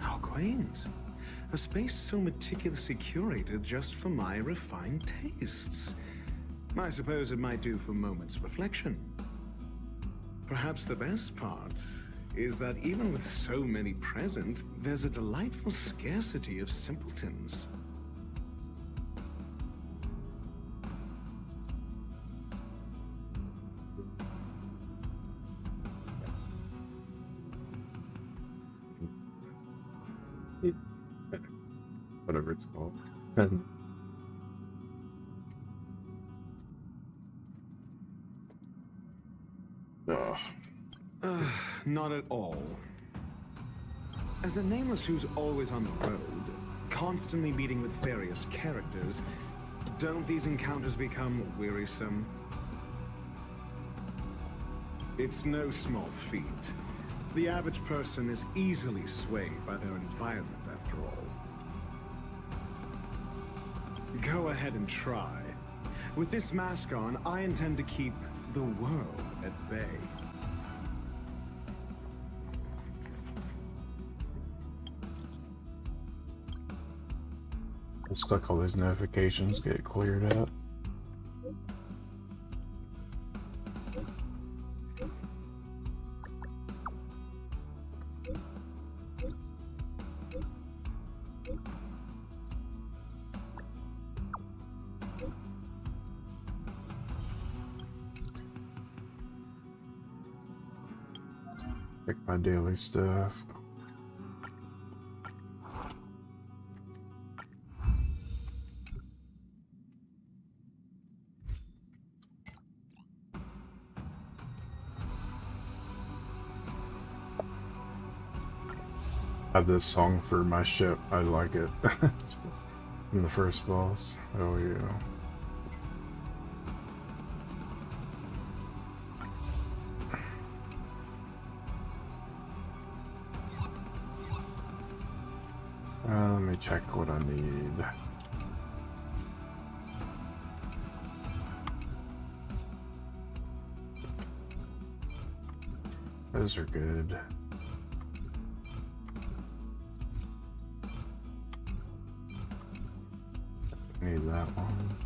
How quaint. A space so meticulously curated just for my refined tastes. I suppose it might do for moments of reflection. Perhaps the best part is that even with so many present, there's a delightful scarcity of simpletons. Whatever it's called. Not at all. As a nameless who's always on the road, constantly meeting with various characters, don't these encounters become wearisome? It's no small feat. The average person is easily swayed by their environment, after all. Go ahead and try. With this mask on, I intend to keep the world at bay. Let's click all those notifications, get it cleared up. Check my daily stuff. I have this song for my ship. I like it. It's from the first boss. Oh yeah. Let me check what I need. Those are good. Need that one.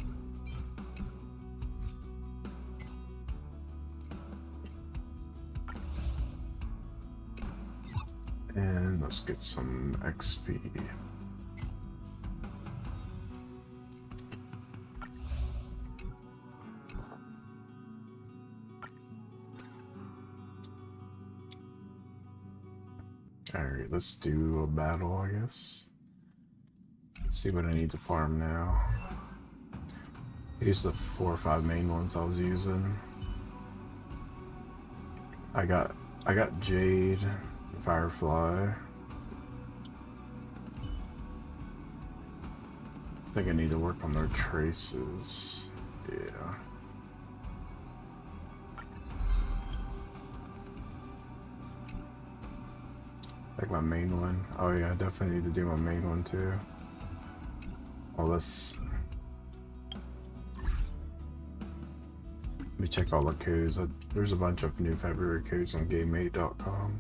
And let's get some XP. Alright, let's do a battle, I guess. See what I need to farm now. Use the 4 or 5 main ones I was using. I got Jade, Firefly. I think I need to work on their traces. Yeah. Like my main one. Oh yeah, I definitely need to do my main one too. Well, let's... Let me check all the codes. There's a bunch of new February codes on GameMate.com.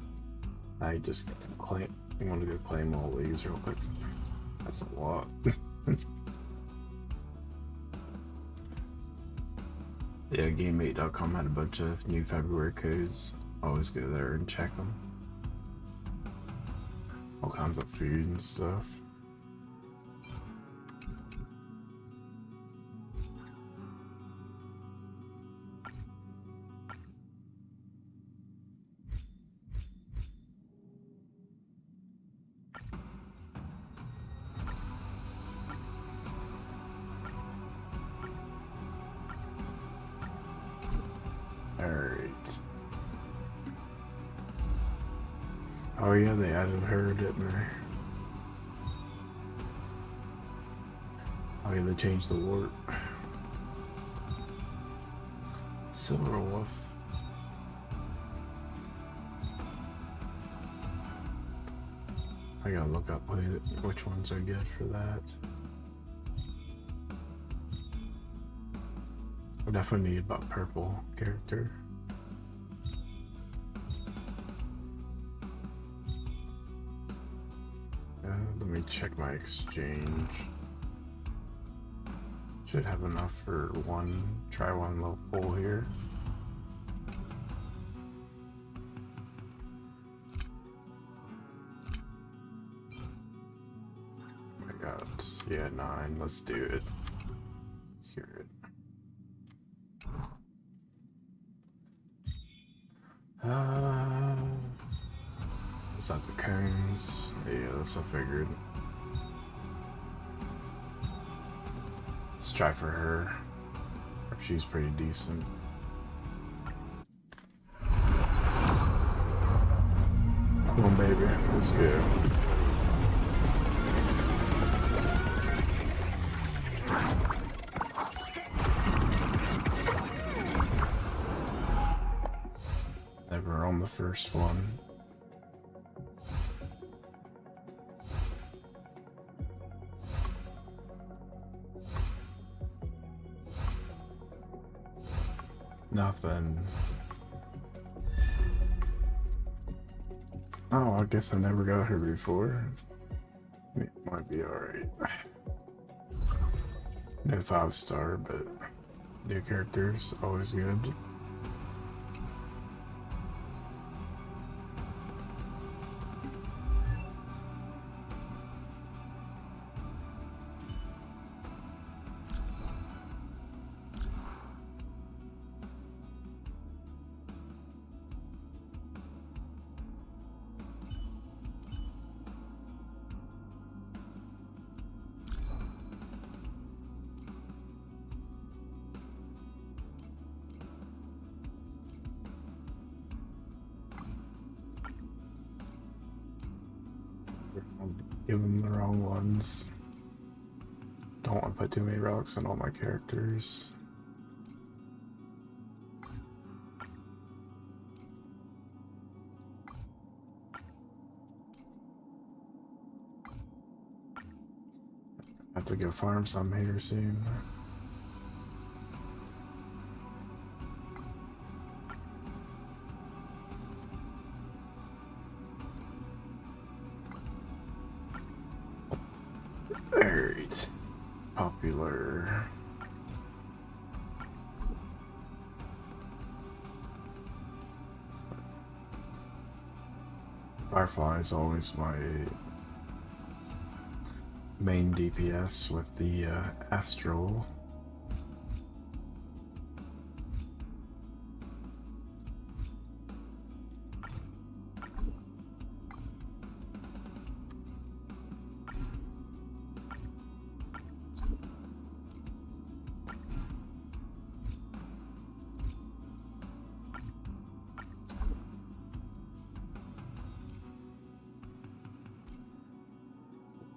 I just claim... I want to go claim all these real quick. That's a lot. Yeah, GameMate.com had a bunch of new February codes. Always go there and check them. All kinds of food and stuff. Oh yeah, they added her, didn't they? Oh yeah, they changed the warp. Silver Wolf. I gotta look up which ones are good for that. I definitely need about purple character. Let me check my exchange. Should have enough for try one low pull here. Oh my god, yeah, 9, let's do it. Let's hear it. Is that the cones? Yeah, that's what I figured. Let's try for her. She's pretty decent. Come on, baby. Let's go. Never on the first one. Nothing. Oh, I guess I never got her before. It might be alright. No 5-star, but new characters, always good. Give them the wrong ones. Don't want to put too many relics on all my characters. I have to go farm some here soon. Alright. Popular. Firefly is always my main DPS with the Astral.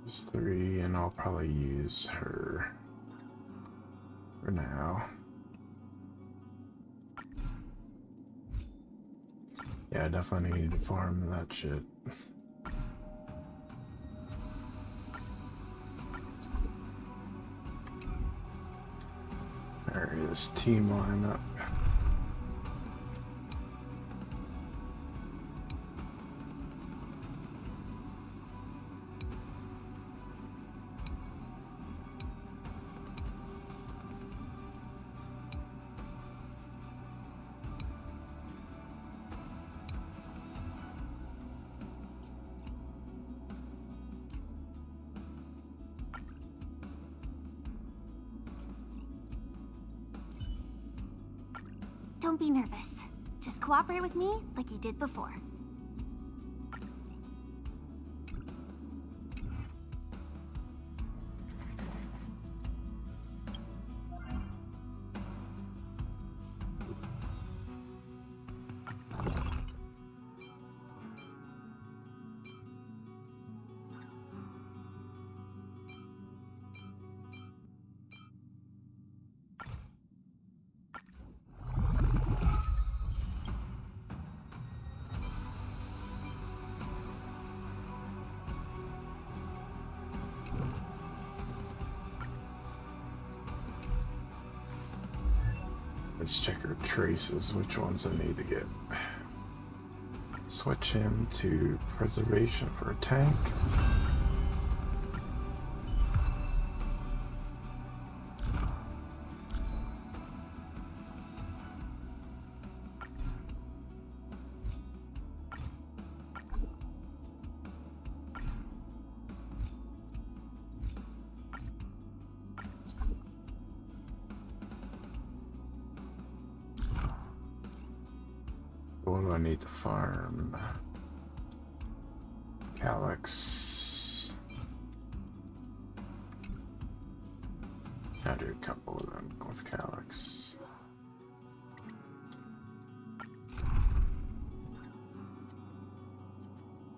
Just 3, and I'll probably use her for now. Yeah, I definitely need to farm that shit. Alright, this team lineup. Don't be nervous. Just cooperate with me like you did before. Let's check our traces, which ones I need to get. Switch him to preservation for a tank. What do I need to farm? Calyx. I'll do a couple of them with Calyx.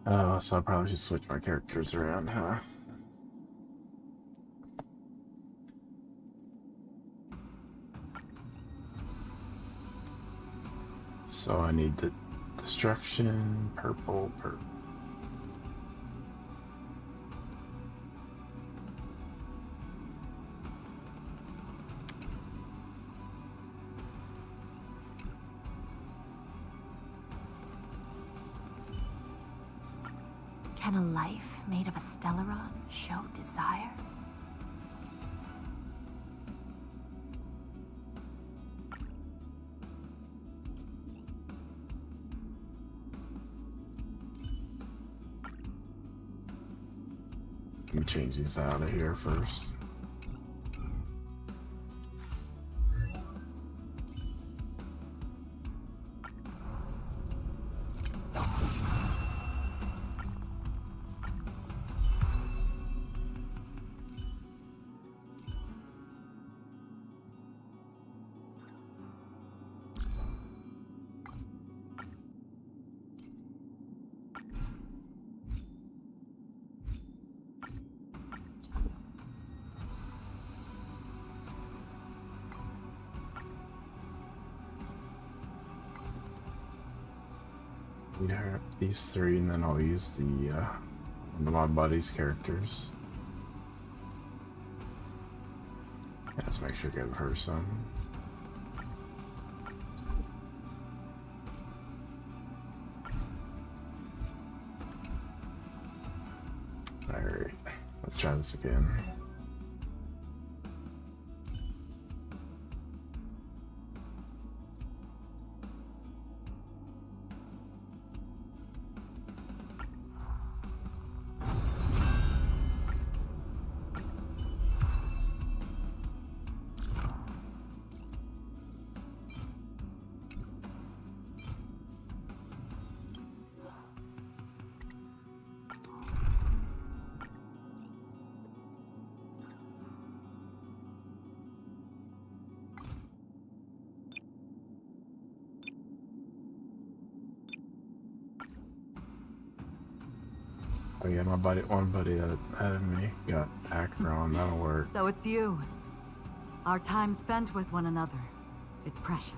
Oh, so I probably should switch my characters around, huh? So I need the destruction, purple. Can a life made of a Stellaron show desire? Let me change these out of here first. Yeah, these three, and then I'll use the one of my buddy's characters. Let's make sure to give her some. Alright, let's try this again. Oh yeah, one buddy that had me got Akron. That'll work. So it's you. Our time spent with one another is precious.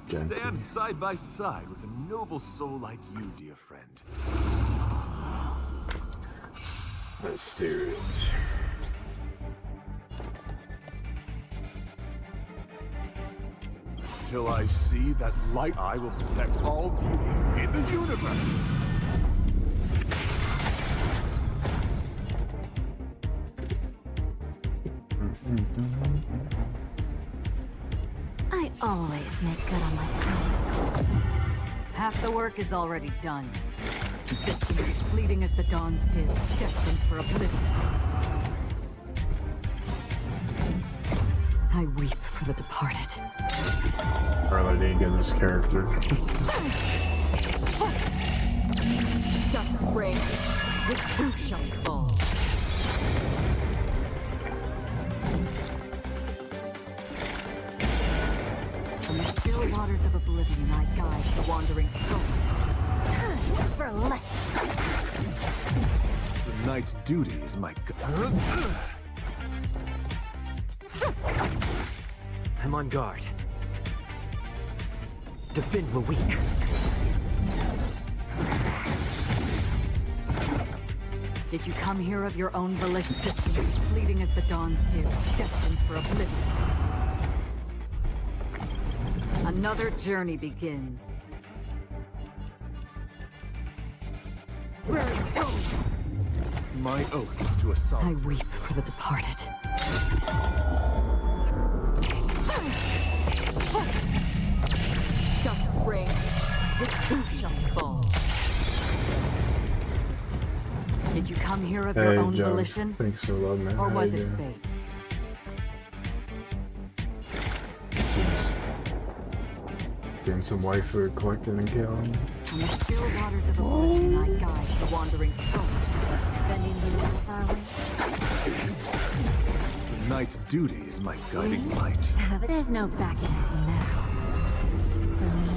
Stand side by side with a noble soul like you, dear friend. Let's do it. Till I see that light, I will protect all beauty in the universe. I always make good on my promises. Half the work is already done. System is fleeting as the dawn still, destined for oblivion. I weep for the departed. Really didn't get this character. Dusk springs, with who shall fall? From the still waters of oblivion, I guide the wandering soul. Time for lessons. The knight's duty is my I'm on guard. Defend the weak. Did you come here of your own volition? Systems fleeting as the dawn still, destined for oblivion. Another journey begins. Where are you going? My oath is to assault. I weep for the departed. Dusk springs, with who shall fall? Did you come here of your own John. volition? Thanks for loving me. Or How was you it doing? fate? Jeez. Getting some waifu, collecting and killing. On the still waters of oblivion, I guide the wandering souls, bending the rules our way. The knight's duty is my guiding light. But there's no backing out now. For me,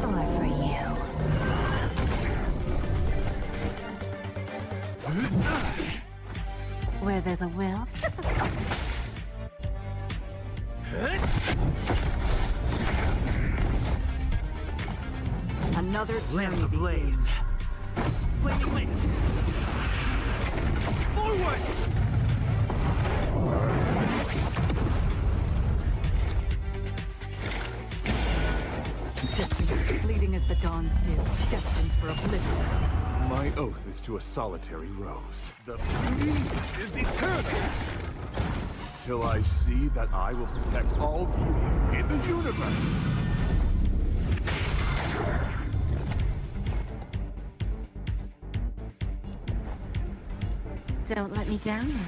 or for you. Where there's a will, Another Lance journey ablaze. Flaming wing. Forward! begins, fleeting as the dawn's dew, destined for oblivion. My oath is to a solitary rose. The beauty is eternal! Till I see that I will protect all beauty in the universe! Don't let me down now.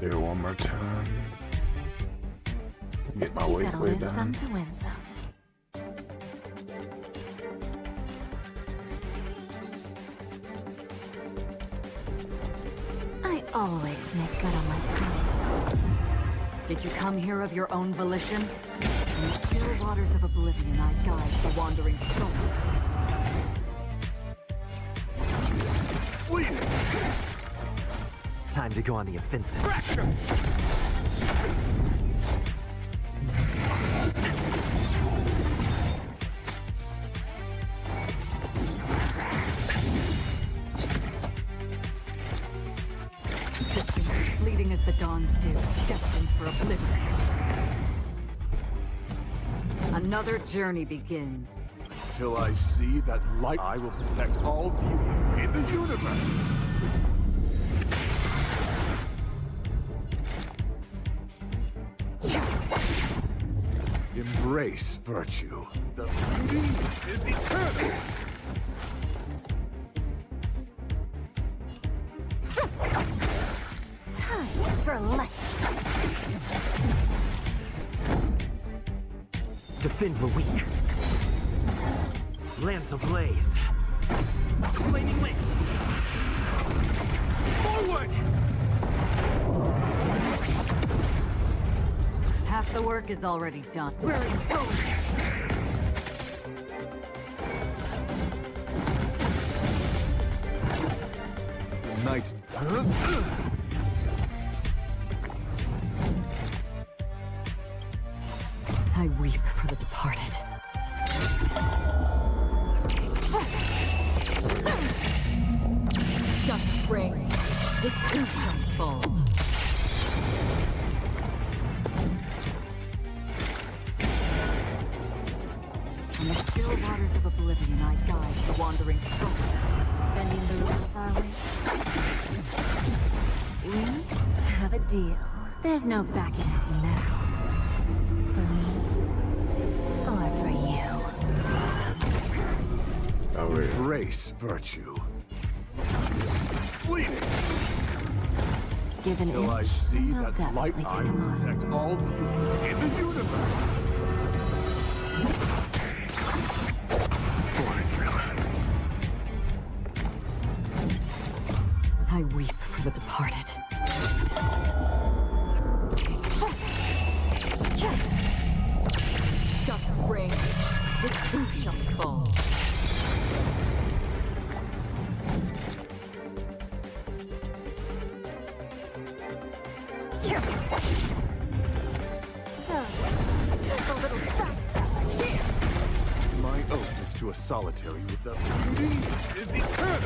Do it one more time. Get my You gotta weekly lose some done. to win some. I always make good on my promises. Did you come here of your own volition? In the still waters of oblivion, I guide the wandering souls. Fleeting! Time to go on the offensive. Distance, fleeting as the dawn's dew, destined for oblivion. Another journey begins. Till I see that light, I will protect all beauty in the universe! Embrace virtue. The beauty is eternal! Time for a lesson. Defend the weak. Lance ablaze. Flaming wing. Forward! Half the work is already done. Where are you going? The knight's... I weep for the departed. Dust rain, the two shall fall. On the still waters of oblivion, I guide the wandering souls, bending the rules our way. We have a deal. There's no backing out now. For me, or for you. Oh, wait. Embrace virtue. Fleeting! Give an Till I inch, see and they'll that light, definitely I take a will mile. protect all beauty in the universe! I weep for the departed. Dust rain, the two shall fall. So, just a little fast here. My oath is to a solitary with the beauty is eternal!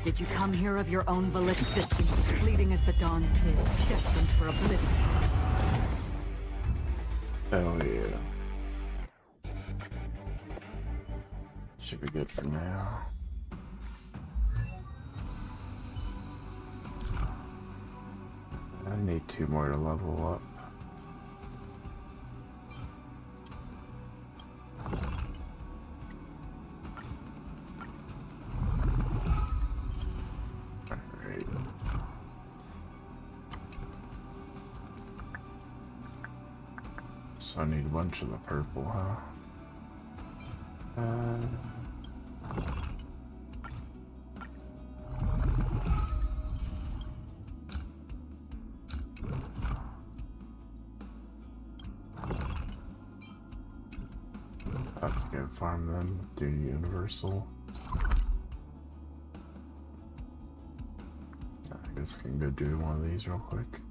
Did you come here of your own volition? Distance, fleeting as the dawn's dew, destined for oblivion. Hell yeah. Should be good for now. I need 2 more to level up. Alright. So I need a bunch of the purple, huh? Let's go farm them, do universal. I guess I can go do one of these real quick.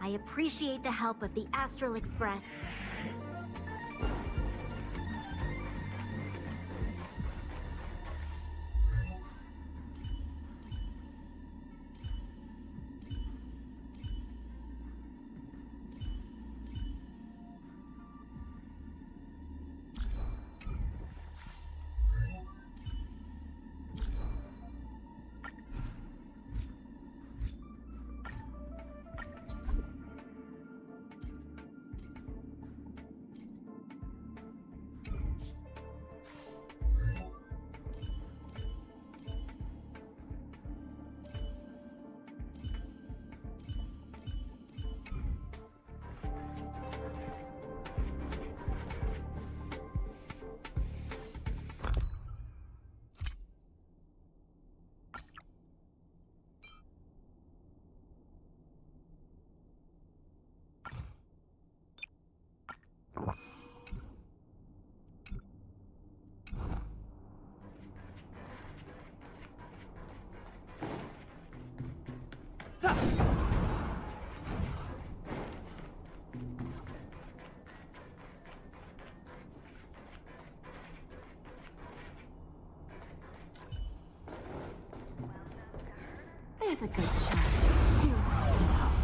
I appreciate the help of the Astral Express. There's a good chance. Do as you're told.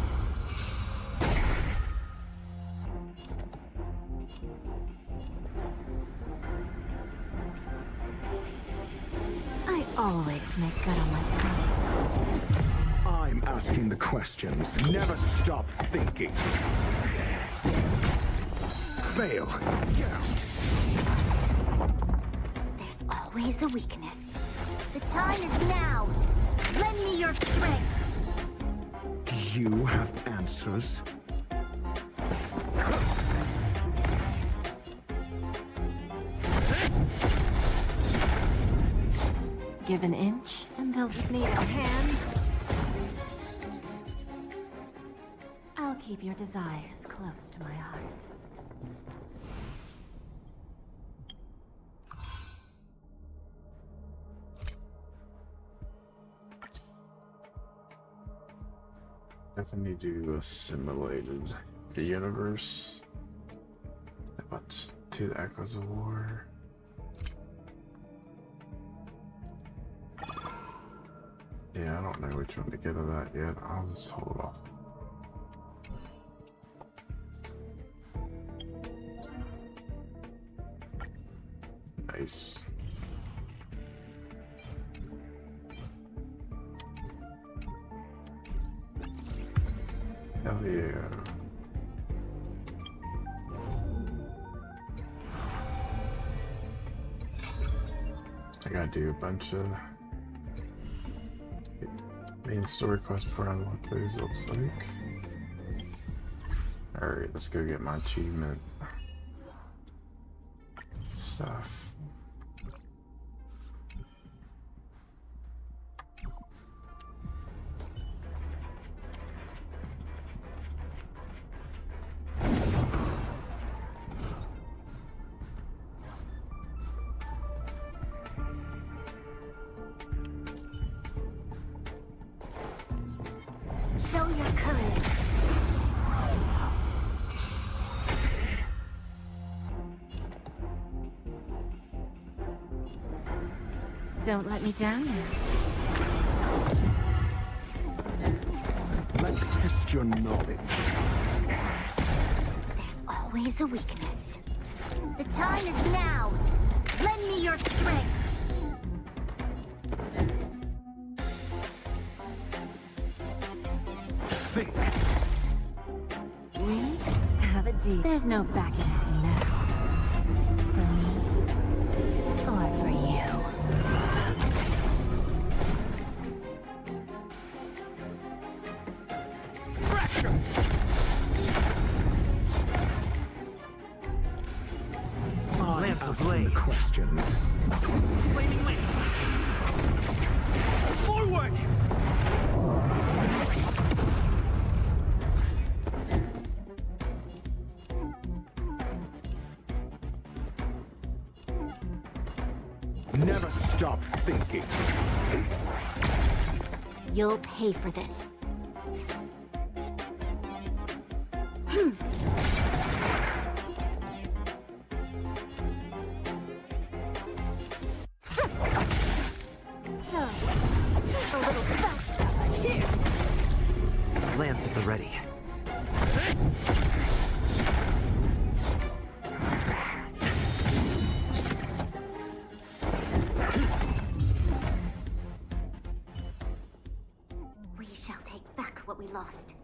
I always make good on my promises. I'm asking the questions. Never stop thinking. Fail. Get out. There's always a weakness. The time is now. Lend me your strength. You have answers? Give an inch, and they'll need a hand. I'll keep your desires close to my heart. Definitely do assimilated the universe. But to the Echoes of War. Yeah, I don't know which one to get of that yet. I'll just hold off. Nice. Hell yeah. I gotta do a bunch of main story quests before I unlock those, it looks like. Alright, let's go get my achievement stuff. Show your courage. Don't let me down now. Let's test your knowledge. There's always a weakness. The time is now. Lend me your strength. Think. We have a deal. There's no backing out now. For me or for you. Pressure. Lamps Asking ablaze. the questions. Flaming wings. Forward! Never stop thinking. You'll pay for this. So, a little faster here. Lance at the ready. We shall take back what we lost.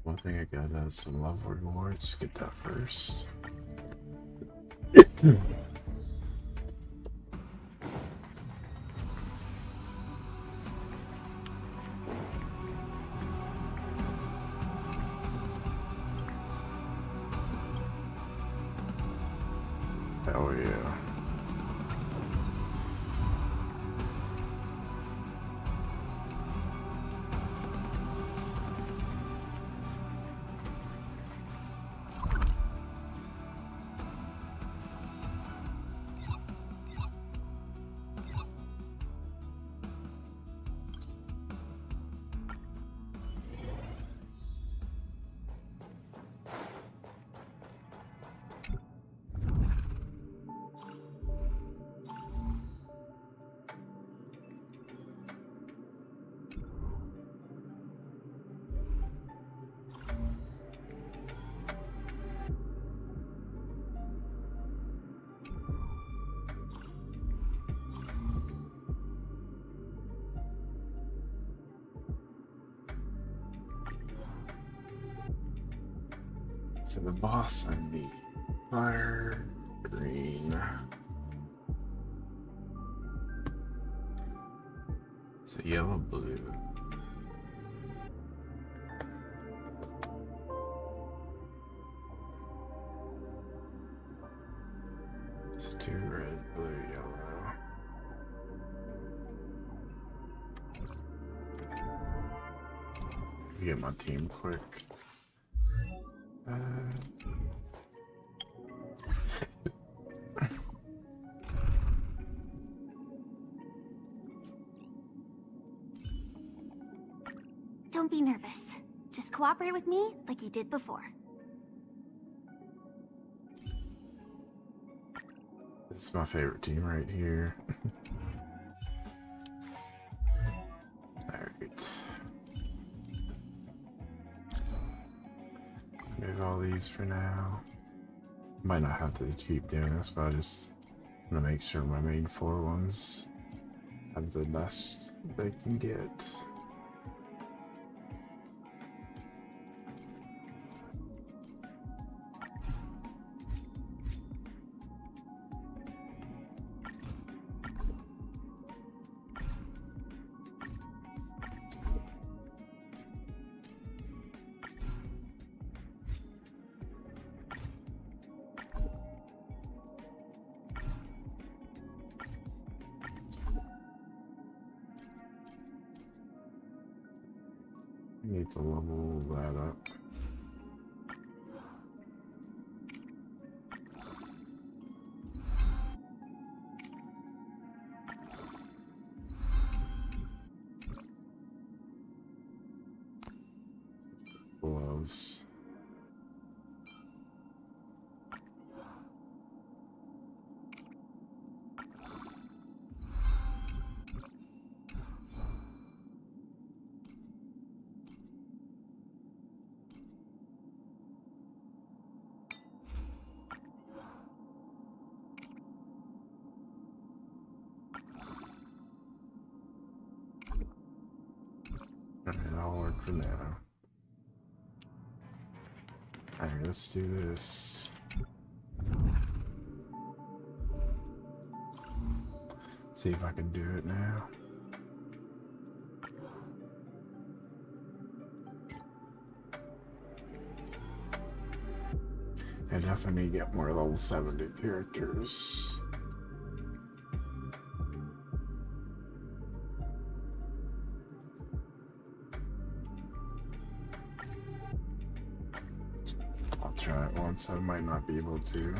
One thing I got is some love rewards. Get that first. Hell yeah. So the boss I need fire green. So yellow blue. Just two red, blue, yellow. Get my team quick. Don't be nervous. Just cooperate with me like you did before. This is my favorite team right here. Alright. Move all these for now. Might not have to keep doing this, but I just want to make sure my main four ones have the best they can get. Need to level that up. Gloves. I'll work for now. Alright, let's do this. See if I can do it now. I definitely get more level 70 characters. I'll try it once, I might not be able to.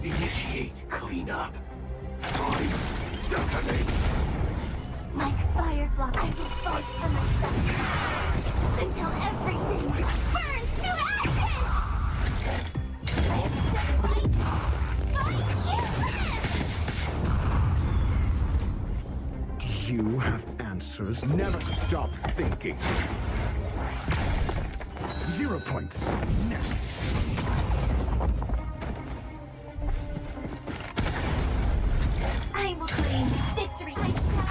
Initiate cleanup. Time detonate. Like firefly, I will fight for myself until everything burns to ashes! Live to fight! Fight you live! You have answers. Never stop thinking. 0 points. Next. I will claim victory myself!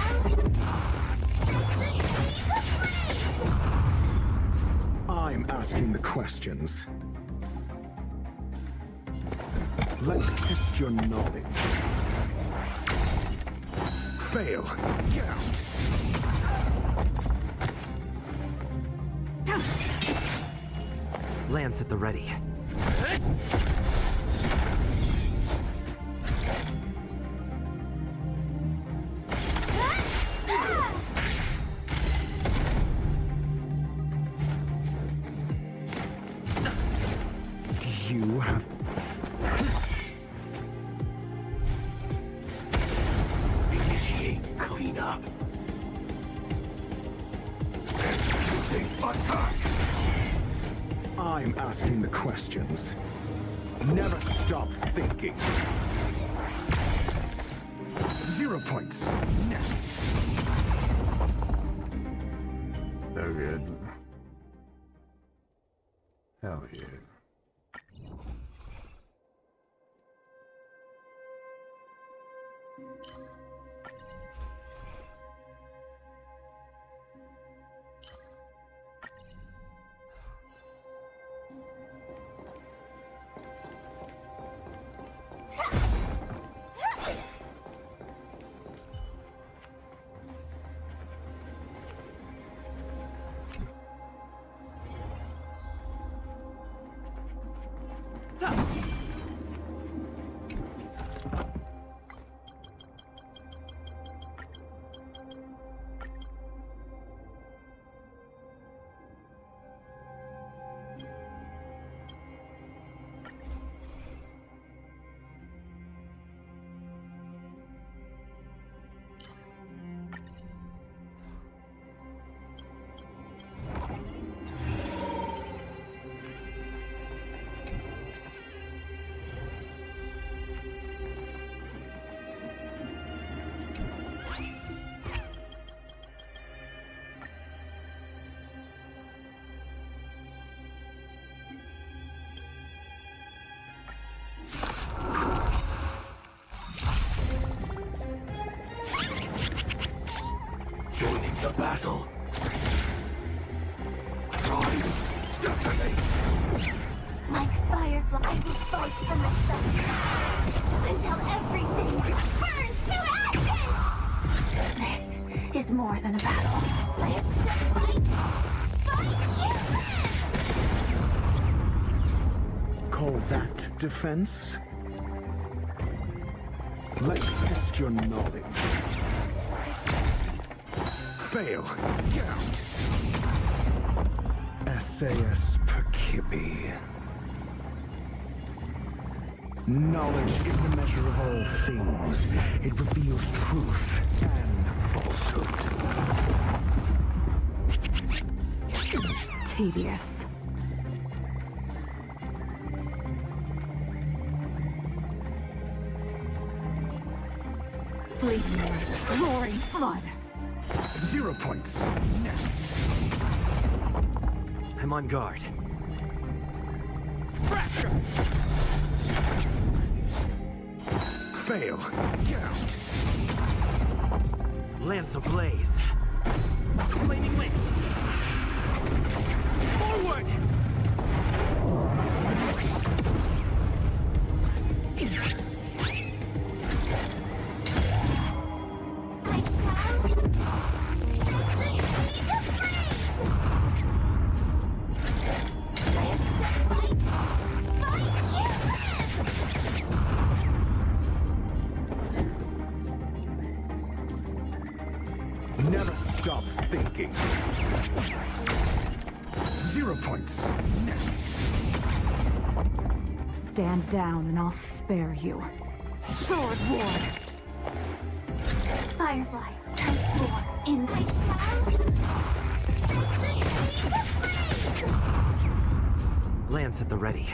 I'm asking the questions. Let's test your knowledge. Fail. Get out. Lance at the ready. You have... Initiate cleanup. Executing attack. I'm asking the questions. Never stop thinking. 0 points. Next. So good. Hell yeah. the battle. Time detonate. Like firefly, I will fight for myself until everything burns to ashes! This is more than a battle. I have to fight you! Call that defense? Let's test your knowledge. Fail. Count. Essayus Percipi. Knowledge is the measure of all things. It reveals truth and falsehood. Tedious. Fleeting light, roaring flood. 0 points. Next. I'm on guard. Fracture. Fail. Count. Lance ablaze. Flaming wind. Forward! Never stop thinking. 0 points. Next. Stand down and I'll spare you. Sword Ward! Firefly, type 4, in type Lance at the ready.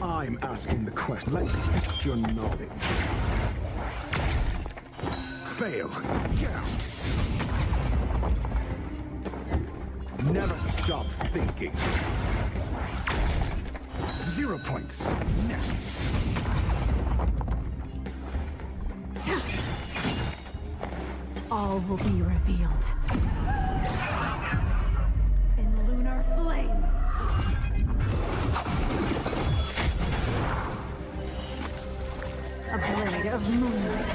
I'm asking the question. Let's test your knowledge. Fail. Count. Never stop thinking. 0 points. Next. All will be revealed. In lunar flame. A blade of moonlight.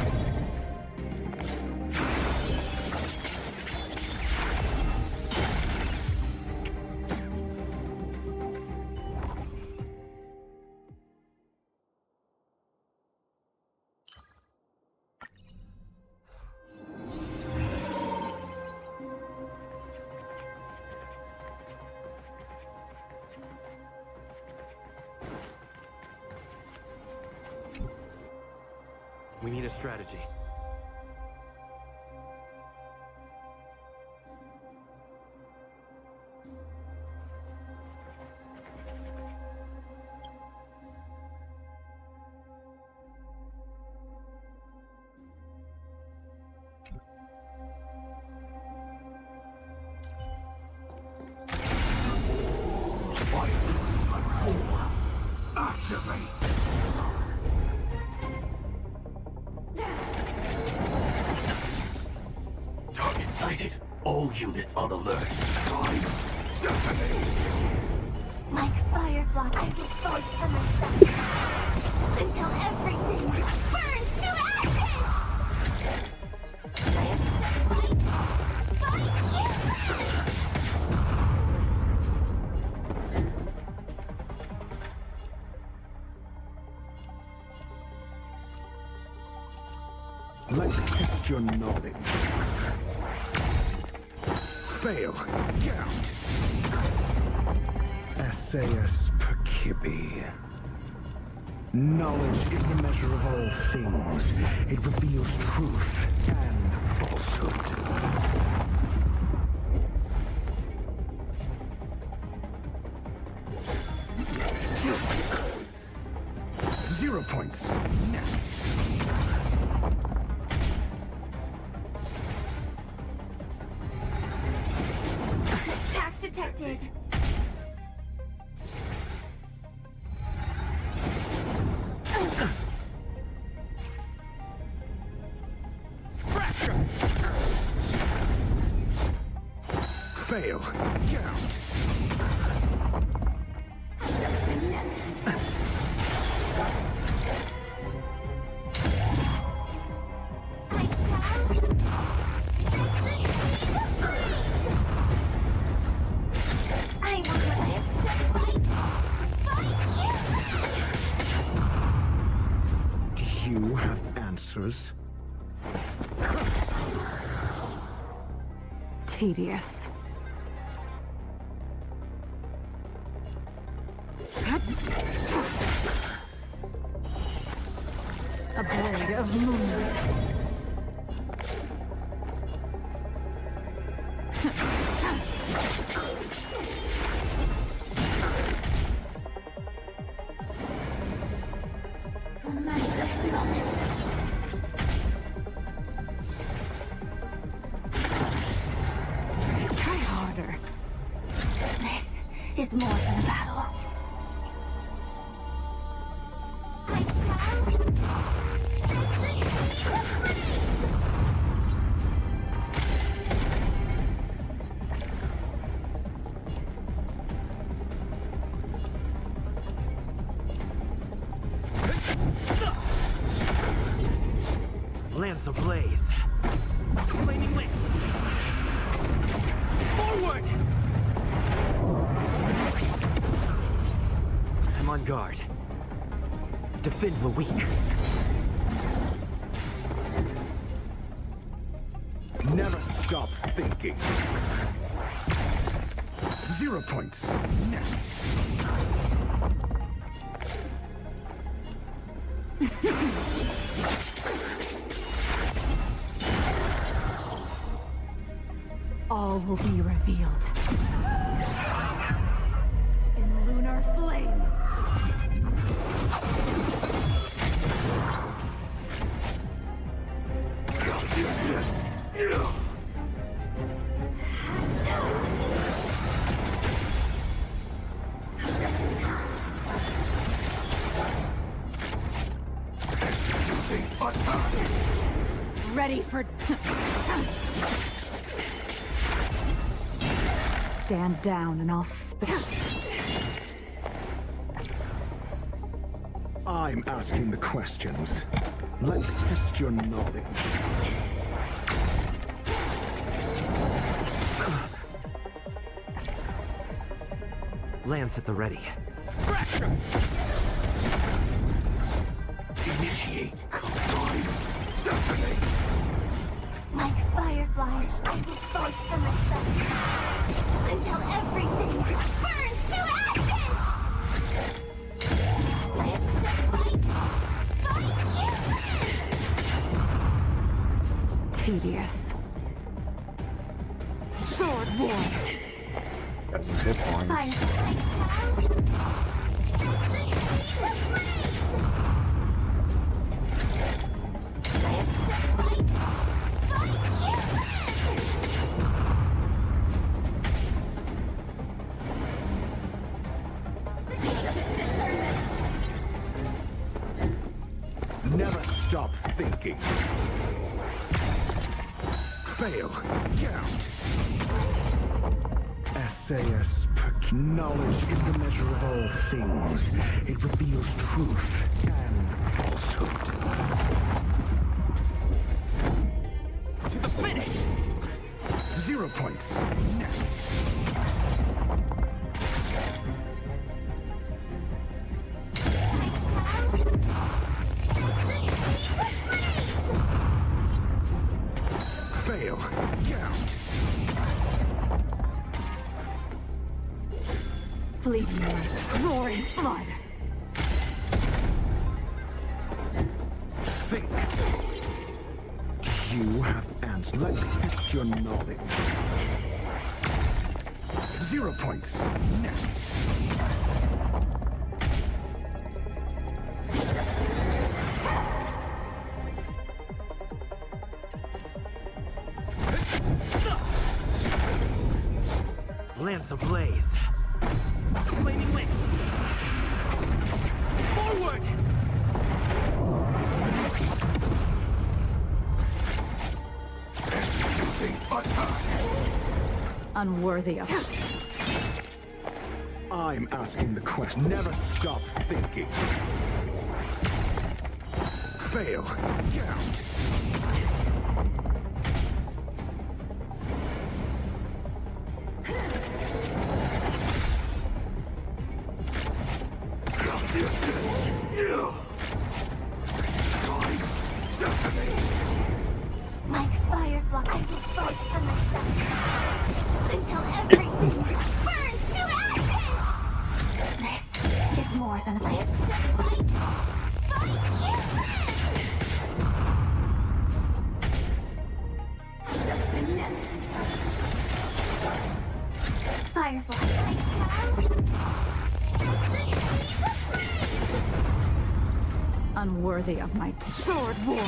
We need a strategy. Target sighted. All units on alert. Time detonate. Like firefly, I will fight for myself until everything burns to ashes! I have to fight you! Let's test your knowledge. Fail. Count. Essayus Percipi. Knowledge is the measure of all things. It reveals truth and falsehood. 0 points. Next. Attack to detected. Fail. Count. I know what I have to fight. Do you have answers? Tedious. A blade of moonlight. Momentous moment. Try harder. This is more than a battle. Lance ablaze. Flaming wind. Forward! I'm on guard. Defend the weak. Never stop thinking. 0 points. Next. All will be revealed. In lunar flame. Ready for... Stand down and I'll spit. I'm asking the questions. Let's test your knowledge. Lance at the ready. Initiate. Combine. Detonate. Like fireflies, I will fight for myself. Until everything burns to ashes! Let's fight! Fight you! Tedious. Sword war. Got some hit points. Never stop thinking. Fail. Count. SAS knowledge is the measure of all things. It reveals truth and falsehood. To the finish! 0 points. Next. Fail. Count. Fleeting light. Roaring flood. Think. You have answers. Let's test your knowledge. 0 points. Next. Lance ablaze. Unworthy of... I'm asking the question. Never stop thinking. Fail. Count. Like fireflies, I will fight for myself until everything burns to ashes! This is more than a fight. Firefly. Unworthy of my sword war.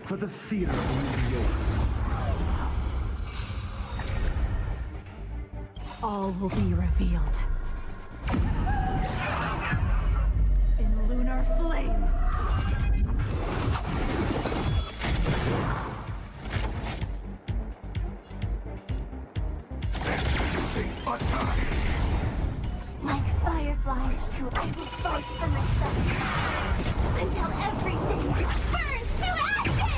For the theater of New York. All will be revealed. In lunar flame. Like fireflies too, I will fight for myself until everything burns to ashes!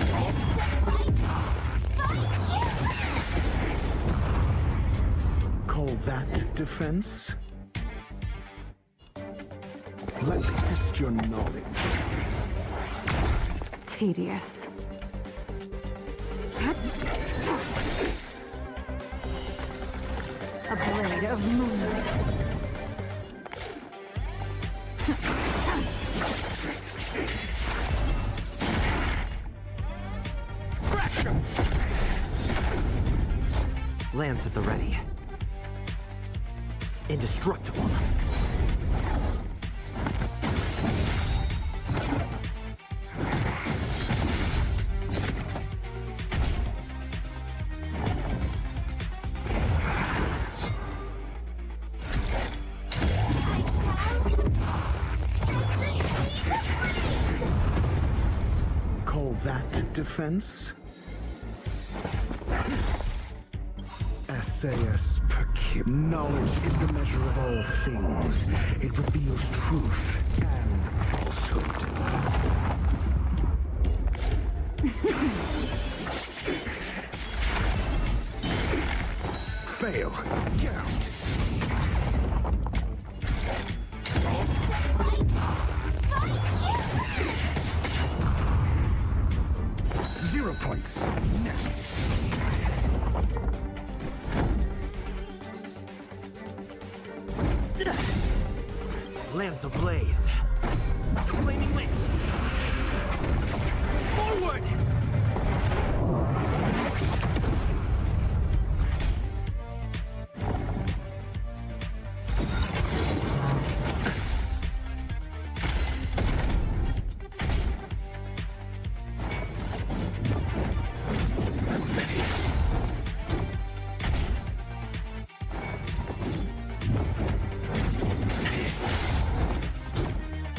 I accept Call that defense? Let's test your knowledge. Tedious. A blade of moonlight. Lance at the ready. Indestructible. defense? SAS Percip. Knowledge is the measure of all things. It reveals truth and falsehood. Fail. Count. Zero points. Next. Lance ablaze. Flaming wind. Forward!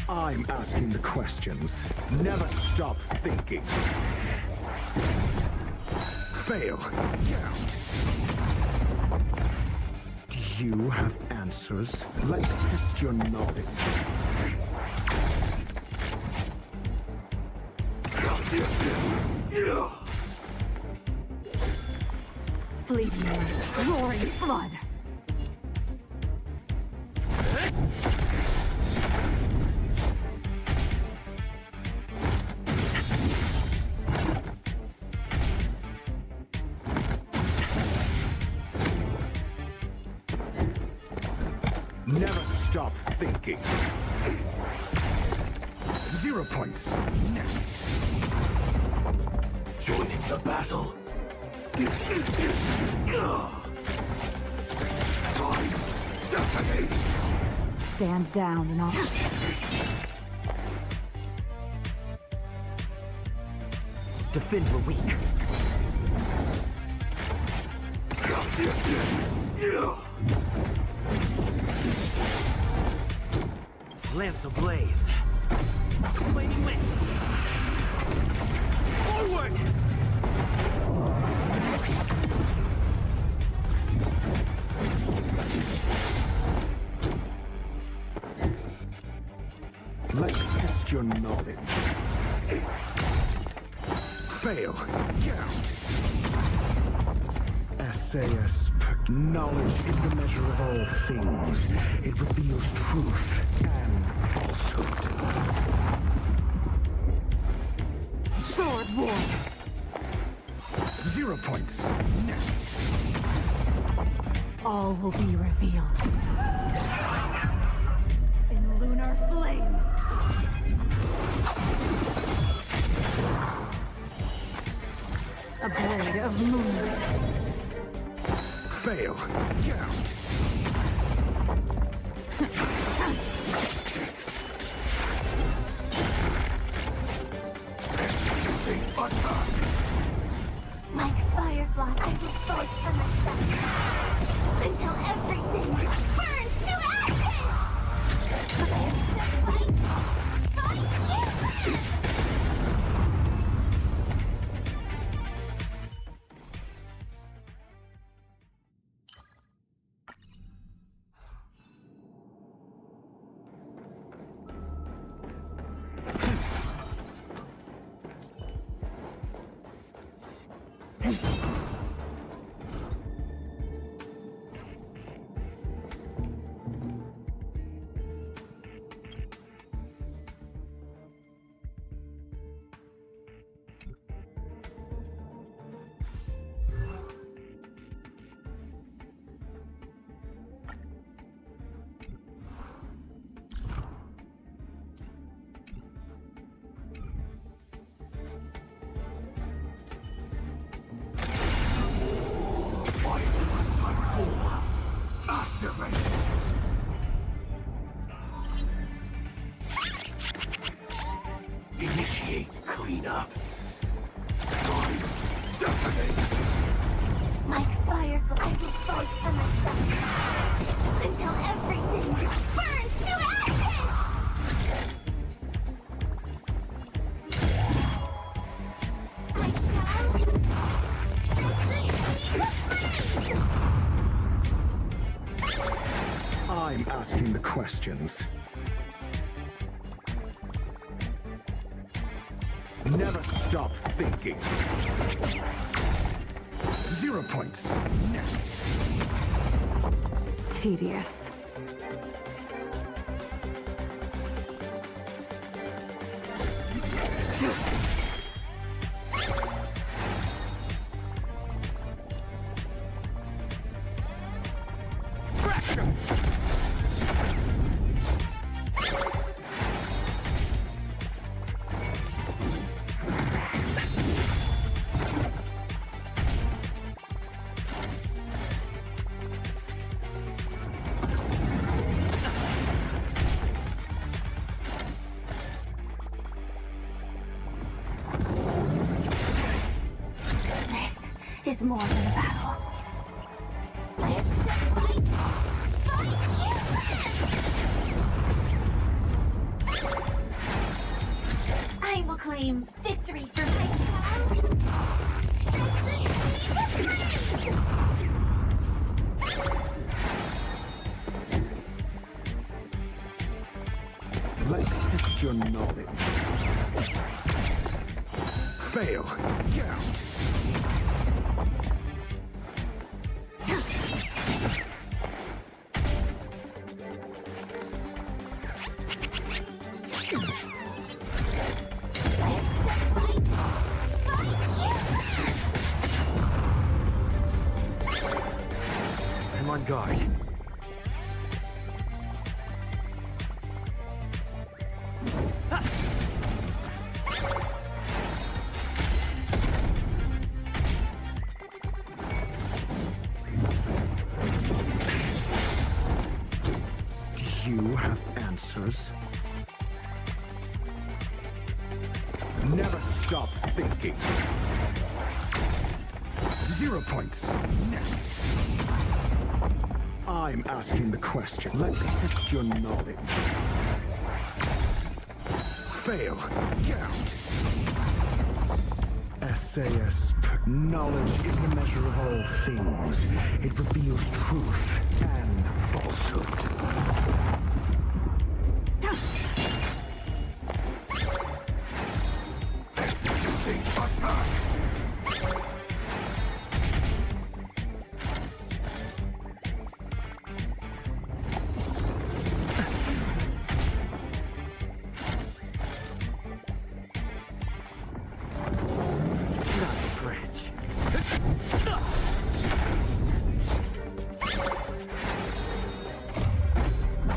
I'm asking the questions. Never stop thinking. Fail. Count. Do you have answers? Let's test your knowledge. Fleeting light, roaring flood. Never stop thinking. 0 points. Next. Joining the battle. Stand down and I'll... Defend the weak. Lance ablaze. Flaming wind. Forward! Let's test your knowledge. Fail. Count. SAS Percip. Knowledge is the measure of all things. It reveals truth and falsehood. Sword war. 0 points. Next. All will be revealed. In lunar flame. A blade of moonlight. Fail. Count. Like firefly, I will fight for myself until everything burns to ashes! Fight! Fight you! Initiate cleanup. Like firefly, I will fight for myself until everything burns to ashes! asking the questions. Never stop thinking. 0 points. Next. Tedious. Is more than a battle. I will claim victory for myself. Let's test your knowledge. Fail. Get out. I'm on guard. Do you have answers? Never stop thinking. 0 points. Next. I'm asking the question. Let's test your knowledge. Fail. Get out. SAS. Knowledge is the measure of all things. It reveals truth and falsehood. Executing attack! Not a scratch.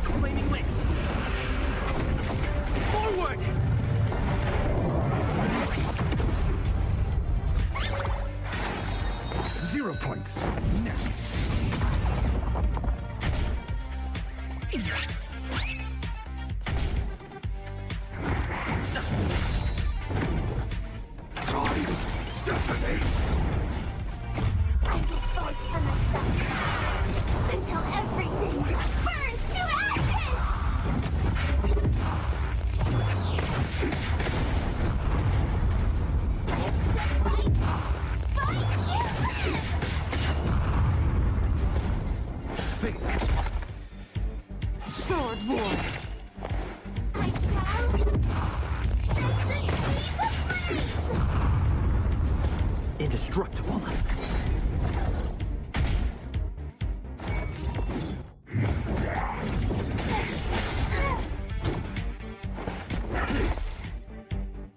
Flaming link. Forward! 0 points. Next. Pride detonates. I will fight for myself until everything burns to ashes! Think. Sword war. I shall set the seas ablaze! Indestructible.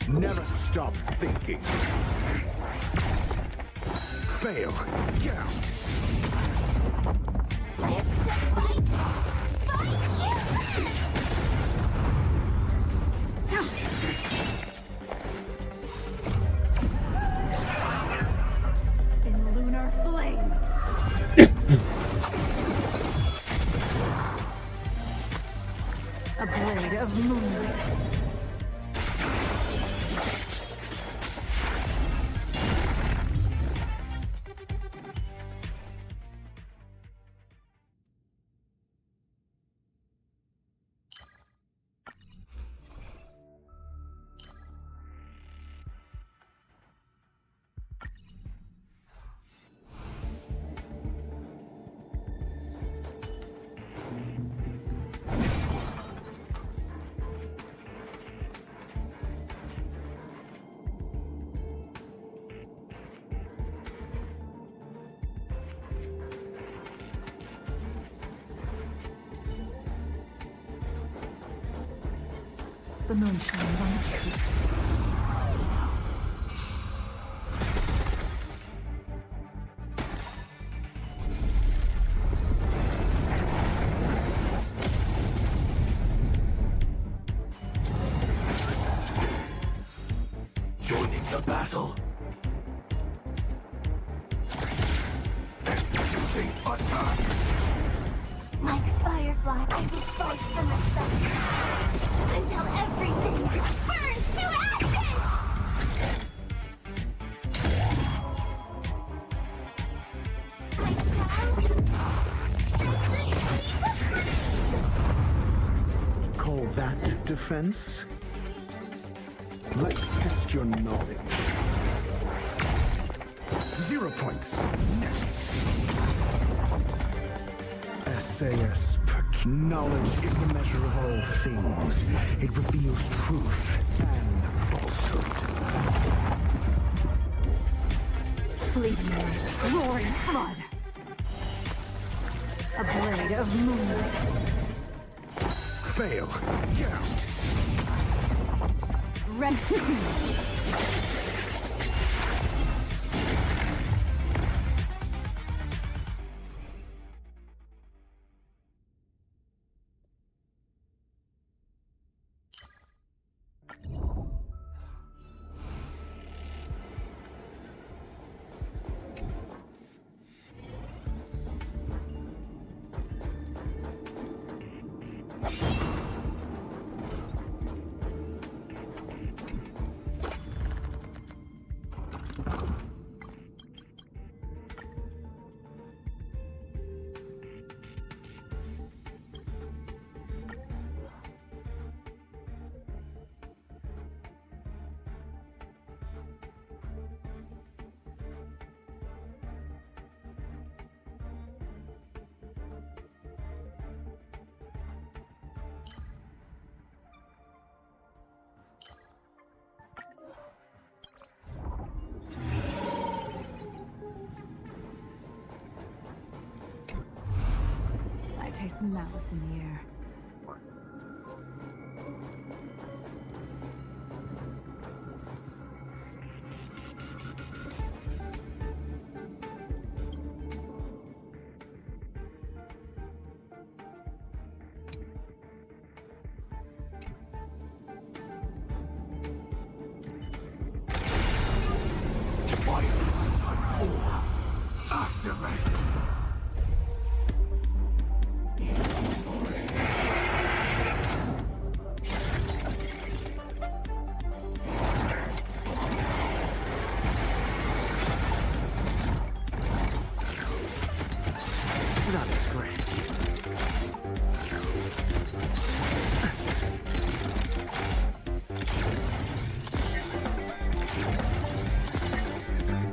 Never stop thinking. Fail. Get out. In lunar flame. A blade of moonlight. The moon shines on the truth. Joining the battle. Executing attack. Like Firefly, I will fight for myself until everything burns to ashes! I shall Call that defense? Let's test your knowledge. 0 points. Next. SAS knowledge is the measure of all things. It reveals truth and falsehood. Bleeding light, roaring flood. A blade of moonlight. Fail. Get out. Ren. I taste malice in the air. That is great.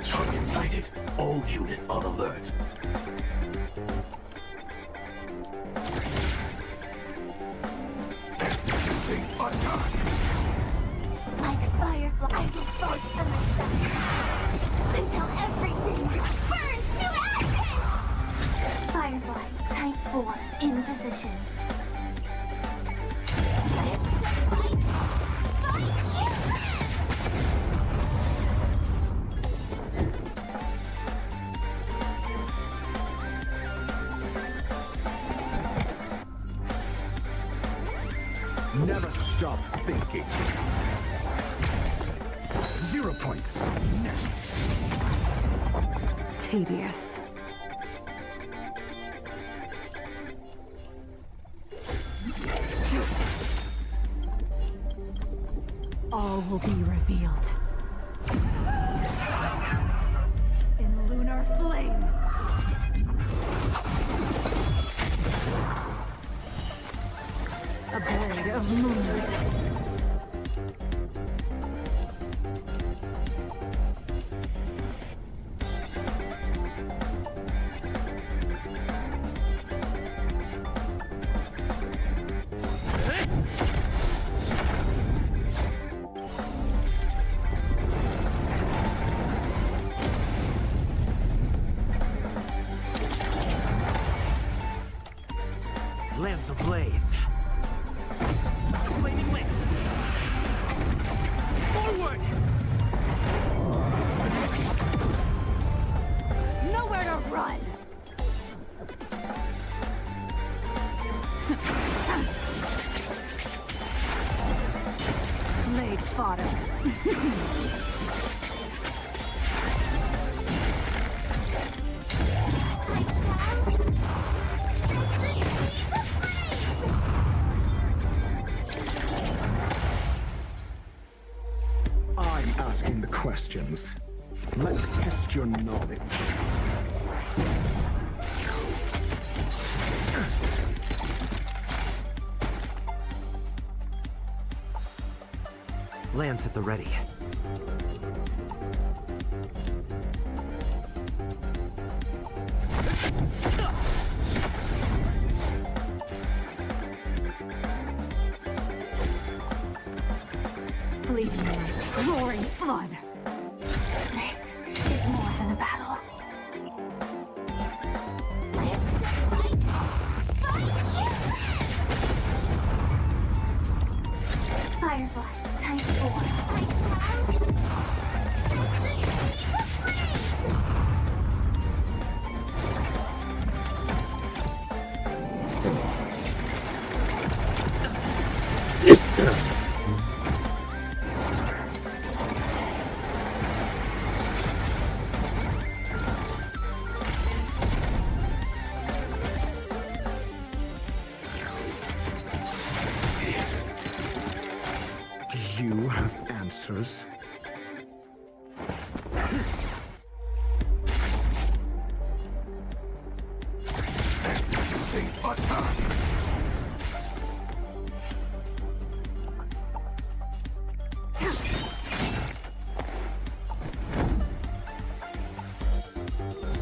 Target sighted. All units on alert. Executing attack. like Firefly, I will fight for myself until everything burns to ashes! Firefly, type 4, in position. Never stop thinking. 0 points. Next. Tedious. All will be revealed. In lunar flame. A blade of moonlight. Lamps ablaze. Flaming wings. questions. Let's test your knowledge. Lance at the ready. Fleeting light, roaring flood. This is more than a battle. Firefly, type 4. Do you have answers?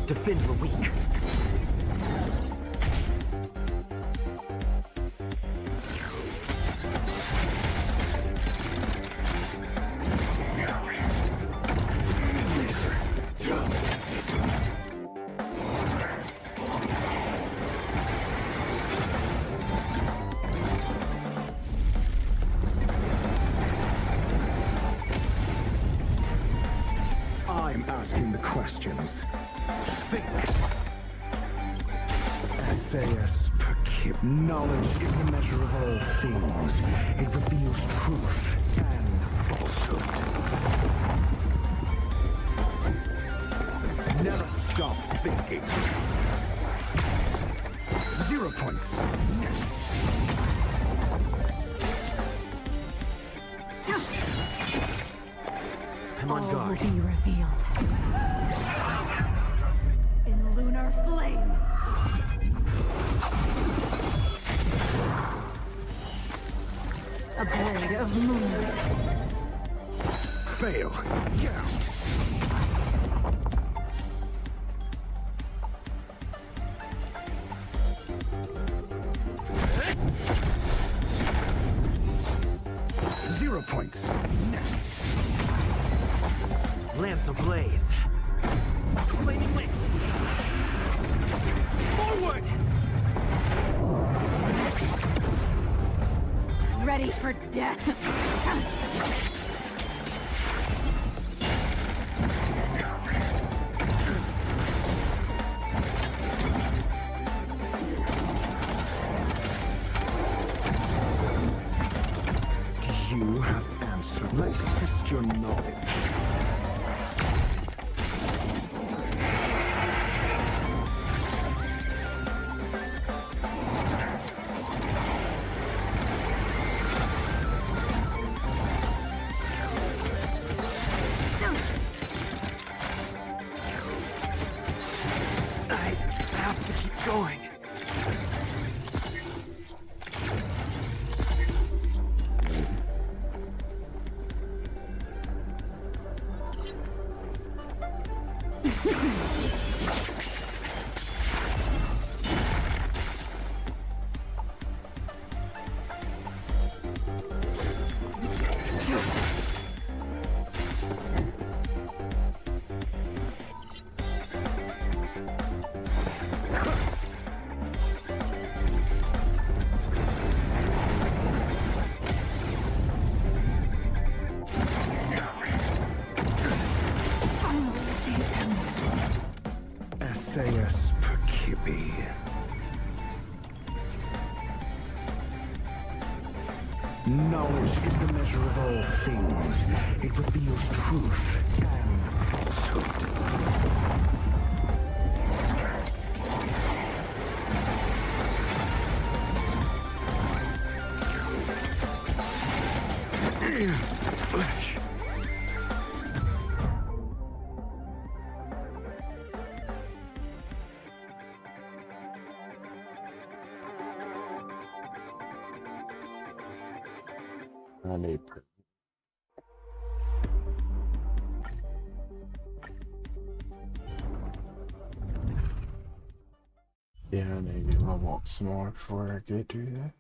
Defend the weak. I'm asking the questions. Think. SAS per kip. Knowledge is the measure of all things. It reveals truth and falsehood. Never stop thinking. 0 points. Next. I'm on All will guard. be revealed. In lunar flame. A blade of moonlight. Fail. Get out. Zero points. Next. Lance ablaze. Flaming wing. Forward! Ready for death. Do you have answers? Let's test your knowledge. I have to keep going. SAS per kippy. Knowledge is the measure of all things. It reveals truth and falsehood. Flesh. I need. Yeah, maybe level up some more before I get to that.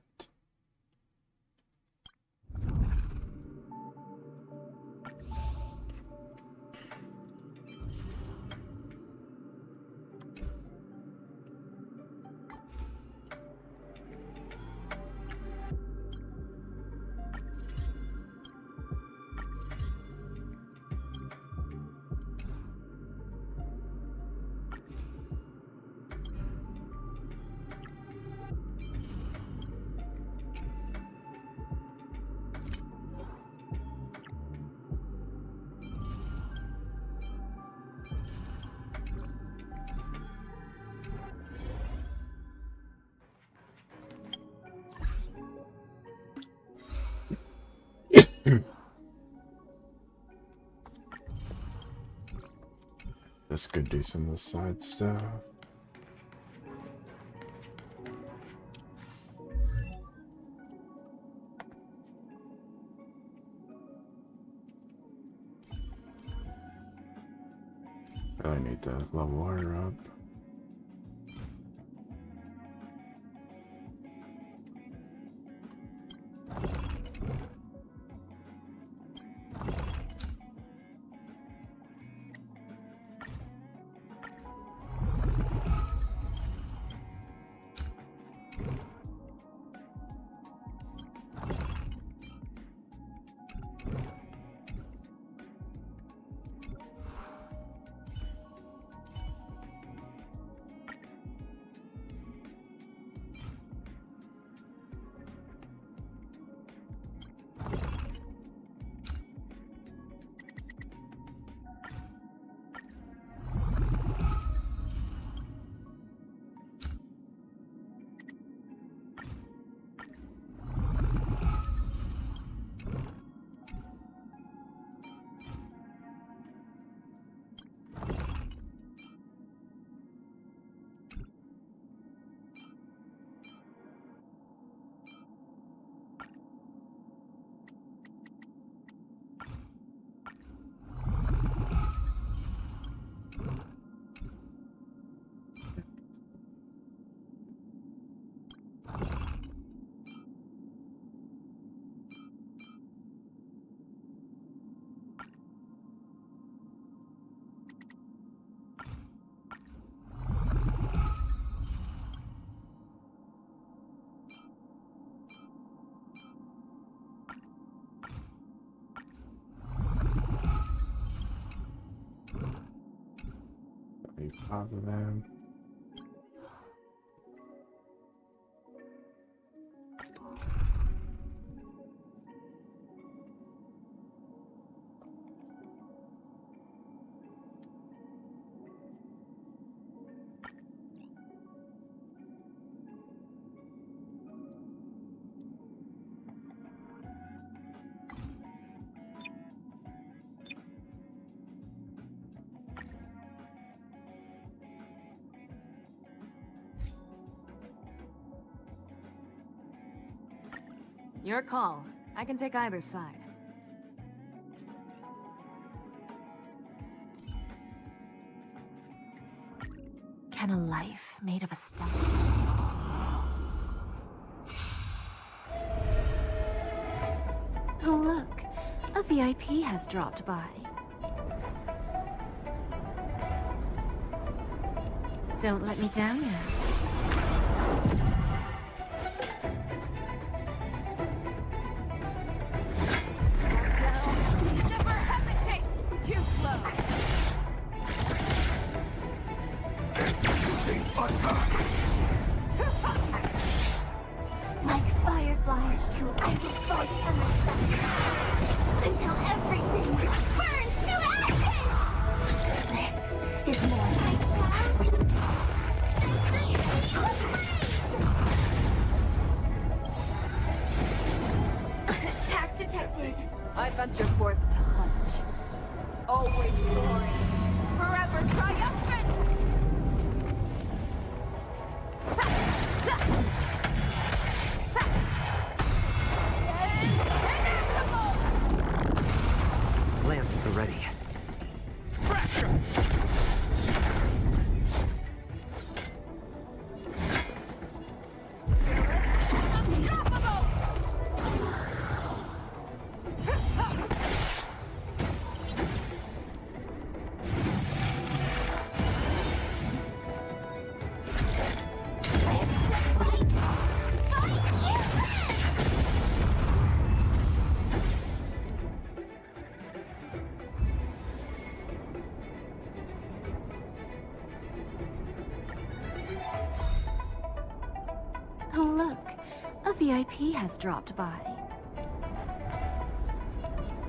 This could do some of the side stuff. I need to level her up. Five of them. Your call. I can take either side. Can a life made of a stone? Oh look, a VIP has dropped by. Don't let me down now. Like fireflies to ice fight and the sun, until everything burns to ashes! This is more like attack detected. I venture forth to hunt. Always soaring, forever triumphant! Oh look, a VIP has dropped by.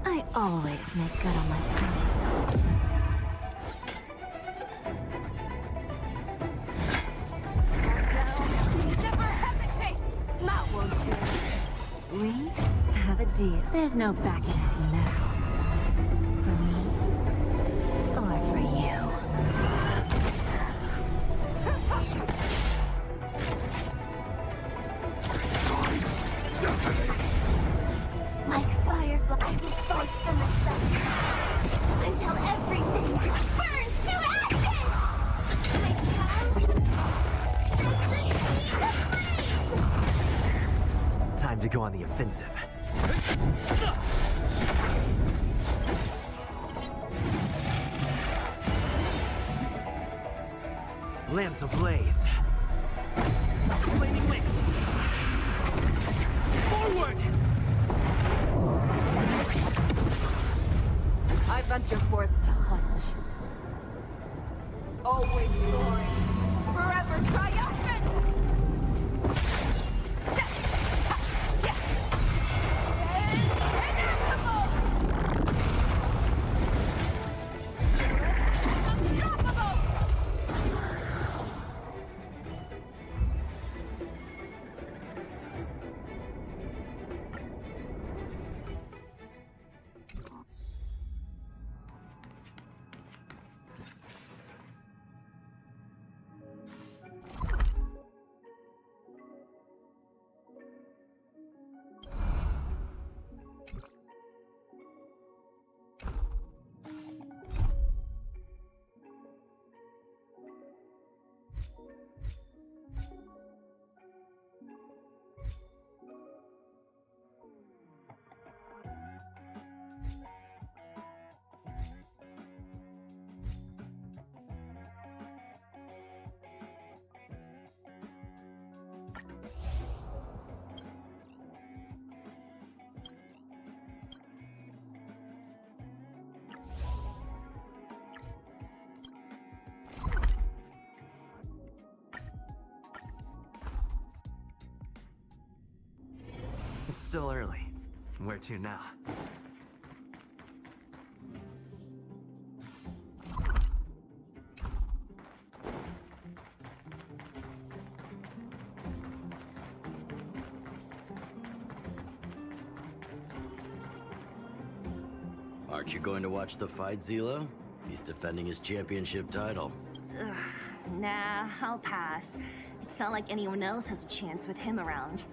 I always make good on my promises. Never hesitate! That won't do. We have a deal. There's no backing out now. For me, or for you. Like fireflies with sparks from the sun. Until everything burns to ashes! I can... Time to go on the offensive. Lamps ablaze. Flaming wings. Forward! I venture forth to hunt. Always soaring, forever triumphant! It's still early. Where to now? Aren't you going to watch the fight, Zila? He's defending his championship title. Ugh, nah, I'll pass. It's not like anyone else has a chance with him around.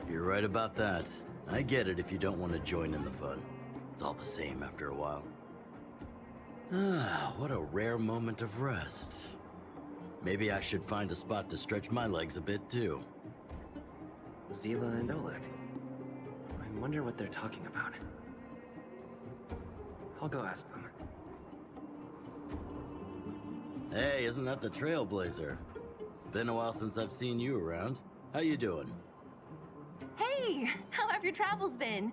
You're right about that. I get it if you don't want to join in the fun. It's all the same after a while. Ah, what a rare moment of rest. Maybe I should find a spot to stretch my legs a bit too. Zila and Oleg. I wonder what they're talking about. I'll go ask them. Hey, isn't that the Trailblazer? It's been a while since I've seen you around. How you doing? Hey, how have your travels been?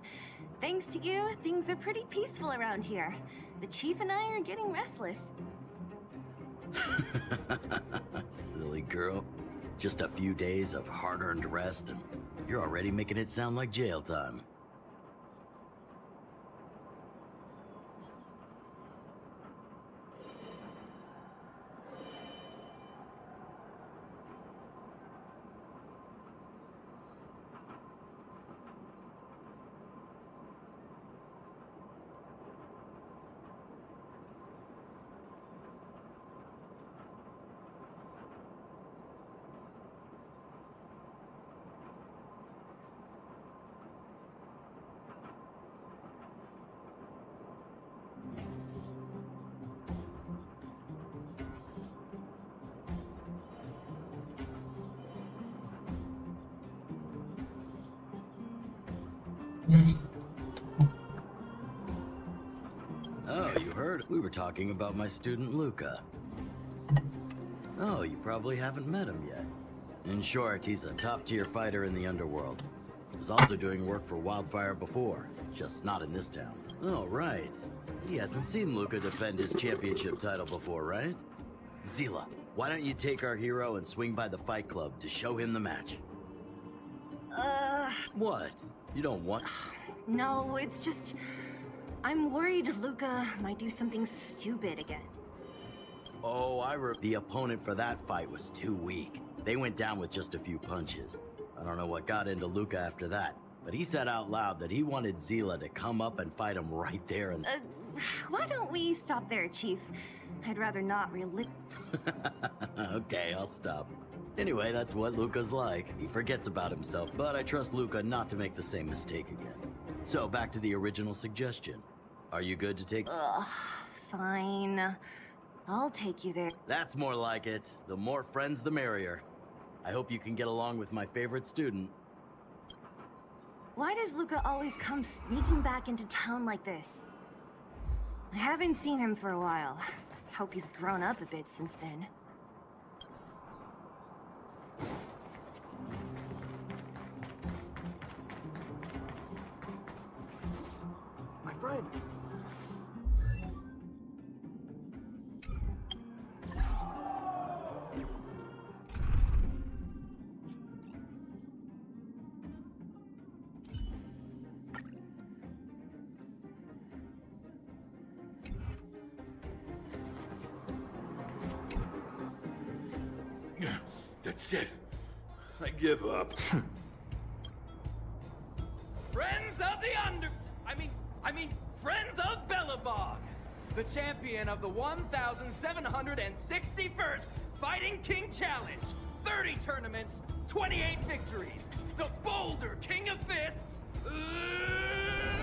Thanks to you, things are pretty peaceful around here. The Chief and I are getting restless. Silly girl. Just a few days of hard-earned rest and you're already making it sound like jail time. Oh, you heard? We were talking about my student Luca. Oh, you probably haven't met him yet. In short, he's a top-tier fighter in the underworld. He was also doing work for Wildfire before, just not in this town. Oh, right. He hasn't seen Luca defend his championship title before, right? Zila, Why don't you take our hero and swing by the Fight Club to show him the match? What? You don't want... No, it's just... I'm worried Luca might do something stupid again. Oh, the opponent for that fight was too weak. They went down with just a few punches. I don't know what got into Luca after that, but he said out loud that he wanted Zila to come up and fight him right there and... Why don't we stop there, Chief? I'd rather not really... Okay, I'll stop. Anyway, that's what Luca's like. He forgets about himself, but I trust Luca not to make the same mistake again. So, back to the original suggestion. Are you good to take... Fine. I'll take you there. That's more like it. The more friends, the merrier. I hope you can get along with my favorite student. Why does Luca always come sneaking back into town like this? I haven't seen him for a while. Hope he's grown up a bit since then. My friend. That's it. I give up. Friends of the I mean, Friends of Bellabog, the champion of the 1,761st Fighting King Challenge, 30 tournaments, 28 victories, the Boulder King of Fists,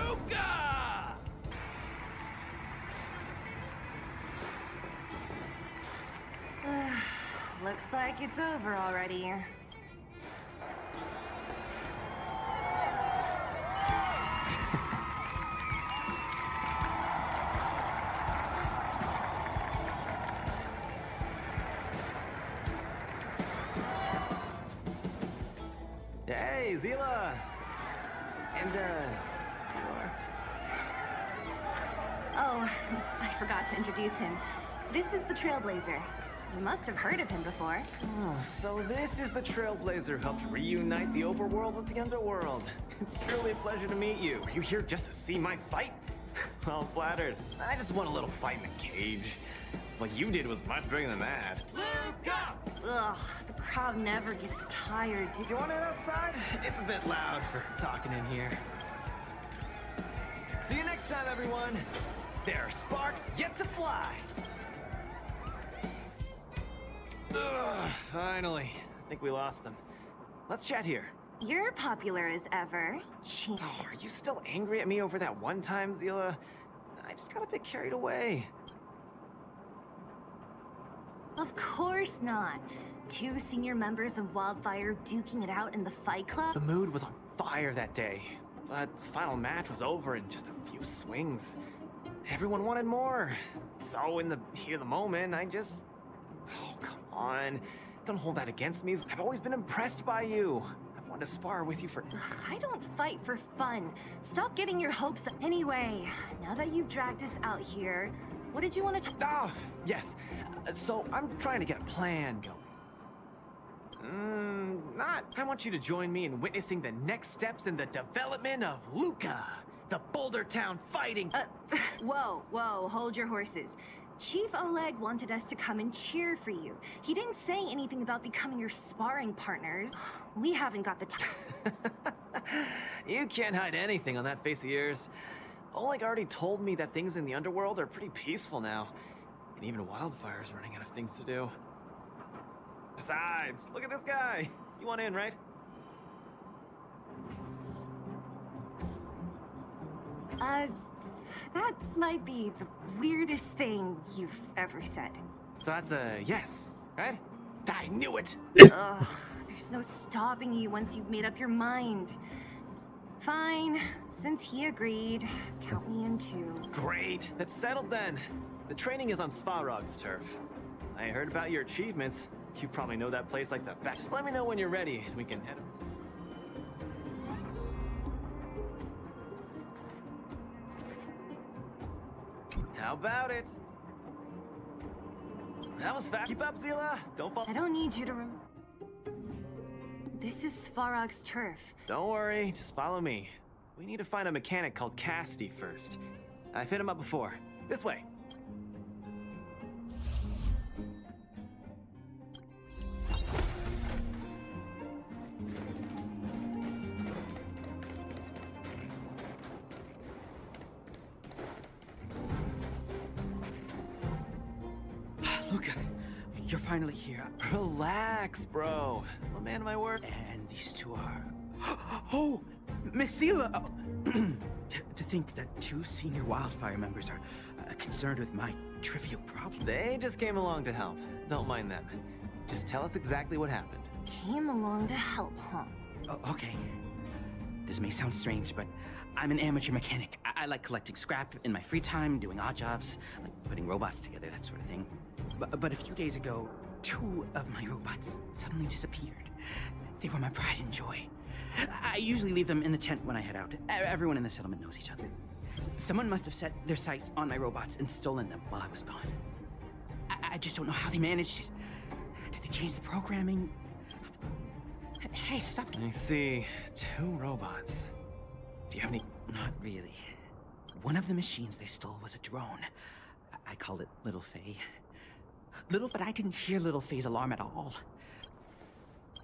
Luca! Looks like it's over already. Hey, Zila! And, Oh, I forgot to introduce him. This is the Trailblazer. You must have heard of him before. Oh, so this is the Trailblazer who helped reunite the overworld with the underworld. It's truly a pleasure to meet you. Are you here just to see my fight? Well, flattered. I just want a little fight in the cage. What you did was much bigger than that. Luca! Ugh, the crowd never gets tired. Do you want it outside? It's a bit loud for talking in here. See you next time, everyone. There are sparks yet to fly. Ugh, finally. I think we lost them. Let's chat here. You're popular as ever. Gee. Oh, are you still angry at me over that one time, Zila? I just got a bit carried away. Of course not. 2 senior members of Wildfire duking it out in the Fight Club? The mood was on fire that day, but the final match was over in just a few swings. Everyone wanted more. So in the heat of the moment, I just... Oh, come on. Don't hold that against me. I've always been impressed by you. I've wanted to spar with you for... I don't fight for fun. Stop getting your hopes up. Anyway, now that you've dragged us out here, what did you want to talk... Oh, yes. So I'm trying to get a plan going. I want you to join me in witnessing the next steps in the development of Luca, the Boulder Town fighting... Whoa, hold your horses. Chief Oleg wanted us to come and cheer for you. He didn't say anything about becoming your sparring partners. We haven't got the time. You can't hide anything on that face of yours. Oleg already told me that things in the underworld are pretty peaceful now. And even Wildfire's running out of things to do. Besides, look at this guy. You want in, right? That might be the weirdest thing you've ever said. So that's a yes, right? I knew it! Ugh, there's no stopping you once you've made up your mind. Fine, since he agreed, count me in too. Great, that's settled then. The training is on Svarog's turf. I heard about your achievements. You probably know that place like the back. Just let me know when you're ready, and we can head. How about it? That was fast. Keep up, Zila. Don't fall. I don't need you to This is Svarog's turf. Don't worry, just follow me. We need to find a mechanic called Cassidy first. I've hit him up before. This way. Luca, you're finally here. Relax, bro. I'm a man of my word. And these two are... Oh! Miss Zila! Oh. To think that two senior wildfire members are concerned with my trivial problem. They just came along to help. Don't mind them. Just tell us exactly what happened. Came along to help, huh? Oh, okay. This may sound strange, but I'm an amateur mechanic. I like collecting scrap in my free time, doing odd jobs, like putting robots together, that sort of thing. But a few days ago, two of my robots suddenly disappeared. They were my pride and joy. I usually leave them in the tent when I head out. Everyone in the settlement knows each other. Someone must have set their sights on my robots and stolen them while I was gone. I just don't know how they managed it. Did they change the programming? Hey, stop. I see. Two robots. Do you have any... Not really. One of the machines they stole was a drone. I called it Little Faye. But I didn't hear Little Faye's alarm at all.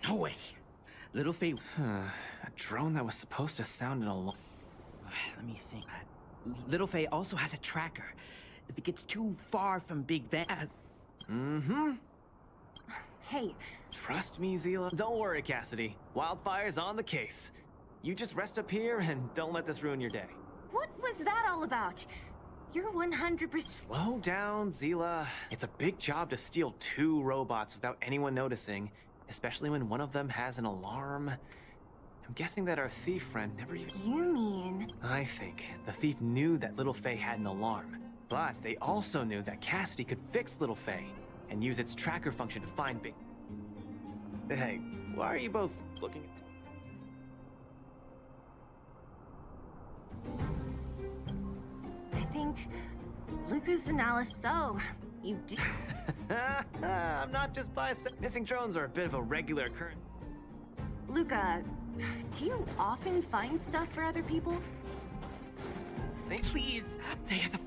No way. Little Faye... A drone that was supposed to sound an alarm. Let me think. Little Faye also has a tracker. If it gets too far from Big Van... Mm-hmm. Hey. Trust me, Zila. Don't worry, Cassidy. Wildfire's on the case. You just rest up here and don't let this ruin your day. What was that all about? You're 100%... Slow down, Zila. It's a big job to steal two robots without anyone noticing, especially when one of them has an alarm. I'm guessing that our thief friend never even... You mean... I think the thief knew that Little Faye had an alarm, but they also knew that Cassidy could fix Little Faye and use its tracker function to find Big... Hey, why are you both looking at... I think Luca's analysis... So, you did... I'm not just biased. Missing drones are a bit of a regular occurrence. Luca, do you often find stuff for other people? Say Please, they are the...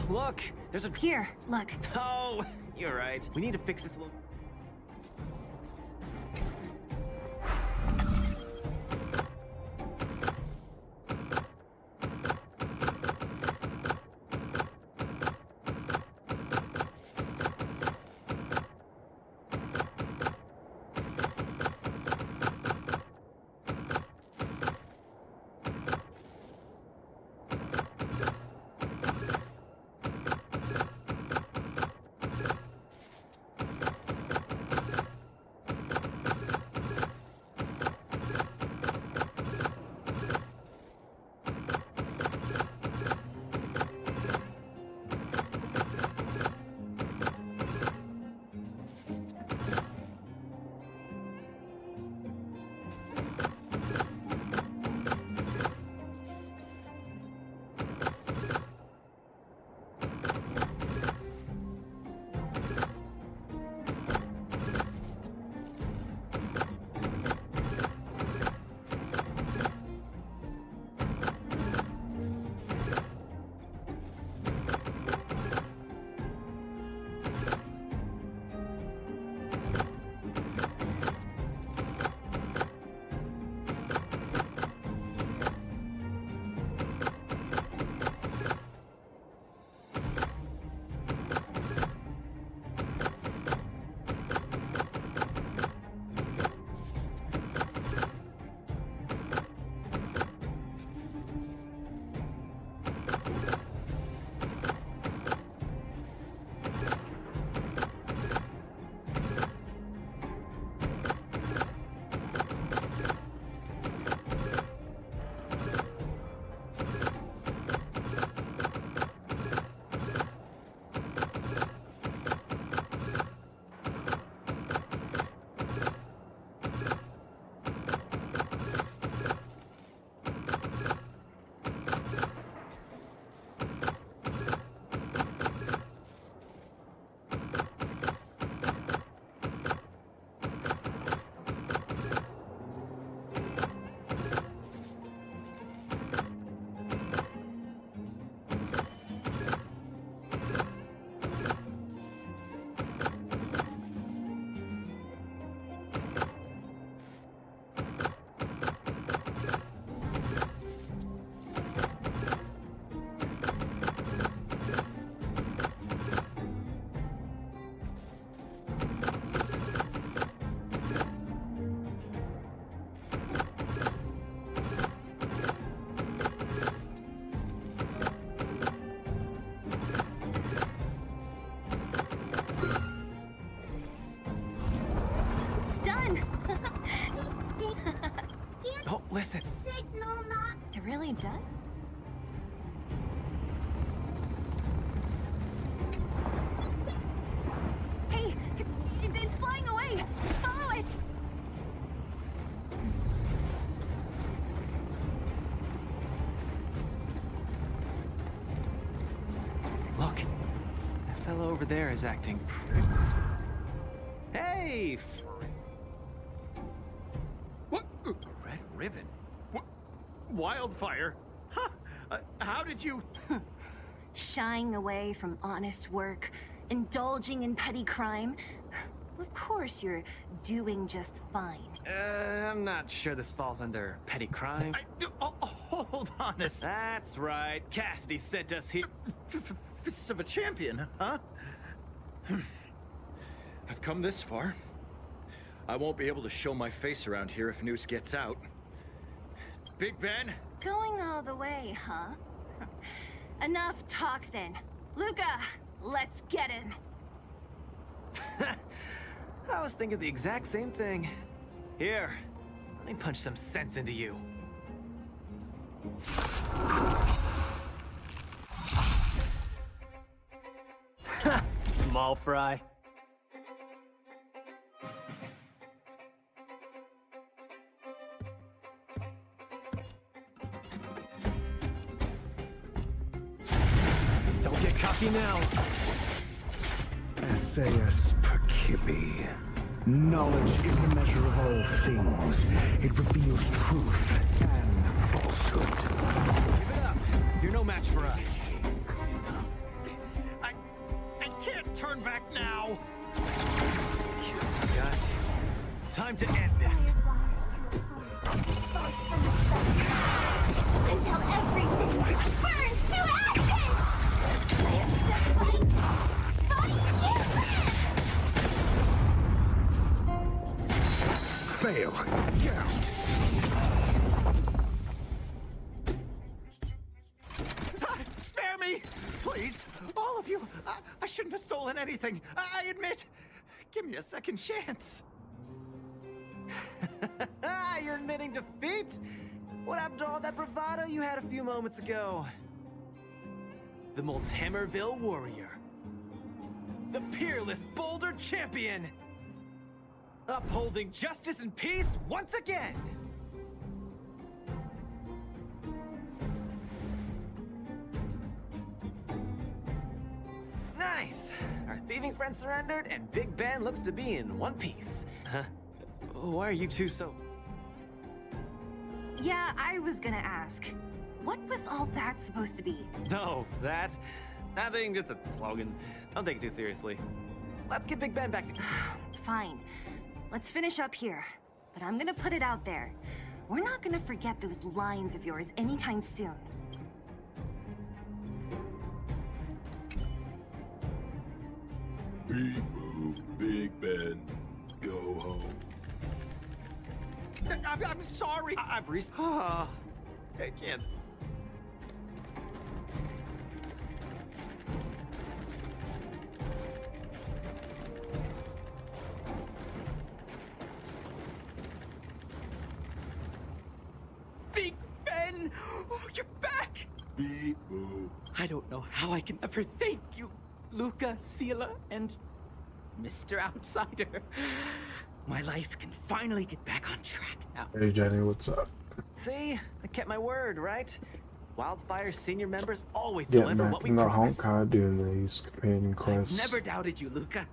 Look, there's a... Here, look. Oh, you're right. We need to fix this little... over there is acting pretty... Hey! What? Red ribbon? What? Wildfire? Huh? How did you... Shying away from honest work, indulging in petty crime. Of course you're doing just fine. I'm not sure this falls under petty crime. Hold on a second. That's right. Cassidy sent us here. Fists of a champion, huh? I've come this far. I won't be able to show my face around here if news gets out. Big Ben? Going all the way, huh? Enough talk then. Luca, let's get him. I was thinking the exact same thing. Here, let me punch some sense into you. Small fry. Don't get cocky now. Essayus Percipi. Knowledge is the measure of all things. It reveals truth and falsehood. Give it up. You're no match for us. I can't turn back now. Gus, time to end this. Until everything burns to ashes! Live to fight! Fail. Get out. Spare me! Please! All of you! I shouldn't have stolen anything. I admit. Give me a second chance. You're admitting defeat? What happened to all that bravado you had a few moments ago? The Multimerville Warrior. The peerless Boulder Champion. Upholding justice and peace once again. Nice. Our thieving friend surrendered, and Big Ben looks to be in one piece. Huh? Why are you two so... Yeah, I was gonna ask. What was all that supposed to be? No, that thing, just a slogan. Don't take it too seriously. Let's get Big Ben back to... Fine. Let's finish up here. But I'm gonna put it out there. We're not gonna forget those lines of yours anytime soon. Big Ben, go home. I'm sorry. I've I can't. Big Ben! Oh, you're back! Beep-boo. I don't know how I can ever thank you, Luca, Sela, and Mr. Outsider. My life can finally get back on track now. Hey Jenny, what's up? See? I kept my word, right? Wildfire's senior members always Getting deliver back what we in the promise. Honkai doing these companion I've quests never doubted you, Luca.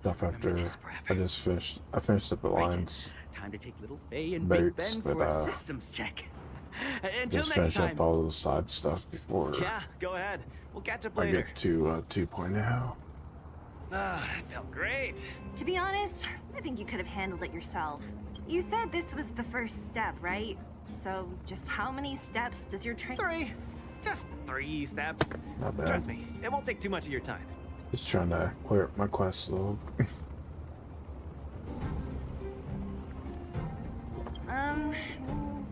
stuff after Remember this forever. I finished up the Right. lines. Time to take little Faye and Big Barracks, Ben but, for a systems check. Until Just next finish time. up all those side stuff before Yeah, go ahead. We'll catch up I later. get to 2.0. Ah, that felt great. To be honest, I think you could have handled it yourself. You said this was the first step, right? So, just how many steps does your train... 3. Just 3 steps. Not bad. Trust me, it won't take too much of your time. Just trying to clear up my quest log.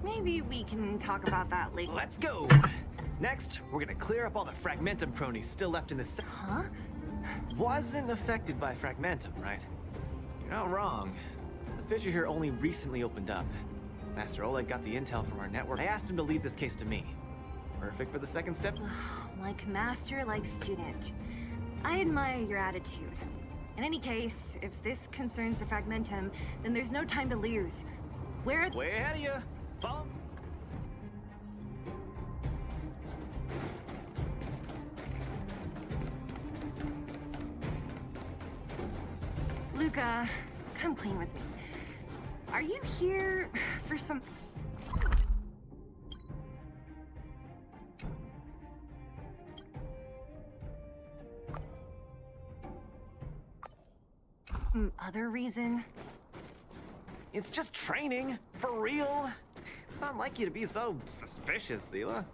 Maybe we can talk about that later. Let's go! Next, we're gonna clear up all the Fragmentum cronies still left in the Huh? Wasn't affected by Fragmentum, right? You're not wrong. The fissure here only recently opened up. Master Oleg got the intel from our network. I asked him to leave this case to me. Perfect for the second step? Like master, like student. I admire your attitude. In any case, if this concerns the Fragmentum, then there's no time to lose. Where... Way ahead of you. Follow. Luca, come clean with me. Are you here for some... other reason? It's just training, for real. It's not like you to be so suspicious, Sela.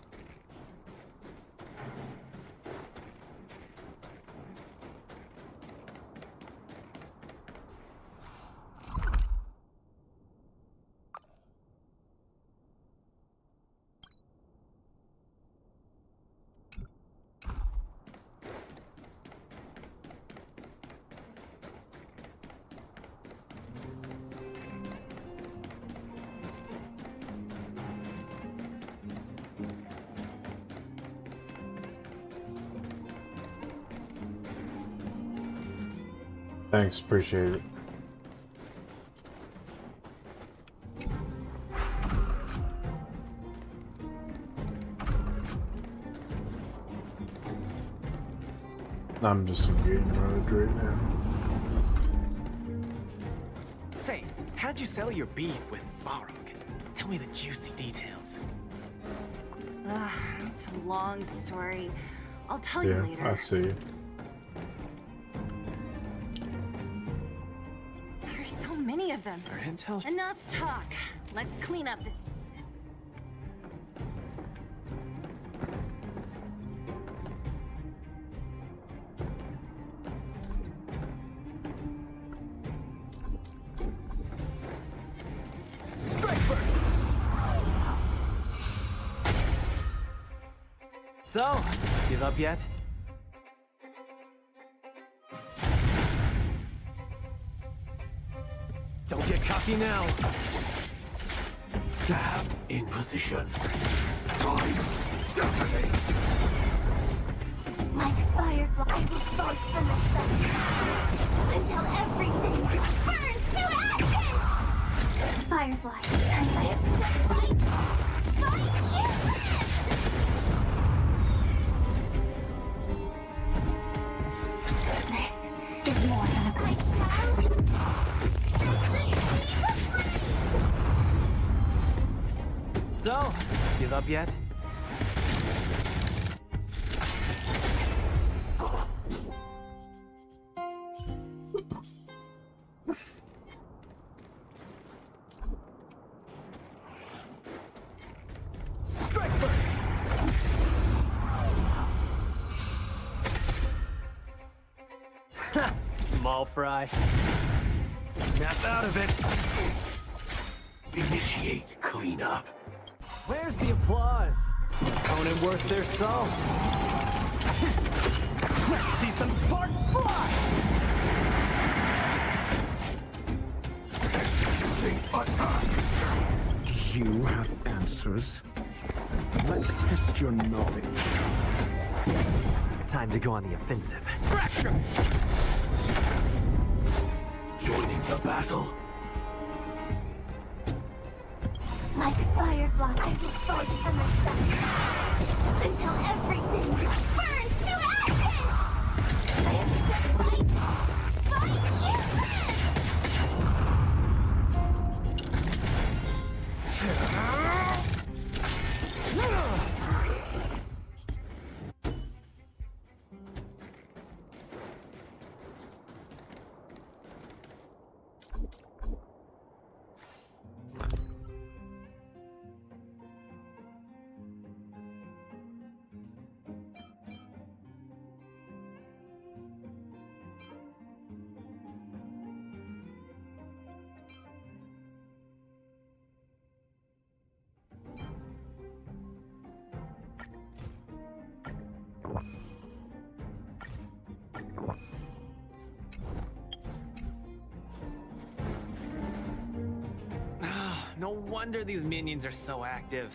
Thanks, appreciate it. I'm just in game mode right now. Say, how'd you settle your beef with Svarog? Tell me the juicy details. Ugh, it's a long story. I'll tell you later. Yeah, I see. There's so many of them. Our intel... Enough talk. Let's clean up this... So, give up yet? Don't get cocky now. Stab in position. Time. Detonate. Like firefly, I will fight for myself until everything burns to ashes! Firefly, time I have to fight! Fight you! This is more than a I shall set the sea free! So, give up yet? Strike first. Small fry. Snap out of it. Initiate cleanup. Where's the applause? Opponent worth their salt. Let's see some sparks fly! Executing attack. You have answers. Let's test your knowledge. Time to go on the offensive. Fracture. Joining the battle. Like firefly, I will fight for myself until everything burns to ashes! I have to fight! No wonder these minions are so active.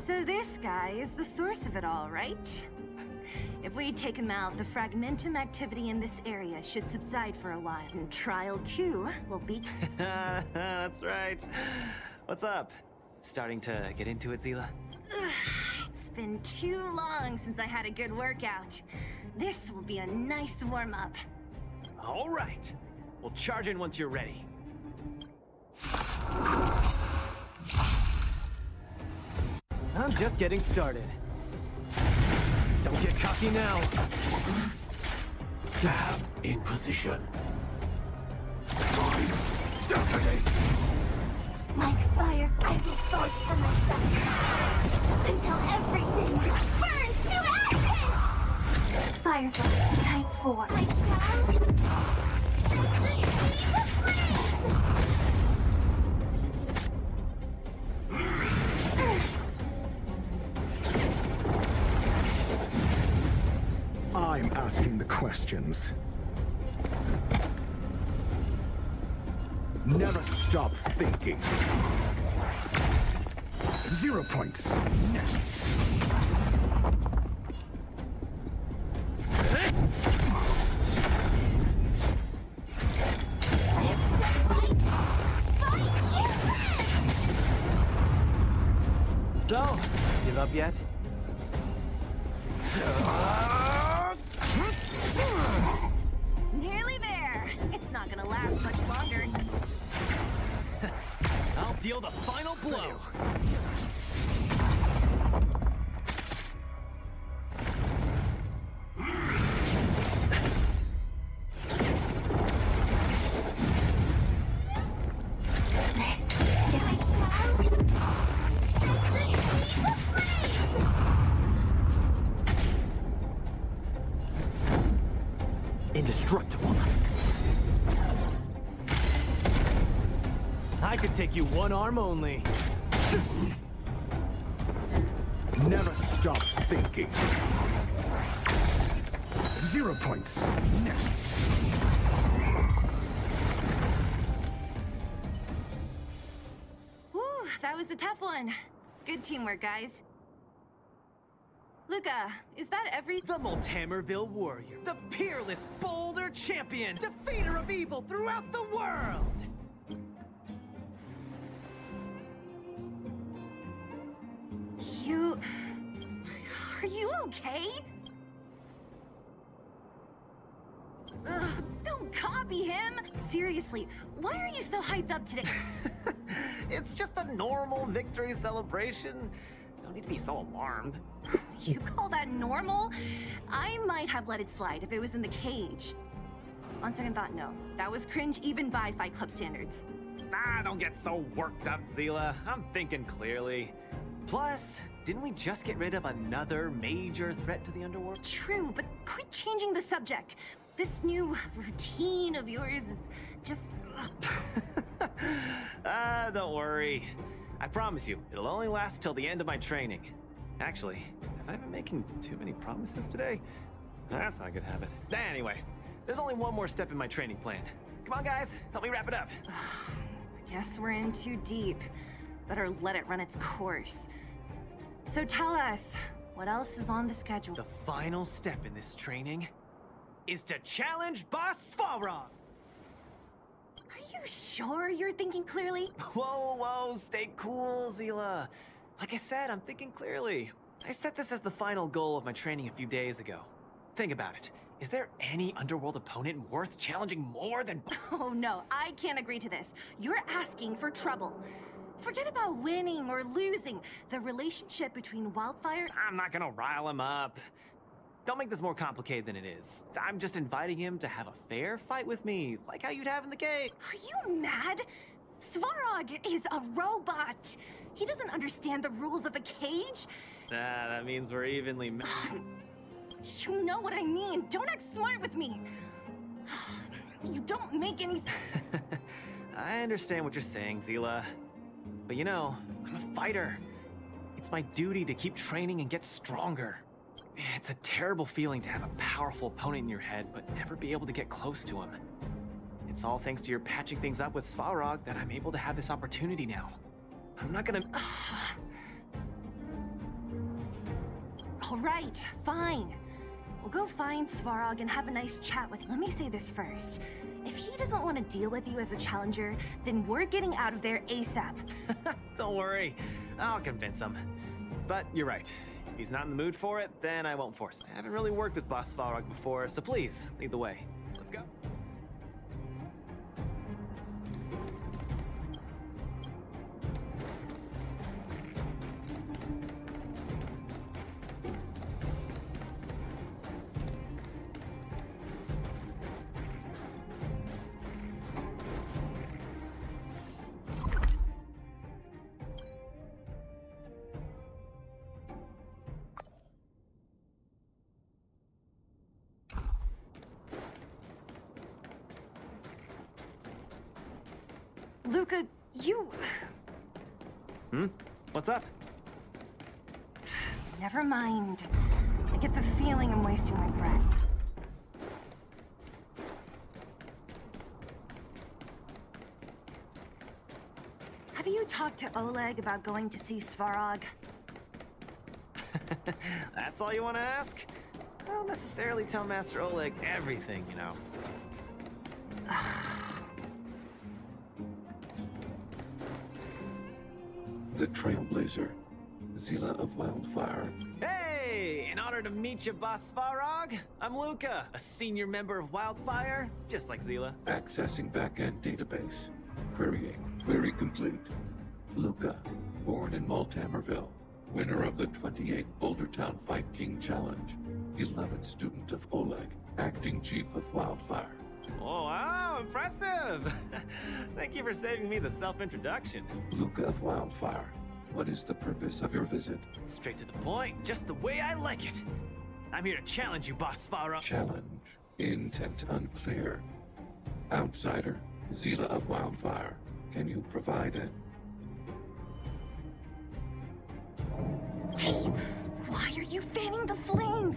So this guy is the source of it all, right? If we take him out, the fragmentum activity in this area should subside for a while. And Trial 2 will be... That's right. What's up? Starting to get into it, Zila? It's been too long since I had a good workout. This will be a nice warm-up. All right. We'll charge in once you're ready. I'm just getting started. Don't get cocky now. Stab in position. Detonate. Like fireflies, I will fight for myself until everything burns to ashes! Firefly, type 4. I shall set the sea aflame! I'm asking the questions. Never stop thinking. 0 points. Next. So, give up yet? Nearly there. It's not gonna last much longer. I'll deal the final blow. Indestructible. I could take you one arm only. Never stop thinking. 0 points. Next. Whew, that was a tough one. Good teamwork, guys. Luca, is that every— The Multamerville Warrior, the peerless boulder champion, defeater of evil throughout the world! You... Are you okay? Ugh, don't copy him! Seriously, why are you so hyped up today? It's just a normal victory celebration. Don't need to be so alarmed. You call that normal? I might have let it slide if it was in the cage. On second thought, no. That was cringe even by Fight Club standards. Ah, don't get so worked up, Zila. I'm thinking clearly. Plus, didn't we just get rid of another major threat to the underworld? True, but quit changing the subject. This new routine of yours is just... Don't worry. I promise you, it'll only last till the end of my training. Actually, have I been making too many promises today? That's not a good habit. Anyway, there's only one more step in my training plan. Come on, guys, help me wrap it up. I guess we're in too deep. Better let it run its course. So tell us, what else is on the schedule? The final step in this training is to challenge Boss Svarog! Are you sure you're thinking clearly? Whoa, stay cool, Zila. Like I said, I'm thinking clearly. I set this as the final goal of my training a few days ago. Think about it. Is there any underworld opponent worth challenging more than... Oh no, I can't agree to this. You're asking for trouble. Forget about winning or losing. The relationship between Wildfire... I'm not gonna rile him up. Don't make this more complicated than it is. I'm just inviting him to have a fair fight with me, like how you'd have in the cave. Are you mad? Svarog is a robot. He doesn't understand the rules of the cage. That means we're evenly... You know what I mean. Don't act smart with me. You don't make any... I understand what you're saying, Zila. But you know, I'm a fighter. It's my duty to keep training and get stronger. It's a terrible feeling to have a powerful opponent in your head, but never be able to get close to him. It's all thanks to your patching things up with Svarog that I'm able to have this opportunity now. I'm not gonna... All right, fine. We'll go find Svarog and have a nice chat with him. Let me say this first. If he doesn't want to deal with you as a challenger, then we're getting out of there ASAP. Don't worry, I'll convince him. But you're right. If he's not in the mood for it, then I won't force it. I haven't really worked with Boss Svarog before, so please, lead the way. Let's go. Luca, you... What's up? Never mind. I get the feeling I'm wasting my breath. Have you talked to Oleg about going to see Svarog? That's all you want to ask? I don't necessarily tell Master Oleg everything, you know. The Trailblazer, Zila of Wildfire. Hey! In honor to meet you, Boss Svarog, I'm Luca, a senior member of Wildfire, just like Zila. Accessing backend database. Querying. Query complete. Luca, born in Multamerville, winner of the 28 Bouldertown Fight King Challenge, 11th student of Oleg, acting chief of Wildfire. Oh, wow, impressive! Thank you for saving me the self-introduction. Luca of Wildfire, what is the purpose of your visit? Straight to the point, just the way I like it. I'm here to challenge you, Boss Svarog. Challenge. Intent unclear. Outsider, Zila of Wildfire, can you provide it? Hey, why are you fanning the flames?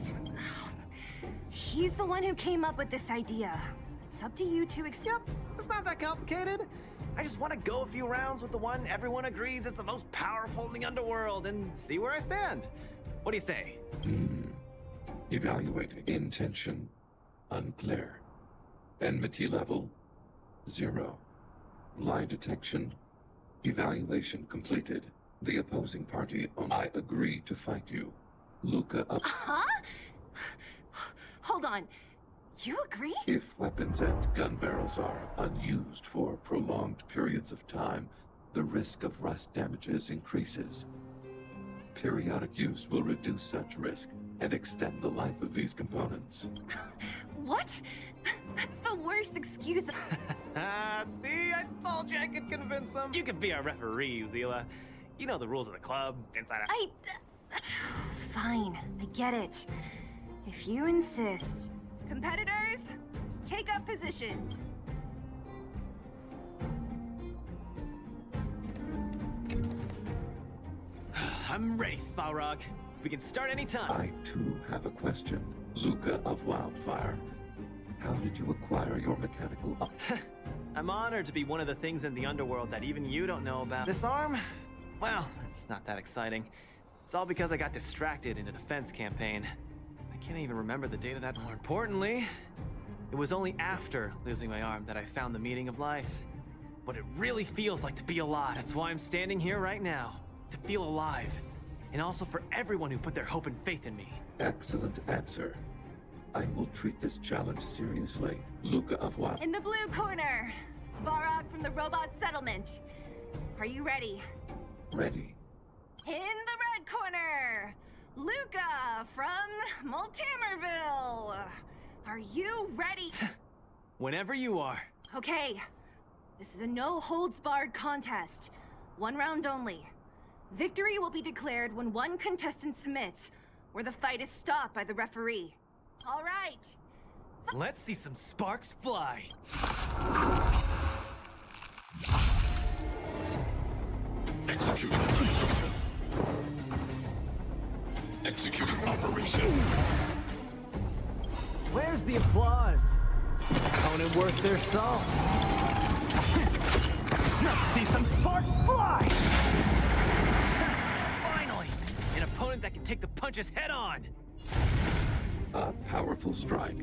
He's the one who came up with this idea. It's up to you to accept. Yep, it's not that complicated. I just want to go a few rounds with the one everyone agrees is the most powerful in the underworld and see where I stand. What do you say? Evaluating. Intention unclear. Enmity level 0. Lie detection. Evaluation completed. The opposing party I agree to fight you. Luca of... Huh? Hold on. You agree? If weapons and gun barrels are unused for prolonged periods of time, the risk of rust damages increases. Periodic use will reduce such risk and extend the life of these components. What? That's the worst excuse. See, I told you I could convince him. You could be our referee, Zila. You know the rules of the club, inside out. Fine, I get it. If you insist. Competitors, take up positions. I'm ready, Svarog. We can start anytime. I, too, have a question. Luca of Wildfire, how did you acquire your mechanical... I'm honored to be one of the things in the underworld that even you don't know about. This arm? Well, it's not that exciting. It's all because I got distracted in a defense campaign. I can't even remember the date of that. More importantly, it was only after losing my arm that I found the meaning of life. What it really feels like to be alive. That's why I'm standing here right now. To feel alive. And also for everyone who put their hope and faith in me. Excellent answer. I will treat this challenge seriously. Luca of Wild. In the blue corner, Svarog from the robot settlement. Are you ready? Ready. In the red corner, Luca from Multamerville. Are you ready? Whenever you are. Okay. This is a no-holds-barred contest. 1 round only. Victory will be declared when one contestant submits, or the fight is stopped by the referee. All right. Let's see some sparks fly. Executing operation. Executing operation. Where's the applause? Opponent worth their salt. Let's see some sparks fly! Finally! An opponent that can take the punches head on! A powerful strike,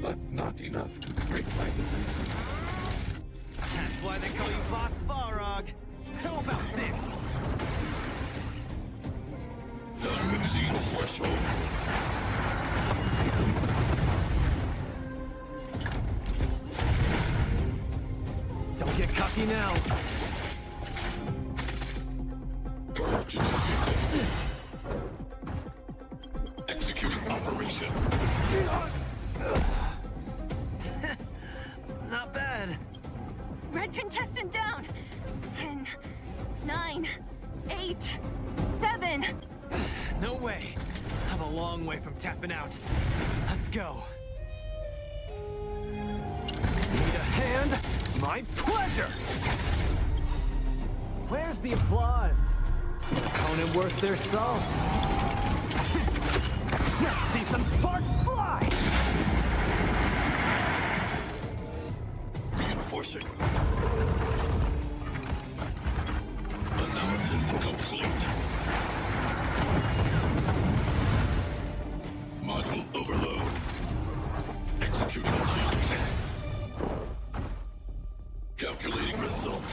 but not enough to break my position. That's why they call you Boss Svarog. How about this? Unexceed threshold. Don't get cocky now. Correction indicated. Executing operation. Not bad. Red contestant down. 10, 9, 8, 7. No way. I'm a long way from tapping out. Let's go. Need a hand? My pleasure! the applause? An opponent worth their salt. Let's see some sparks fly! Reinforcing. Analysis complete. Module overload. Executing change. Calculating result.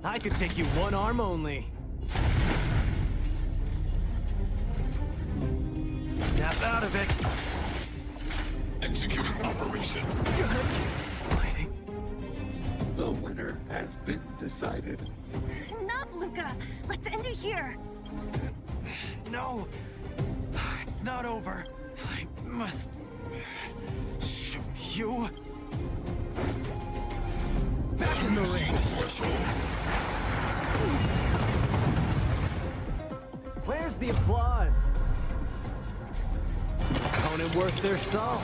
I could take you one arm only. Snap out of it. Executing operation. Fighting. The winner has been decided. Enough, Luca. Let's end it here. No. It's not over. I must shove you back in the ring. Where's the applause? Opponent worth their salt.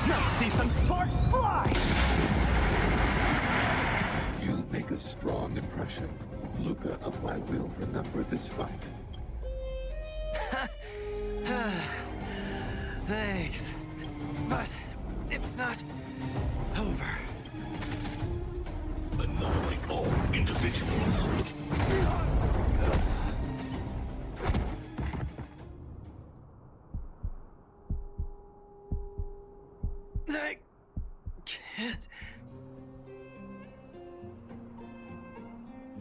Let's see some sparks fly! You make a strong impression. Luca, I will remember this fight. Thanks. But it's not over. Annihilate all individuals. I can't.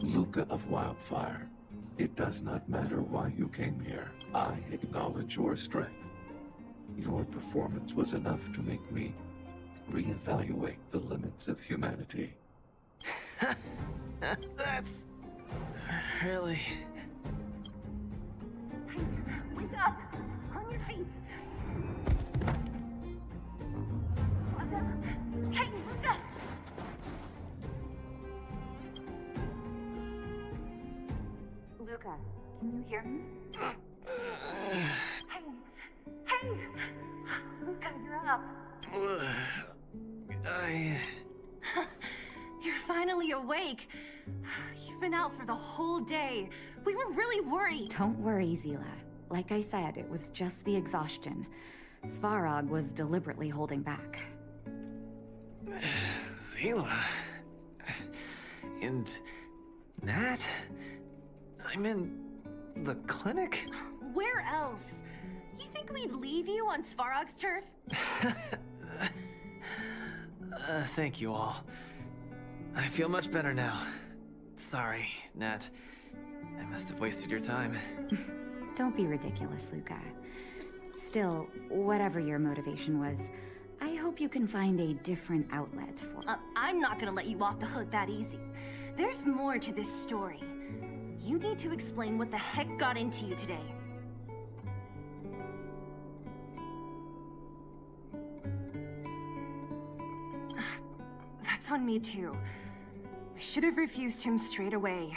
Luca of Wildfire, it does not matter why you came here. I acknowledge your strength. Your performance was enough to make me reevaluate the limits of humanity. That's really... Wake up! On your feet! Luca! Hey, Luca! Luca, can you hear me? Hey! Luca, you're up! You're finally awake. You've been out for the whole day. We were really worried. Don't worry, Zila. Like I said, it was just the exhaustion. Svarog was deliberately holding back. Zila... And... Nat? I'm in... the clinic? Where else? You think we'd leave you on Svarog's turf? Thank you all. I feel much better now. Sorry, Nat. I must have wasted your time. Don't be ridiculous, Luca. Still, whatever your motivation was, I hope you can find a different outlet for... I'm not gonna let you off the hook that easy. There's more to this story. You need to explain what the heck got into you today. That's on me too. I should have refused him straight away.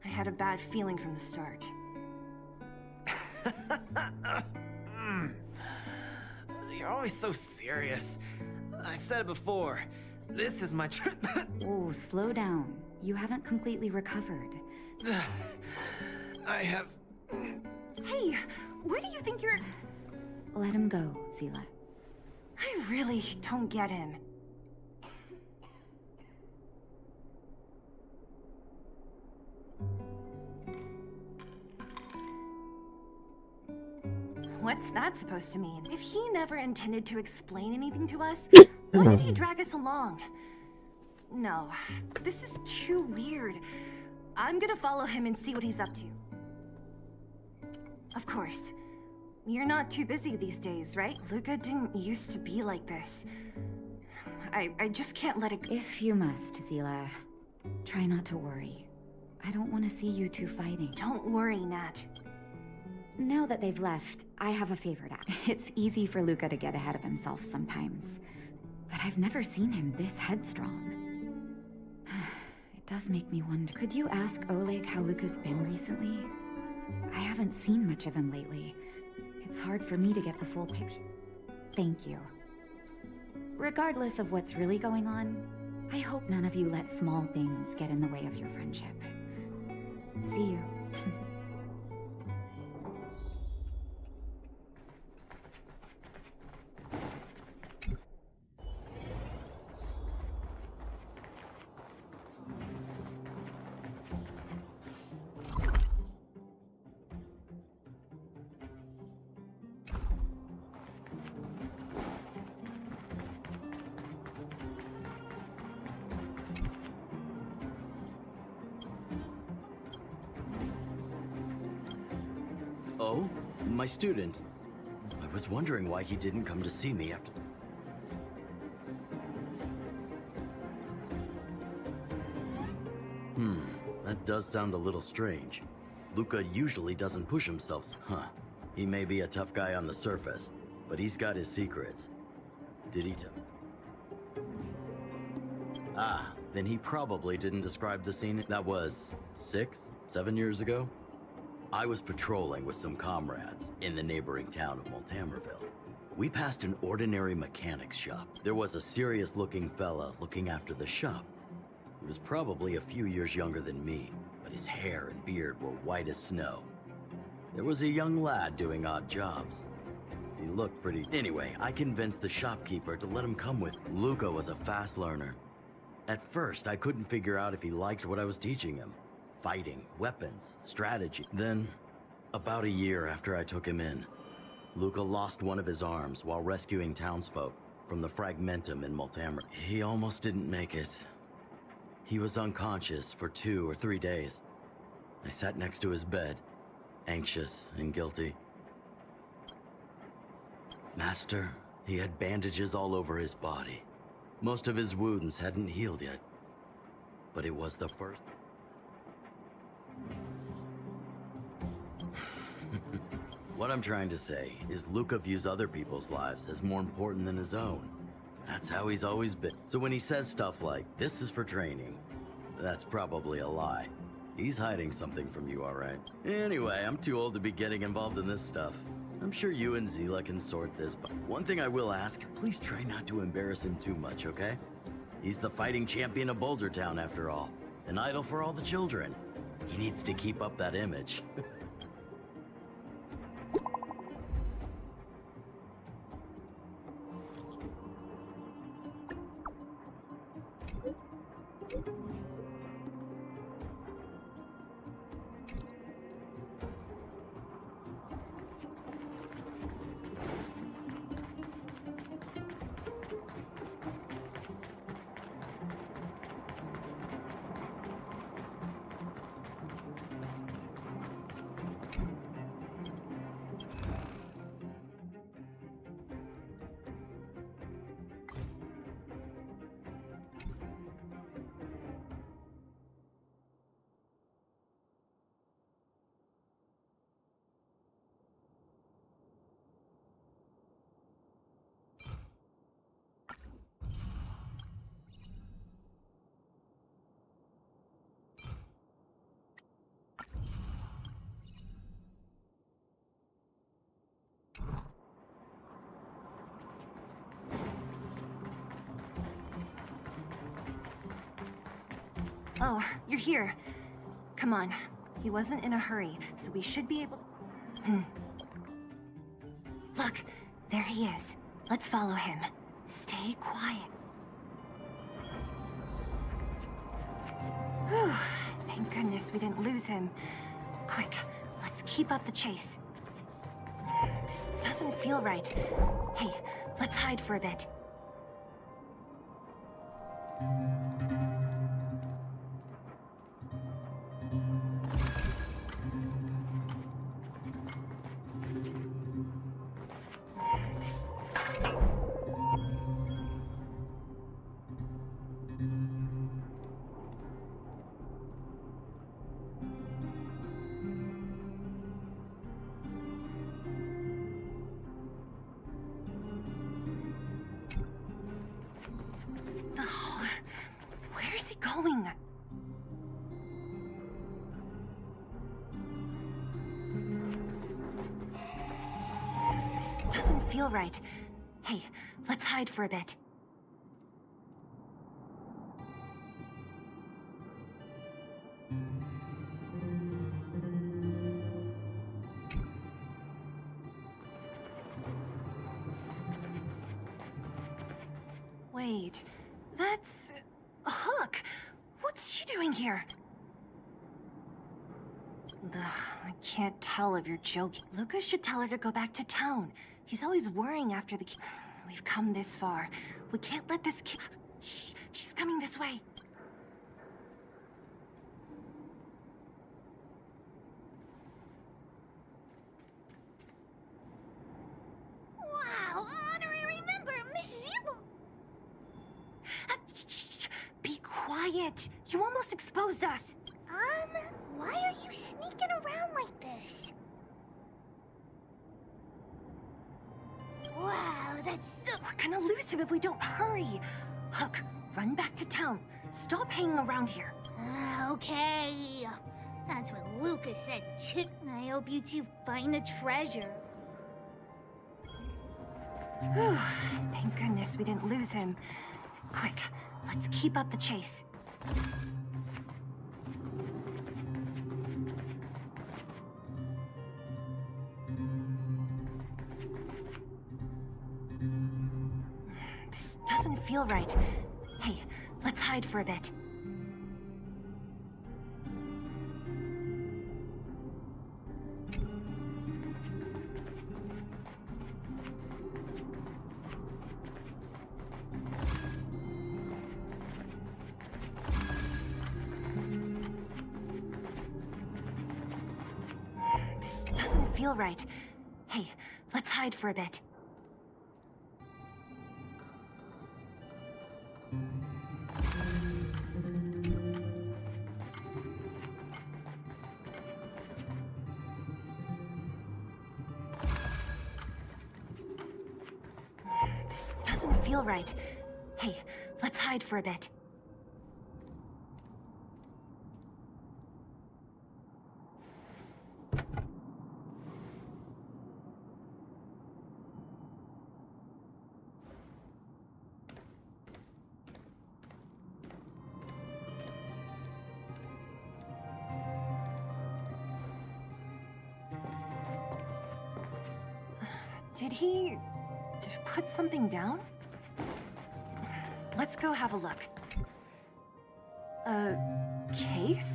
I had a bad feeling from the start. You're always so serious. I've said it before. This is my trip. Oh, slow down. You haven't completely recovered. I have... Hey, where do you think you're... Let him go, Zila. I really don't get him. What's that supposed to mean? If he never intended to explain anything to us, why did he drag us along? No, this is too weird. I'm gonna follow him and see what he's up to. Of course. You're not too busy these days, right? Luca didn't used to be like this. I just can't let it go. If you must, Zila, try not to worry. I don't want to see you two fighting. Don't worry, Nat. Now that they've left, I have a favor to ask. It's easy for Luca to get ahead of himself sometimes, but I've never seen him this headstrong. It does make me wonder. Could you ask Oleg how Luca's been recently? I haven't seen much of him lately. It's hard for me to get the full picture. Thank you. Regardless of what's really going on, I hope none of you let small things get in the way of your friendship. See you. Oh, my student. I was wondering why he didn't come to see me after the... That does sound a little strange. Luca usually doesn't push himself. He may be a tough guy on the surface, but he's got his secrets. Did he tell? Ah, then he probably didn't describe the scene. That was 6, 7 years ago? I was patrolling with some comrades in the neighboring town of Multamerville. We passed an ordinary mechanic's shop. There was a serious-looking fella looking after the shop. He was probably a few years younger than me, but his hair and beard were white as snow. There was a young lad doing odd jobs. He looked pretty... Anyway, I convinced the shopkeeper to let him come with. Luca was a fast learner. At first, I couldn't figure out if he liked what I was teaching him. Fighting, weapons, strategy. Then, about a year after I took him in, Luca lost one of his arms while rescuing townsfolk from the Fragmentum in Multamer. He almost didn't make it. He was unconscious for 2 or 3 days. I sat next to his bed, anxious and guilty. Master, he had bandages all over his body. Most of his wounds hadn't healed yet, but it was the first. What I'm trying to say is Luca views other people's lives as more important than his own. That's how he's always been. So when he says stuff like, "This is for training," that's probably a lie. He's hiding something from you, all right? Anyway, I'm too old to be getting involved in this stuff. I'm sure you and Zila can sort this, but one thing I will ask, please try not to embarrass him too much, okay? He's the fighting champion of Boulder Town, after all. An idol for all the children. He needs to keep up that image. Oh, you're here. Come on. He wasn't in a hurry, so we should be able... Look, there he is. Let's follow him. Stay quiet. Whew. Thank goodness we didn't lose him. Quick, let's keep up the chase. This doesn't feel right. Hey, let's hide for a bit. Where's he going? This doesn't feel right. Hey, let's hide for a bit. Wait, that's... Hook! What's she doing here? Ugh, I can't tell if you're joking. Lucas should tell her to go back to town. He's always worrying after the... We've come this far. We can't let this kid... Shh, she's coming this way. Wow, honorary member, Miss Zibble. Shh, be quiet. You almost exposed us. Why are you sneaking around like this? Wow, that's so... We're gonna lose him if we don't hurry. Hook, run back to town. Stop hanging around here. Okay. That's what Lucas said, too. I hope you two find the treasure. Whew, thank goodness we didn't lose him. Quick, let's keep up the chase. This doesn't feel right. Hey, let's hide for a bit. This doesn't feel right. Hey, let's hide for a bit. This doesn't feel right. Hey, let's hide for a bit. Did he put something down? Let's go have a look. A case?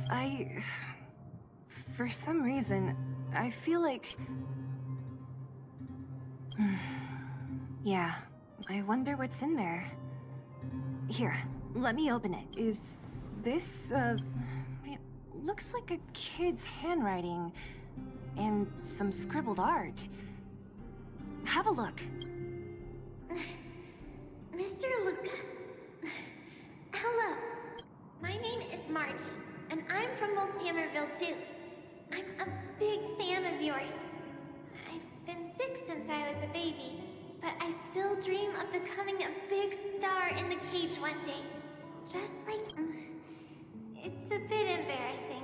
For some reason, I feel like... Yeah, I wonder what's in there. Here, let me open it. Is this, it looks like a kid's handwriting and some scribbled art. Have a look. Mr. Luca. Hello. My name is Margie, and I'm from Multamerville too. I'm a big fan of yours. I've been sick since I was a baby, but I still dream of becoming a big star in the cage one day. Just like... It's a bit embarrassing,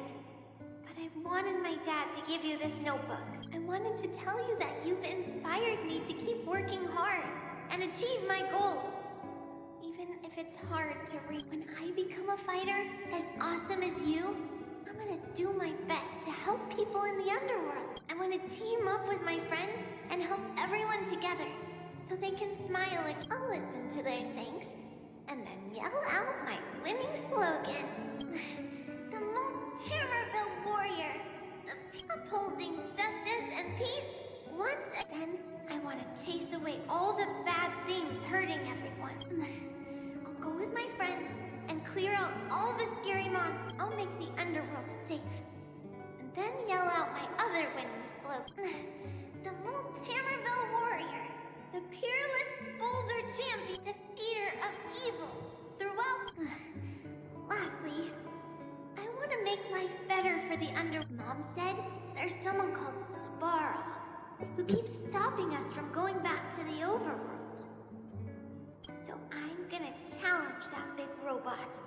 but I wanted my dad to give you this notebook. I wanted to tell you that you've inspired me to keep working hard and achieve my goal. Even if it's hard to read. When I become a fighter as awesome as you, I'm gonna do my best to help people in the underworld. I want to team up with my friends and help everyone together so they can smile. Like I'll listen to their thanks and then yell out my winning slogan. The Multamerville Warrior. Upholding justice and peace. Once then, I want to chase away all the bad things hurting everyone. I'll go with my friends and clear out all the scary monsters. I'll make the underworld safe. And then yell out my other winning slogan. The Multamerville Warrior. The peerless boulder champion. Defeater of evil. Throughout... Lastly... I want to make life better for the Mom said there's someone called Svarog who keeps stopping us from going back to the overworld. So I'm gonna challenge that big robot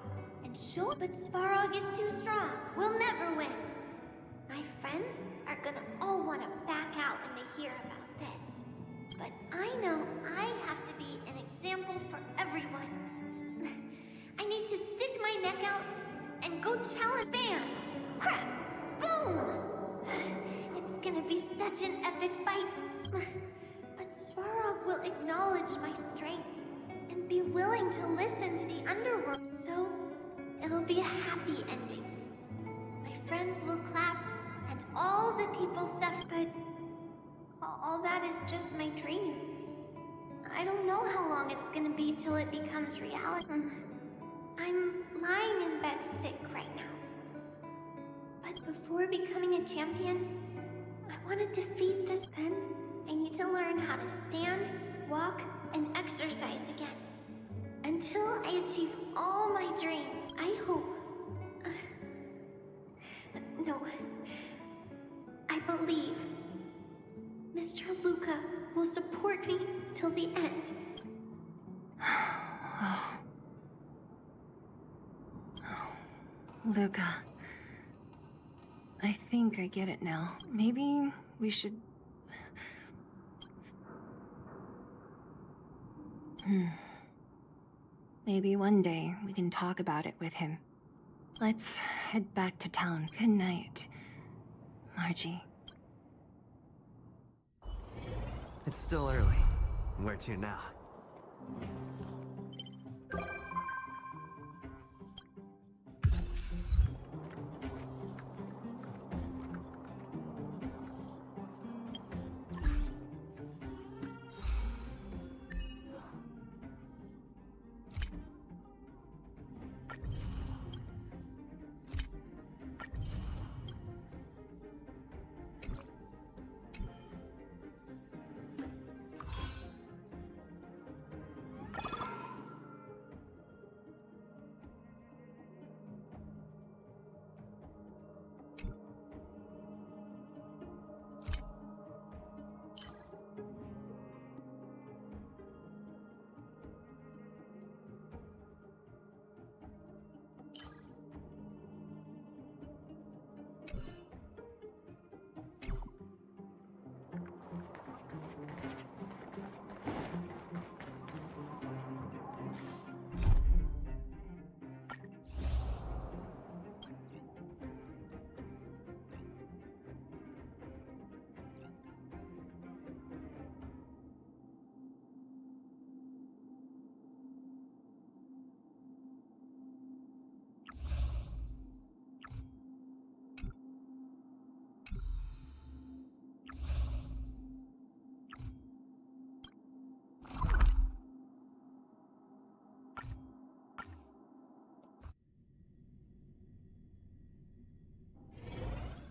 and show... But Svarog is too strong. We'll never win. My friends are gonna all want to back out when they hear about this. But I know I have to be an example for everyone. I need to stick my neck out and go challenge. Bam! Crap! Boom! It's gonna be such an epic fight. But Svarog will acknowledge my strength, and be willing to listen to the underworld. So, it'll be a happy ending. My friends will clap, and all the people suffer, but all that is just my dream. I don't know how long it's gonna be till it becomes reality. I'm lying in bed sick right now. But before becoming a champion, I want to defeat this. Then I need to learn how to stand, walk, and exercise again. Until I achieve all my dreams, I hope... no. I believe Mr. Luca will support me till the end. Luca. I think I get it now. Maybe we should... Maybe one day we can talk about it with him. Let's head back to town. Good night, Margie. It's still early. Where to now?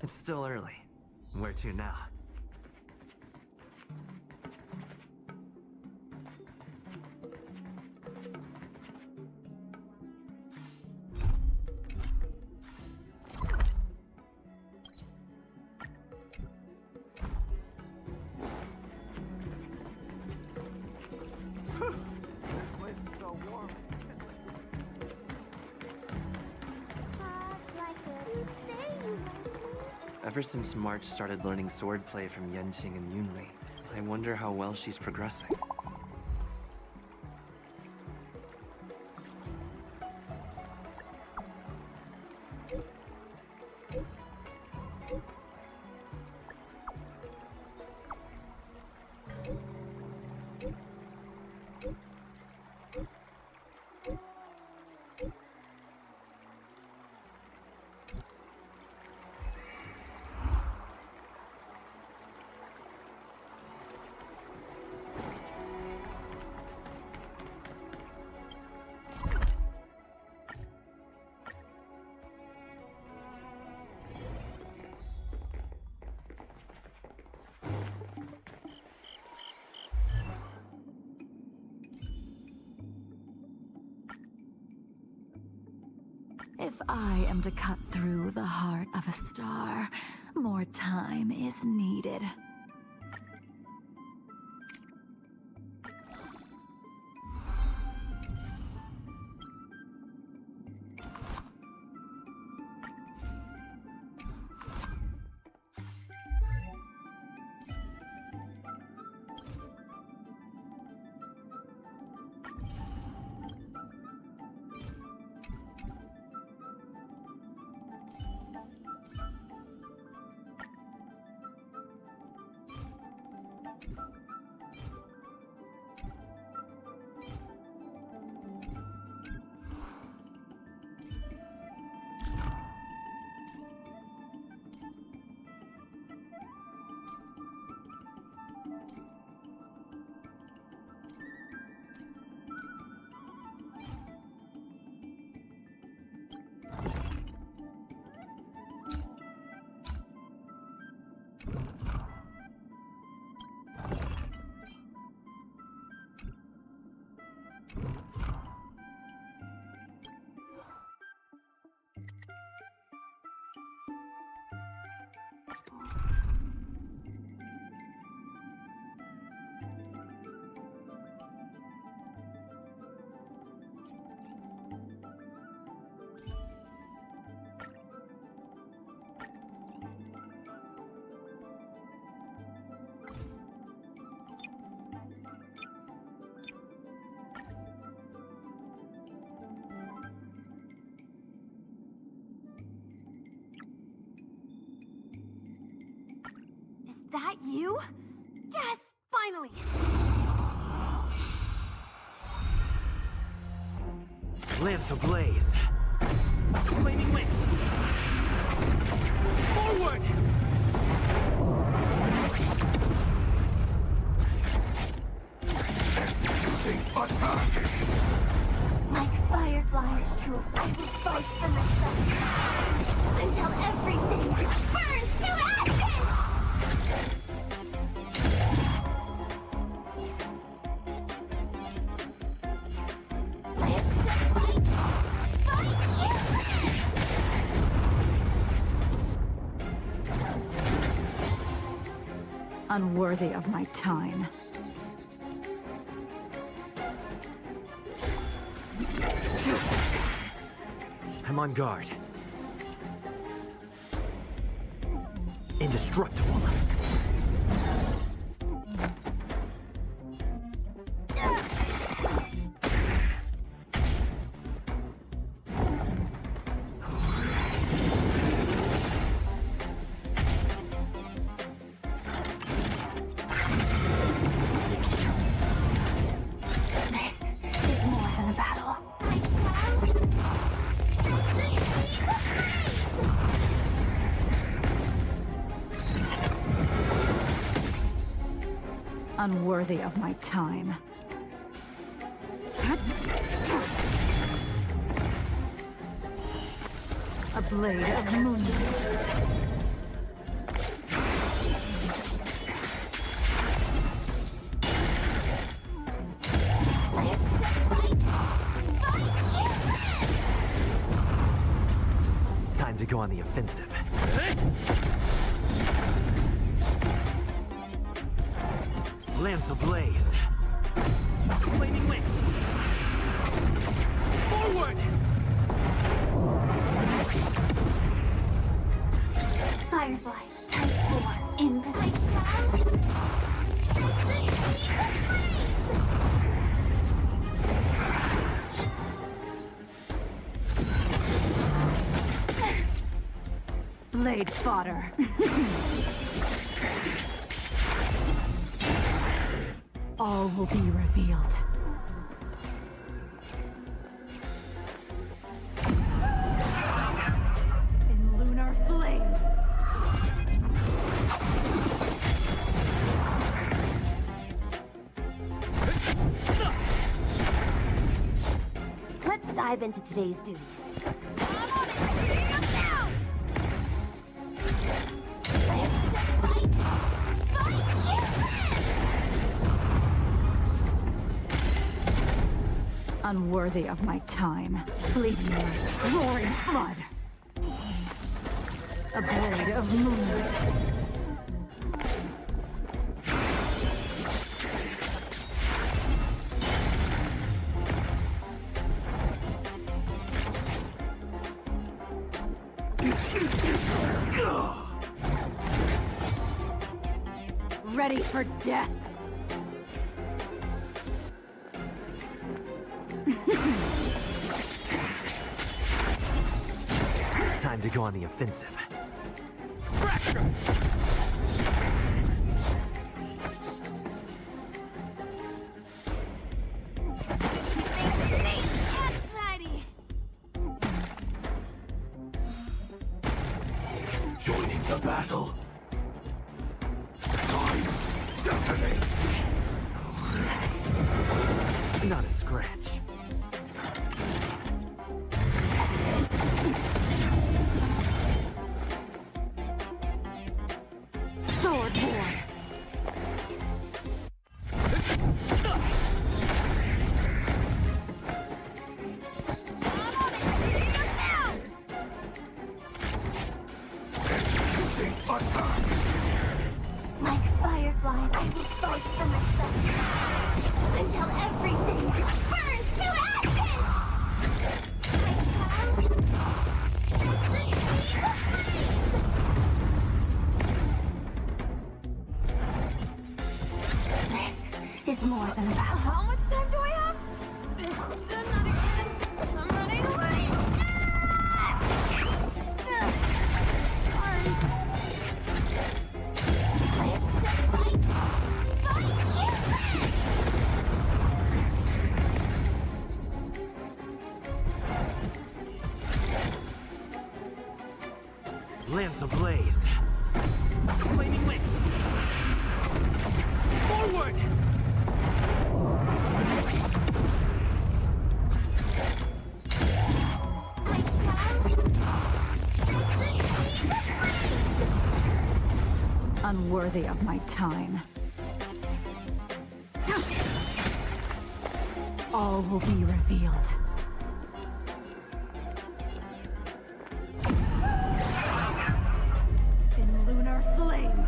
It's still early. Where to now? Ever since March started learning swordplay from Yenqing and Yunli, I wonder how well she's progressing. If I am to cut through the heart of a star, more time is needed. That you? Yes, finally! Lamps ablaze. Flaming wind. Forward! Attack! Like fireflies to a I will fight for myself until everything burns to ashes! Unworthy of my time. I'm on guard. Indestructible. Unworthy of my time. A blade of moonlight. Time to go on the offensive. Lamps ablaze. Flaming wind. Forward! Firefly, type 4, in position. Blade fodder. All will be revealed. In lunar flame. Let's dive into today's duties. Unworthy of my time. Bleeding light, roaring flood. A blade of moonlight. Ready for death. Time to go on the offensive. Fracture! Joining the battle. Time detonate. Not a scratch. Sword war. more than a battle. How much time do I have? Not again. I'm running away. Lance ablaze. Flaming wind. Forward! Unworthy of my time. All will be revealed. In lunar flame.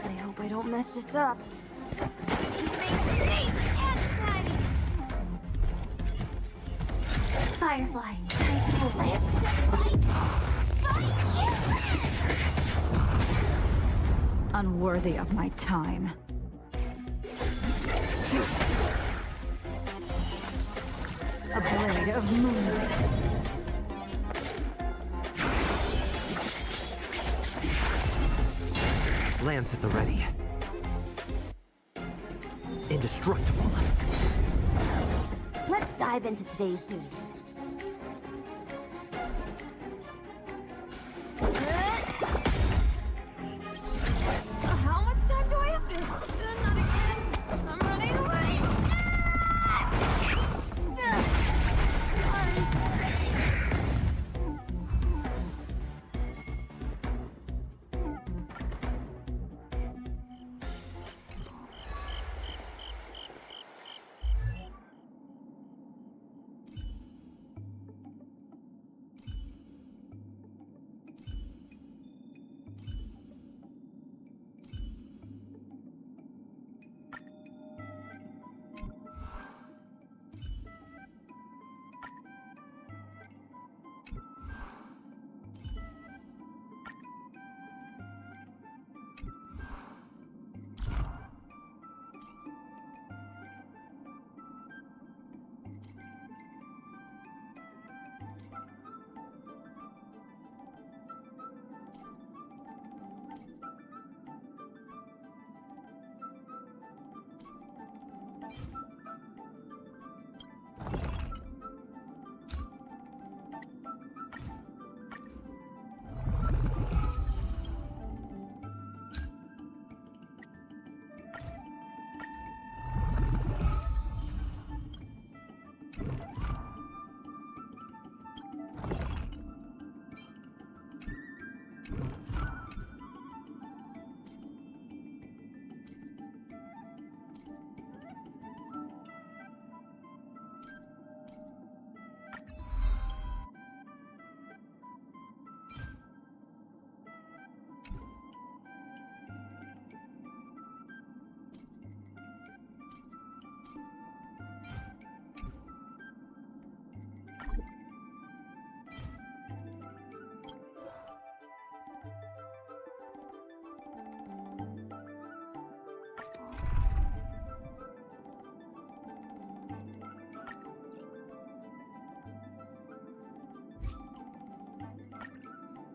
I hope I don't mess this up. Firefly, type lance. Unworthy of my time. A blade of moonlight. Lance at the ready. Indestructible. Let's dive into today's duties. How much time do I have to? Not again. I'm running away.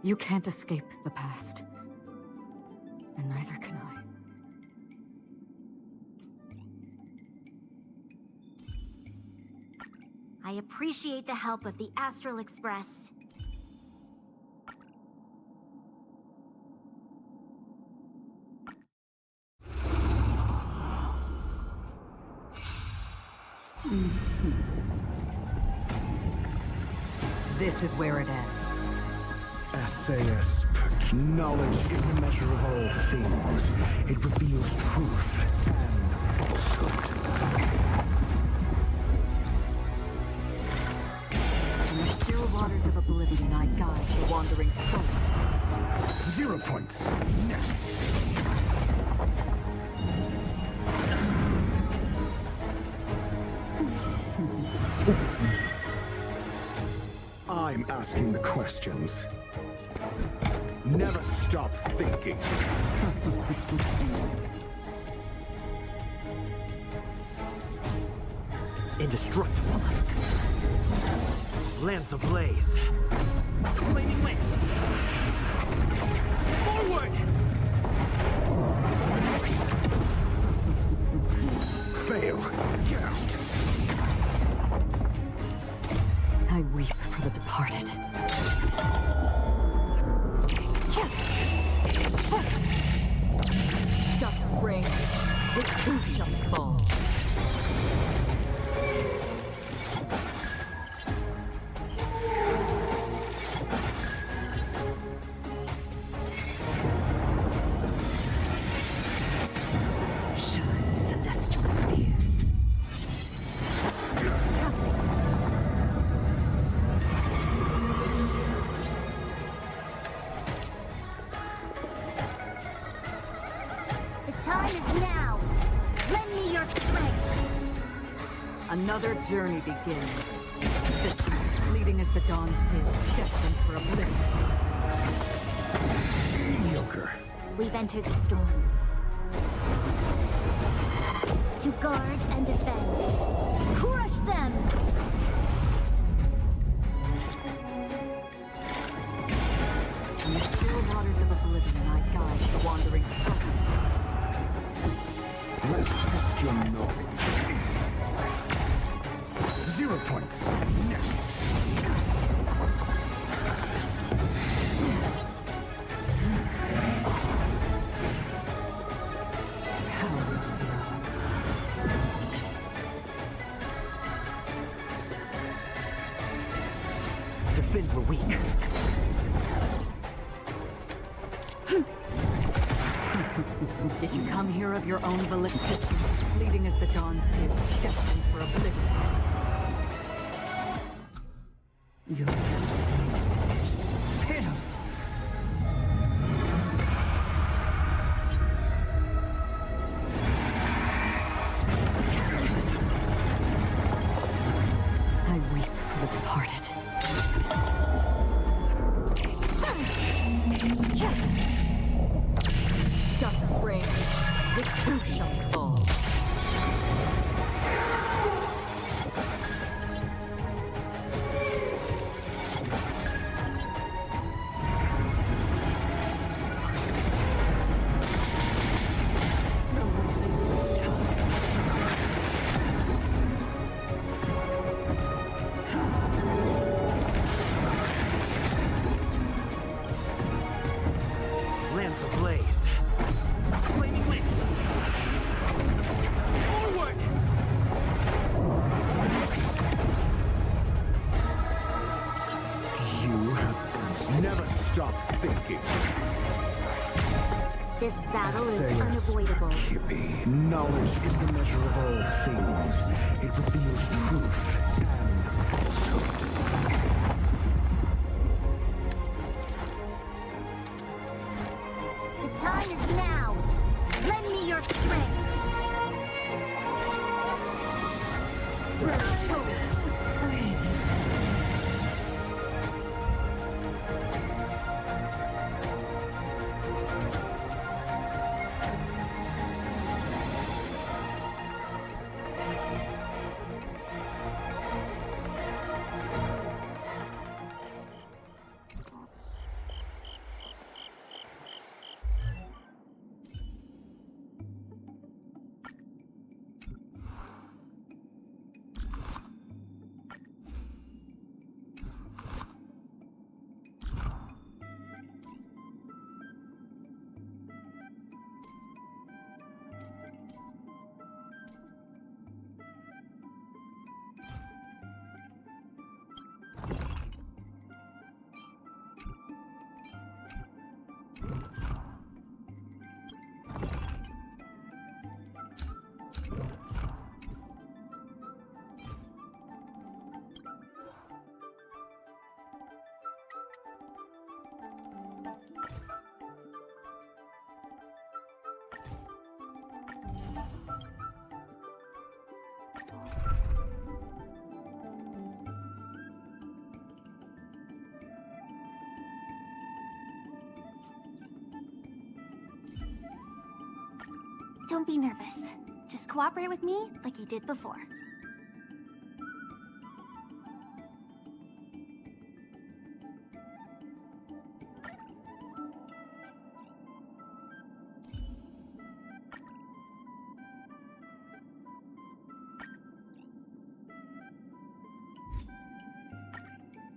You can't escape the past. And neither can I. I appreciate the help of the Astral Express. This is where it ends. Essayist, knowledge is the measure of all things. It reveals truth and falsehood. In the still waters of oblivion, I guide the wandering soul. 0 points. Next. asking the questions. Never stop thinking. Indestructible. Lance ablaze. Flaming wind. Forward! Fail. Get out. I weep for the departed. Justice reigns. It too shall fall. Celestial spheres. The time is now. Lend me your strength. Another journey begins. This one, fleeting as the dawn's dew, destined for oblivion. Mediocre. We've entered the storm. To guard and defend. Crush them! In the still waters of oblivion, I guide the wandering souls. Let's test your knowledge. 0 points. Next. Defend we're weak. Did you come here of your own volition? Fleeting as the dawn's dew, destined for oblivion. Your slaves. Pitiful. I weep for the departed. Justice reigns. The truth shall fall. Lance ablaze. Flaming wind. Forward! You have never stop thinking. This battle is Say us, unavoidable. Hippie. Knowledge is the measure of all things. It reveals truth and falsehood. The time is now. Lend me your strength. Don't be nervous. Just cooperate with me like you did before.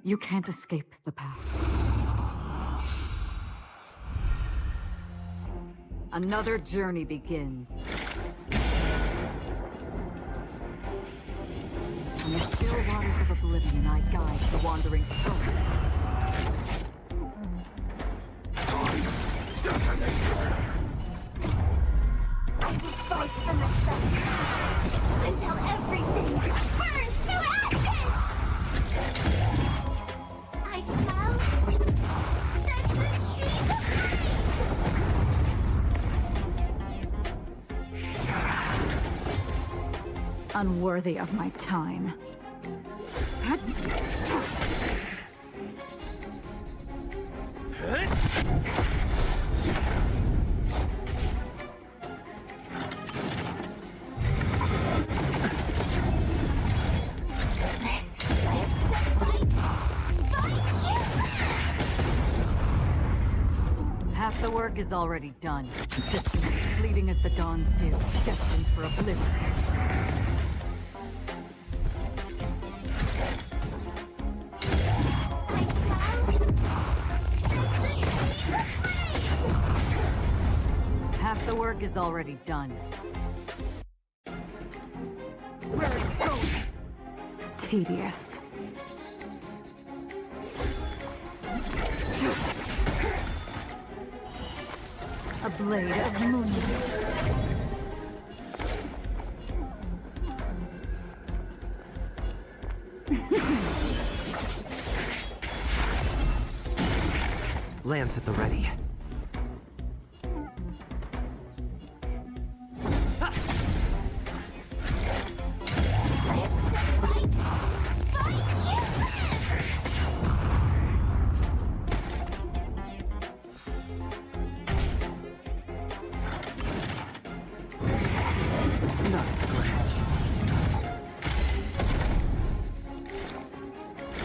You can't escape the past. Another journey begins. On the still waters of oblivion, I guide the wandering soul. I will fight for myself until everything burns to ashes! I shall set the sea ablaze! Unworthy of my time. Half the work is already done. Consistent, fleeting as the dawn's dew, destined for oblivion. Half the work is already done. Where it goes? Tedious. A blade of moonlight. Lance at the ready.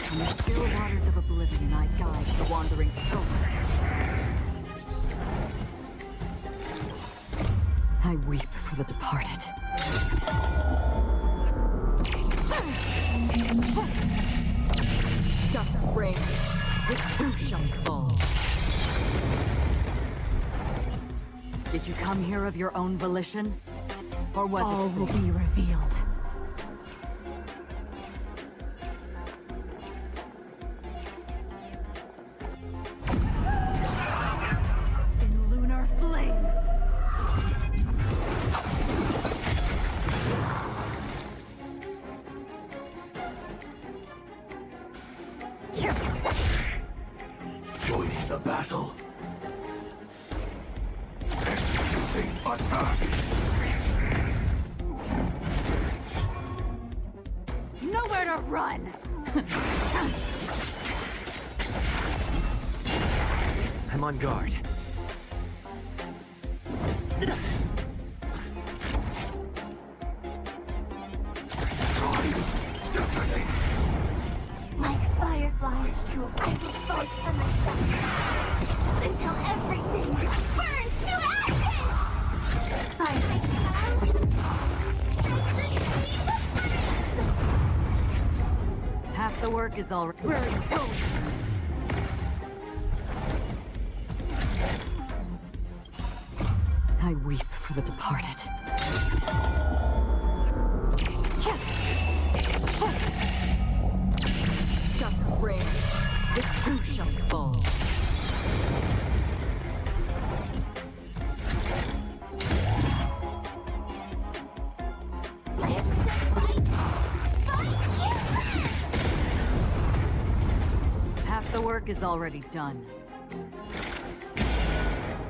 On the still waters of oblivion, I guide the wandering soul. I weep for the departed. Justice reigns, it too shall fall. Did you come here of your own volition? Or was All it will be revealed. in lunar flame? Joining the battle. Executing attack. Nowhere to run! I'm on guard. Like fireflies to a I will fight for myself until everything burns to ashes! I shall Half the work is already... Where it goes? I weep for the departed. Justice reigns, it too shall fall. Half the work is already done.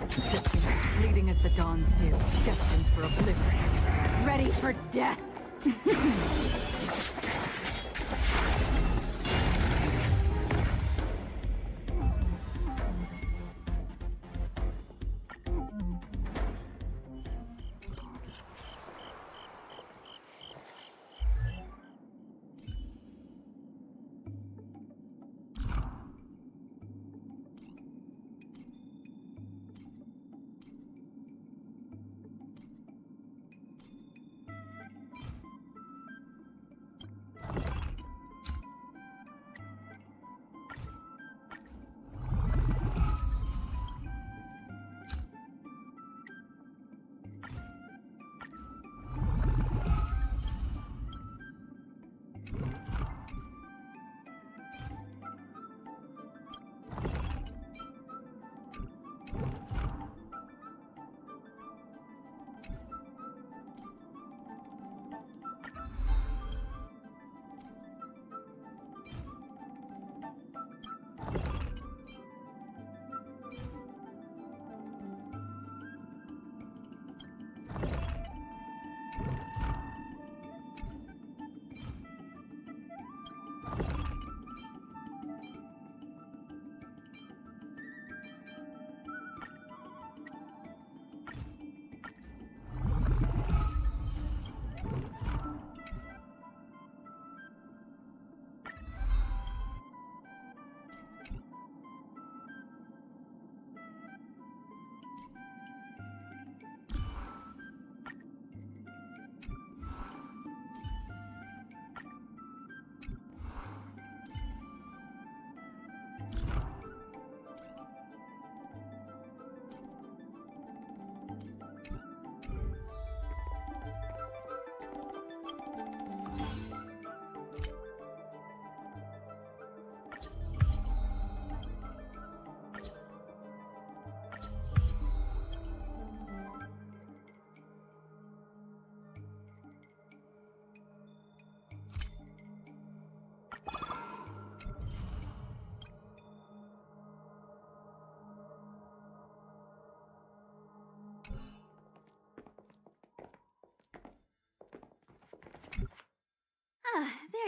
Consistent, fleeting as the dawn's dew, destined for oblivion. Ready for death!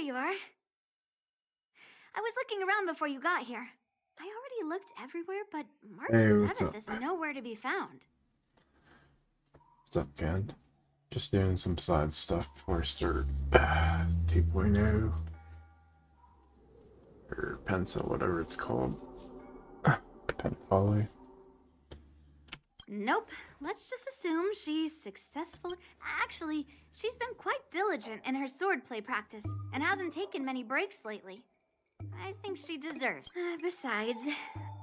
you are. I was looking around before you got here. I already looked everywhere, but March Hey, what's 7th up? is nowhere to be found. What's up, Ken? Just doing some side stuff before I start 2.0 or pencil, whatever it's called. Pen folly. Nope. Let's just assume she's successful. Actually, she's been quite diligent in her swordplay practice and hasn't taken many breaks lately. I think she deserves. Besides,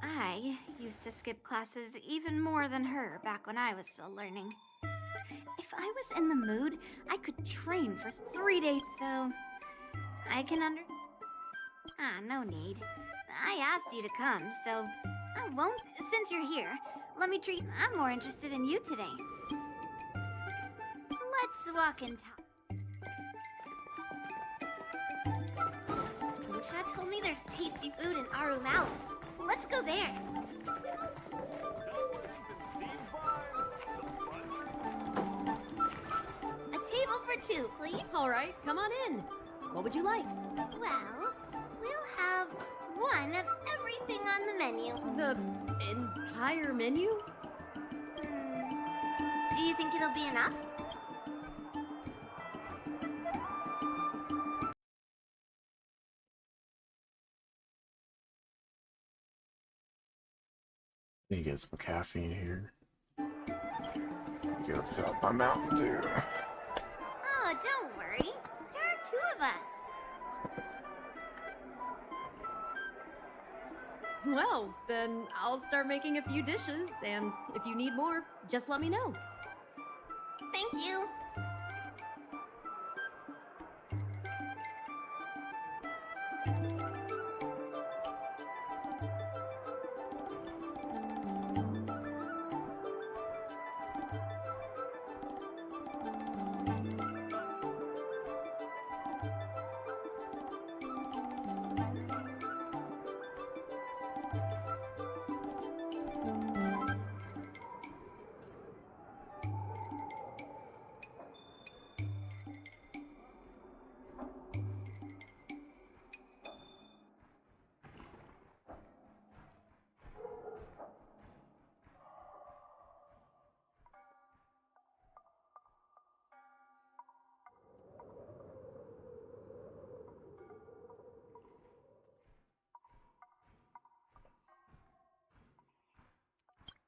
I used to skip classes even more than her back when I was still learning. If I was in the mood, I could train for 3 days, so I can no need. I asked you to come, so I won't. Since you're here, let me treat. I'm more interested in you today. Let's walk and talk. Lucia told me there's tasty food in Arumala. Let's go there. A table for two, please. All right, come on in. What would you like? Well, we'll have one of everything on the menu. The entire menu? Do you think it'll be enough? Need to get some caffeine here. Go fill up my Mountain Dew. Oh, don't worry. There are two of us. Well, then I'll start making a few dishes, and if you need more, just let me know. Thank you.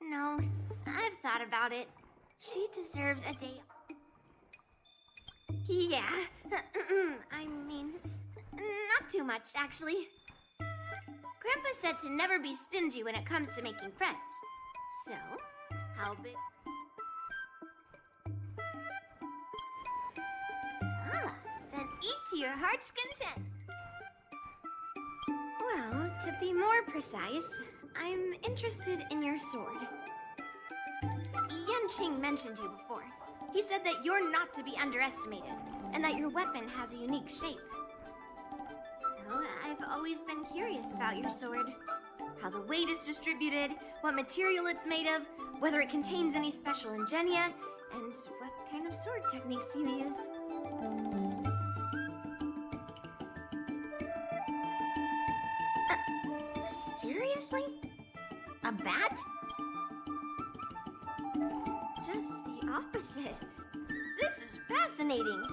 No, I've thought about it. She deserves a day. Yeah, I mean, not too much, actually. Grandpa said to never be stingy when it comes to making friends. So, how big? Then eat to your heart's content. Well, to be more precise, I'm interested in your sword. Yanqing mentioned you before. He said that you're not to be underestimated, and that your weapon has a unique shape. So, I've always been curious about your sword. How the weight is distributed, what material it's made of, whether it contains any special ingenia, and what kind of sword techniques you use. Seriously? A bat? Just the opposite. This is fascinating.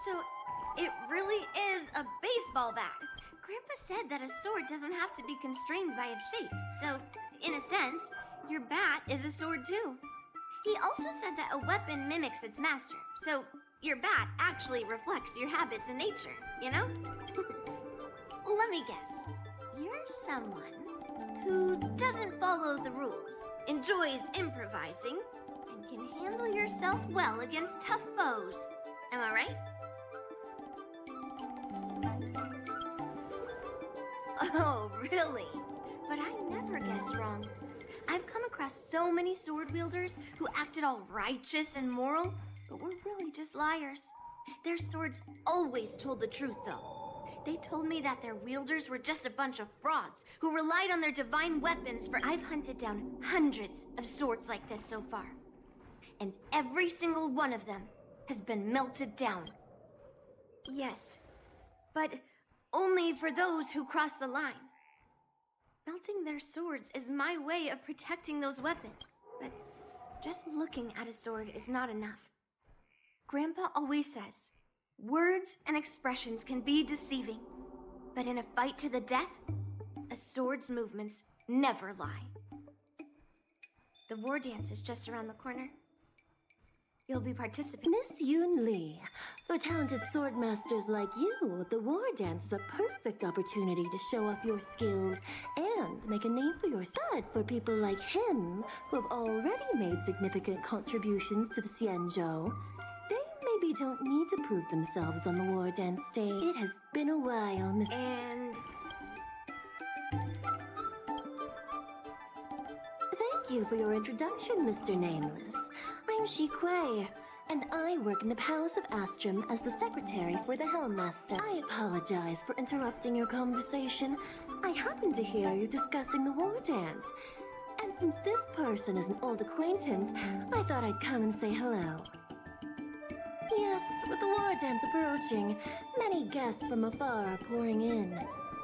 So, it really is a baseball bat. Grandpa said that a sword doesn't have to be constrained by its shape. So, in a sense, your bat is a sword too. He also said that a weapon mimics its master, so your bat actually reflects your habits and nature, you know? Let me guess. You're someone who doesn't follow the rules, enjoys improvising, and can handle yourself well against tough foes. Am I right? Oh, really? But I never guess wrong. I've come across so many sword wielders who acted all righteous and moral, but were really just liars. Their swords always told the truth, though. They told me that their wielders were just a bunch of frauds who relied on their divine weapons for... I've hunted down hundreds of swords like this so far. And every single one of them has been melted down. Yes, but only for those who cross the line. Melting their swords is my way of protecting those weapons. But just looking at a sword is not enough. Grandpa always says, words and expressions can be deceiving, but in a fight to the death, a sword's movements never lie. The war dance is just around the corner. You'll be participating. Miss Yoon Lee, for talented swordmasters like you, the war dance is a perfect opportunity to show off your skills and make a name for yourself. For people like him, who have already made significant contributions to the Xianzhou, they maybe don't need to prove themselves on the war dance stage. It has been a while, Miss... And... Thank you for your introduction, Mr. Nameless. I'm Shi Kuei, and I work in the Palace of Astrum as the secretary for the Helmmaster. I apologize for interrupting your conversation. I happened to hear you discussing the war dance. And since this person is an old acquaintance, I thought I'd come and say hello. Yes, with the war dance approaching, many guests from afar are pouring in.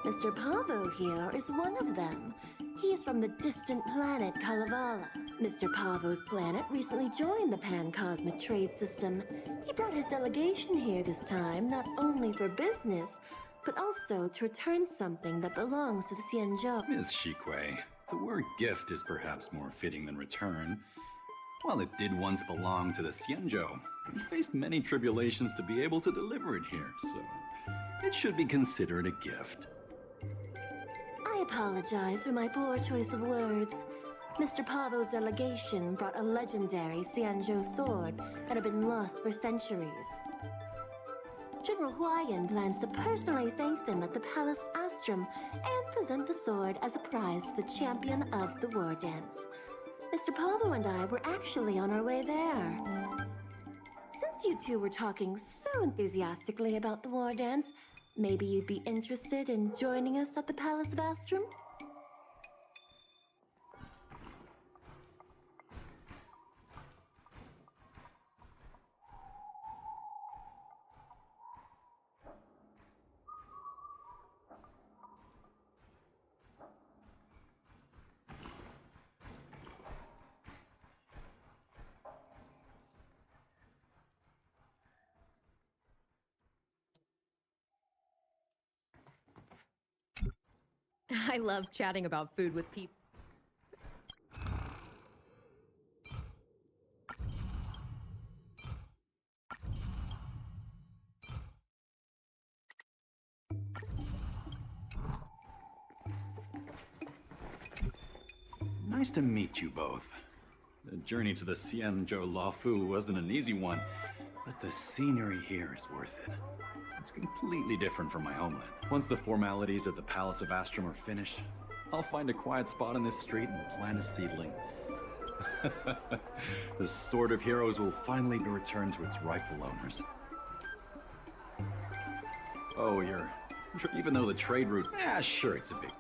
Mr. Pavo here is one of them. He's from the distant planet Kalevala. Mr. Pavo's planet recently joined the Pan-Cosmic Trade System. He brought his delegation here this time, not only for business, but also to return something that belongs to the Xianzhou. Miss Shikui, the word gift is perhaps more fitting than return. While it did once belong to the Xianzhou, we faced many tribulations to be able to deliver it here, so it should be considered a gift. I apologize for my poor choice of words. Mr. Pavo's delegation brought a legendary Xianzhou sword that had been lost for centuries. General Huayan plans to personally thank them at the Palace of Astrum and present the sword as a prize to the champion of the war dance. Mr. Pavo and I were actually on our way there. Since you two were talking so enthusiastically about the war dance, maybe you'd be interested in joining us at the Palace of Astrum? I love chatting about food with people. Nice to meet you both. The journey to the Xianzhou Luofu wasn't an easy one, but the scenery here is worth it. It's completely different from my homeland. Once the formalities at the Palace of Astrum are finished, I'll find a quiet spot in this street and plant a seedling. The Sword of Heroes will finally be returned to its rightful owners. Oh, you're even though the trade route, sure, it's a big...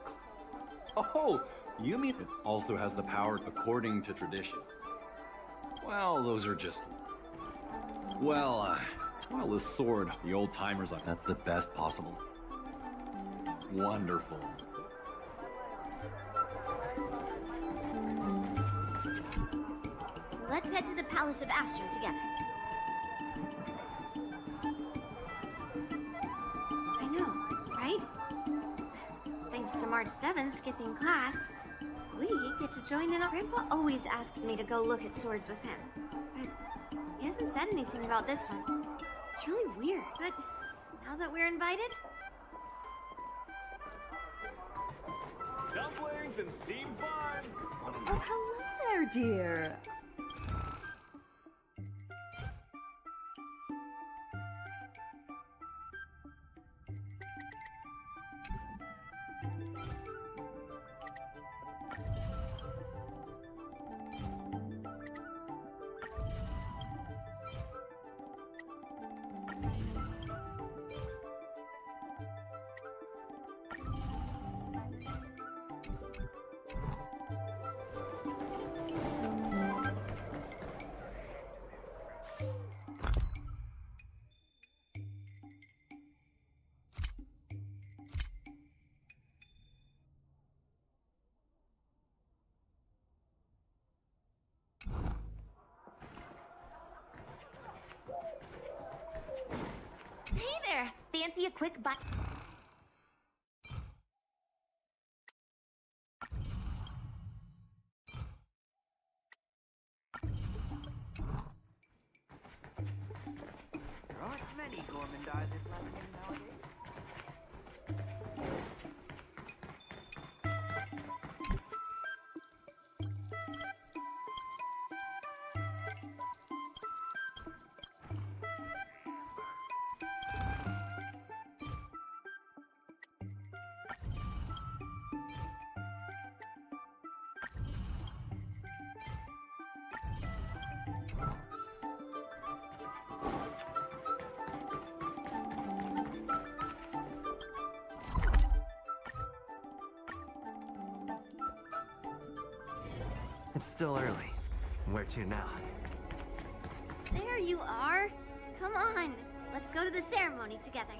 Oh, you mean it also has the power according to tradition? Well, those are just... Well, the sword, the old-timers, that's the best possible. Wonderful. Let's head to the Palace of Astrum together. I know, right? Thanks to March 7th skipping class, we get to join in on... Grandpa always asks me to go look at swords with him, but he hasn't said anything about this one. It's really weird, but now that we're invited... Dumplings and steamed buns! Oh, hello there, dear. Hey there! Fancy a quick bite? There aren't many gormandizers left nowadays. It's still early. Where to now? There you are! Come on, let's go to the ceremony together.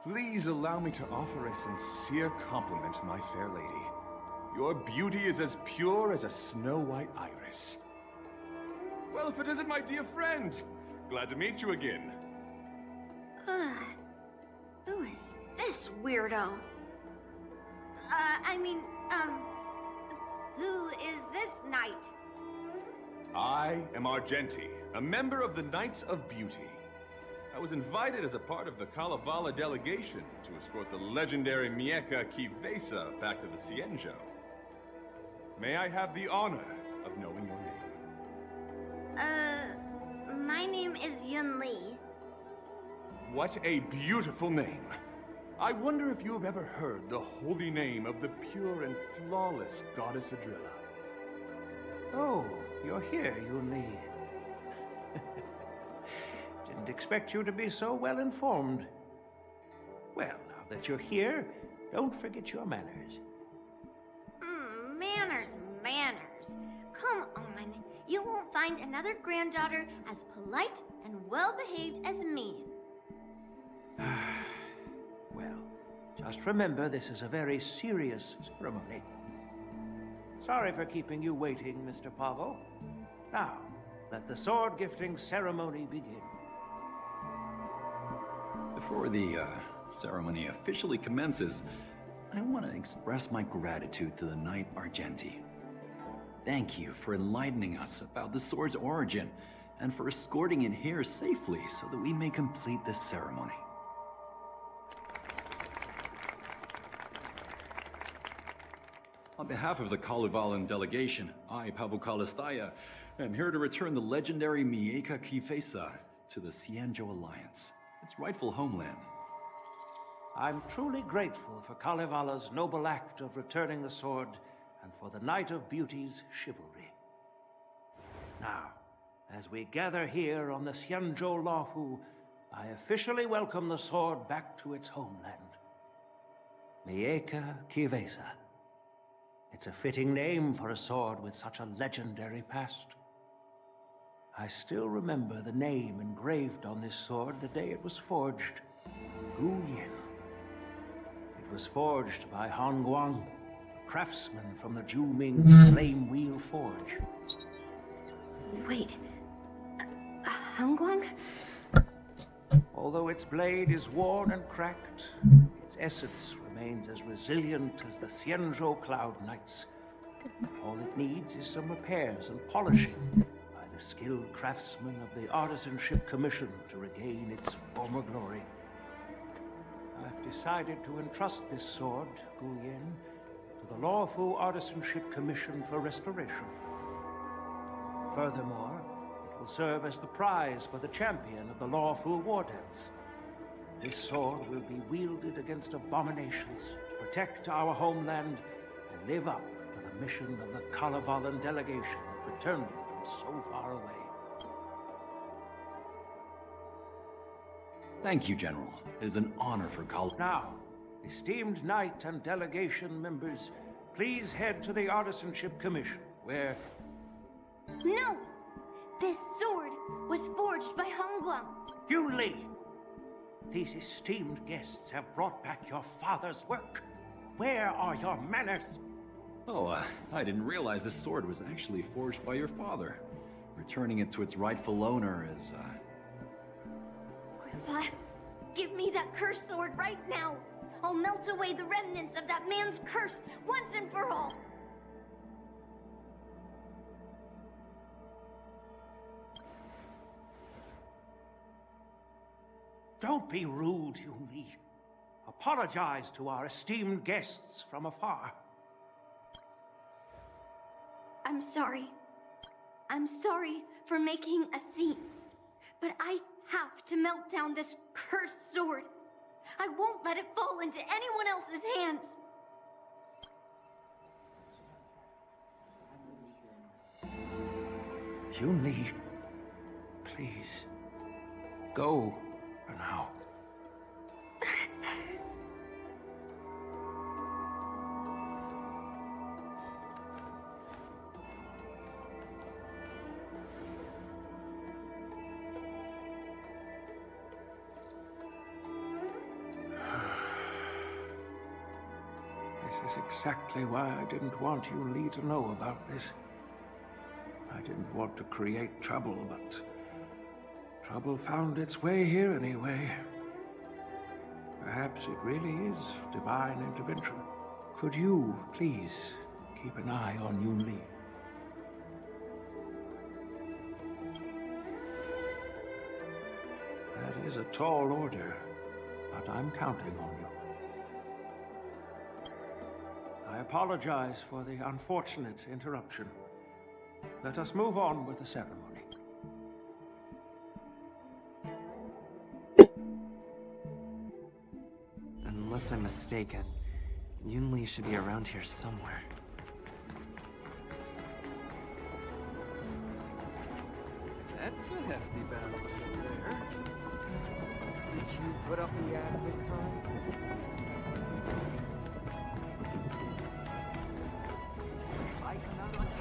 Please allow me to offer a sincere compliment to my fair lady. Your beauty is as pure as a snow-white iris. Well, if it isn't my dear friend! Glad to meet you again. Who is this weirdo? Who is this knight? I am Argenti, a member of the Knights of Beauty. I was invited as a part of the Kalevala delegation to escort the legendary Mieja Kivesa back to the Cienjo. May I have the honor of knowing your name? My name is Yun Li. What a beautiful name. I wonder if you have ever heard the holy name of the pure and flawless goddess Adrilla. Oh, you're here, Yun Li. Didn't expect you to be so well informed. Well, now that you're here, don't forget your manners. Manners. Come on. You won't find another granddaughter as polite and well-behaved as me. Well, just remember this is a very serious ceremony. Sorry for keeping you waiting, Mr. Pavo. Now, let the sword gifting ceremony begin. Before the ceremony officially commences, I want to express my gratitude to the Knight Argenti. Thank you for enlightening us about the sword's origin and for escorting it here safely so that we may complete this ceremony. On behalf of the Kalevalan delegation, I, Pavel Kalistaya, am here to return the legendary Mieja Kivesa to the Cienjo Alliance, its rightful homeland. I'm truly grateful for Kalevala's noble act of returning the sword and for the Knight of Beauty's chivalry. Now, as we gather here on the Cienjo Lahu, I officially welcome the sword back to its homeland. Mieja Kivesa. It's a fitting name for a sword with such a legendary past. I still remember the name engraved on this sword the day it was forged. Guyin. It was forged by Han Guang, a craftsman from the Zhu Ming's Flame Wheel Forge. Wait, Hongguang? Although its blade is worn and cracked, its essence remains as resilient as the Cienjo Cloud Knights. All it needs is some repairs and polishing by the skilled craftsmen of the Artisanship Commission to regain its former glory. I've decided to entrust this sword, Guyin, to the Lawful Artisanship Commission for restoration. Furthermore, it will serve as the prize for the champion of the Lawful War Dance. This sword will be wielded against abominations, to protect our homeland, and live up to the mission of the Kalevalan delegation that returned it from so far away. Thank you, General. It is an honor for Now, esteemed Knight and delegation members, please head to the Artisanship Commission, where... No! This sword was forged by Hongguang. Yun Li! These esteemed guests have brought back your father's work. Where are your manners? Oh, I didn't realize this sword was actually forged by your father. Returning it to its rightful owner is, Grandpa, give me that cursed sword right now. I'll melt away the remnants of that man's curse once and for all. Don't be rude, Yunli. Apologize to our esteemed guests from afar. I'm sorry. I'm sorry for making a scene. But I have to melt down this cursed sword. I won't let it fall into anyone else's hands. Yunli, please, go for now. This is exactly why I didn't want Yunli to know about this. I didn't want to create trouble, but trouble found its way here anyway. Perhaps it really is divine intervention. Could you, please, keep an eye on Yunli? That is a tall order, but I'm counting on you. I apologize for the unfortunate interruption. Let us move on with the ceremony. Unless I'm mistaken, Yunli should be around here somewhere. That's a hefty battleship there. Did you put up the ads this time? I come out on top.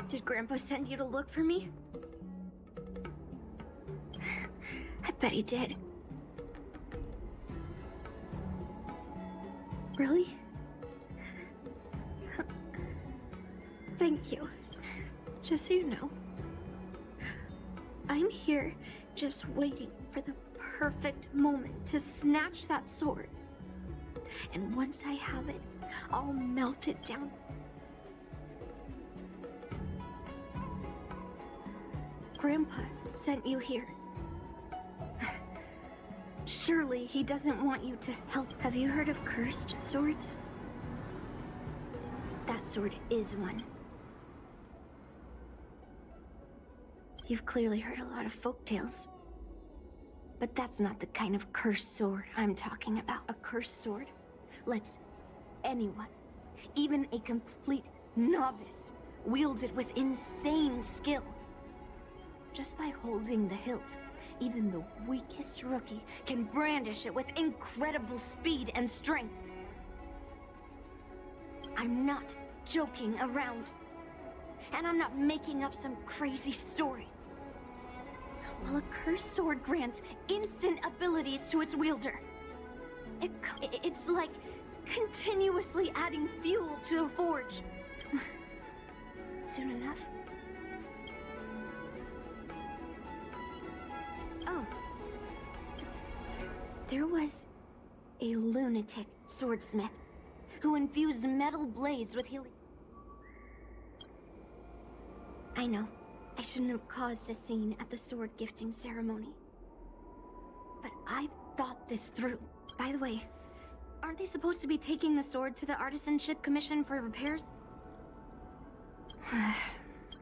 Did Grandpa send you to look for me? I bet he did. Really? Thank you. Just so you know, I'm here just waiting for the perfect moment to snatch that sword. And once I have it, I'll melt it down. Grandpa sent you here. Surely he doesn't want you to help. Have you heard of cursed swords? That sword is one. You've clearly heard a lot of folktales. But that's not the kind of cursed sword I'm talking about. A cursed sword lets anyone, even a complete novice, wield it with insane skill. Just by holding the hilt, even the weakest rookie can brandish it with incredible speed and strength. I'm not joking around. And I'm not making up some crazy story. While a cursed sword grants instant abilities to its wielder, it's like continuously adding fuel to the forge. Soon enough. Oh, so there was a lunatic swordsmith who infused metal blades with healing. I know, I shouldn't have caused a scene at the sword gifting ceremony. But I've thought this through. By the way, aren't they supposed to be taking the sword to the Artisanship Commission for repairs?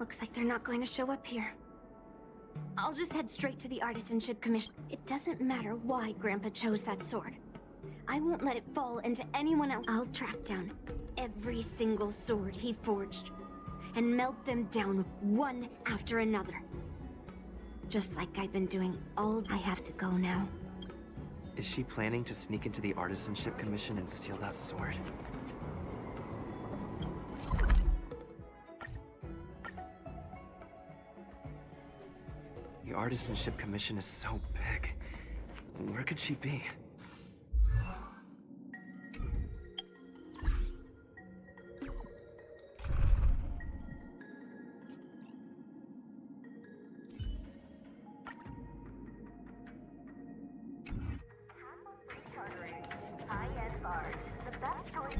Looks like they're not going to show up here. I'll just head straight to the Artisanship Commission. It doesn't matter why Grandpa chose that sword. I won't let it fall into anyone else. I'll track down every single sword he forged and melt them down one after another. Just like I've been doing all. I have to go now. Is she planning to sneak into the Artisanship Commission and steal that sword? The Artisanship Commission is so big. Where could she be?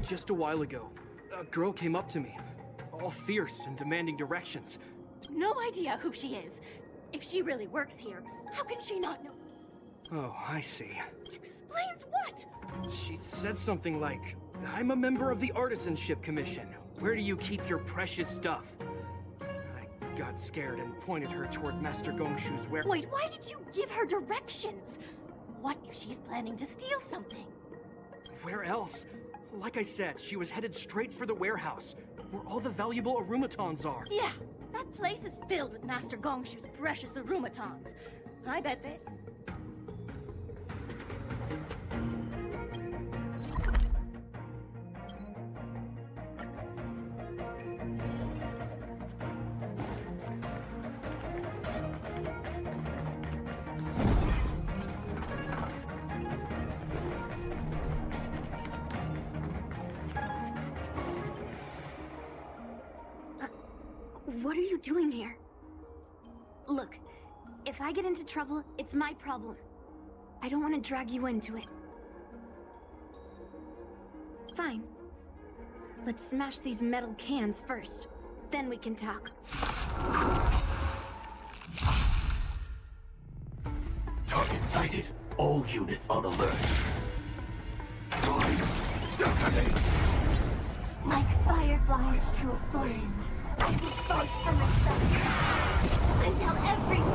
Just a while ago, a girl came up to me, all fierce and demanding directions. No idea who she is. If she really works here, how can she not know? Oh, I see. Explains what? She said something like, I'm a member of the Artisanship Commission. Where do you keep your precious stuff? I got scared and pointed her toward Master Gongshu's warehouse. Wait, why did you give her directions? What if she's planning to steal something? Where else? Like I said, she was headed straight for the warehouse, where all the valuable arumatons are. Yeah, that place is filled with Master Gongshu's precious arumatons. I bet they... What are you doing here? Look, if I get into trouble, it's my problem. I don't want to drag you into it. Fine. Let's smash these metal cans first. Then we can talk. Target sighted. All units on alert. Detonate. Like fireflies to a flame, I will fight for myself until everything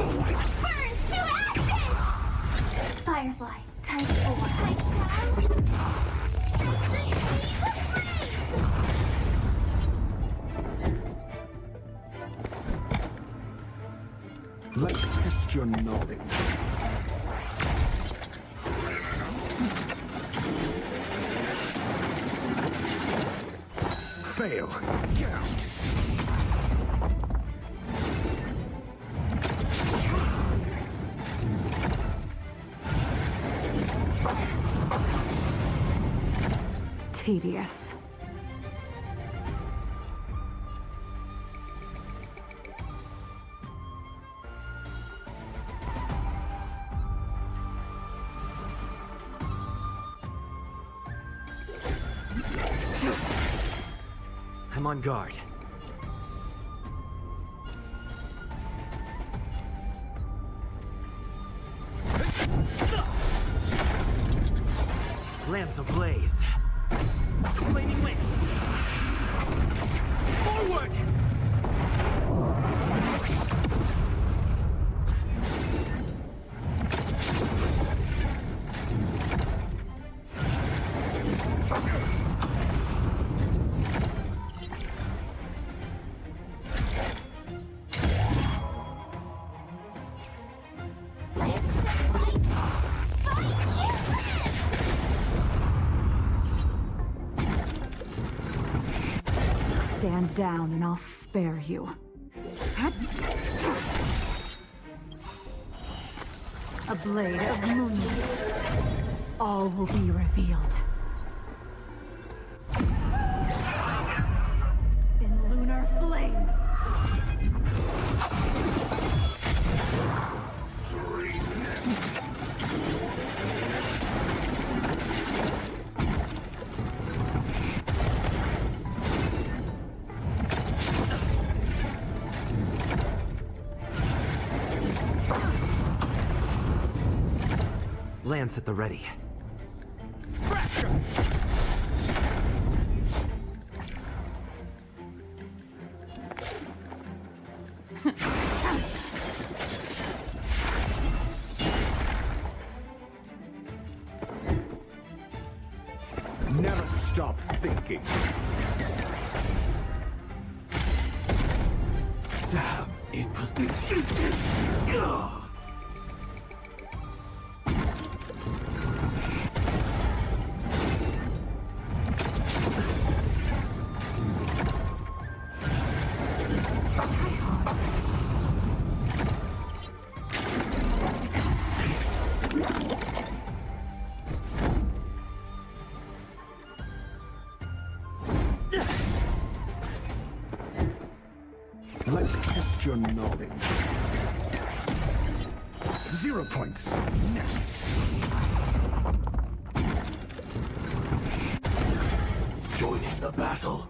burns to ashes! Firefly, type 4. Let's test your knowledge. Fail. Get out. Tedious. I'm on guard. Lamps ablaze. Flaming lamps. Forward! Stand down and I'll spare you. A blade of moonlight. All will be revealed. In lunar flame. Lance at the ready. Fracture! Never stop thinking. Sam, it was the... Let's test your knowledge. 0 points. Next. Joining the battle.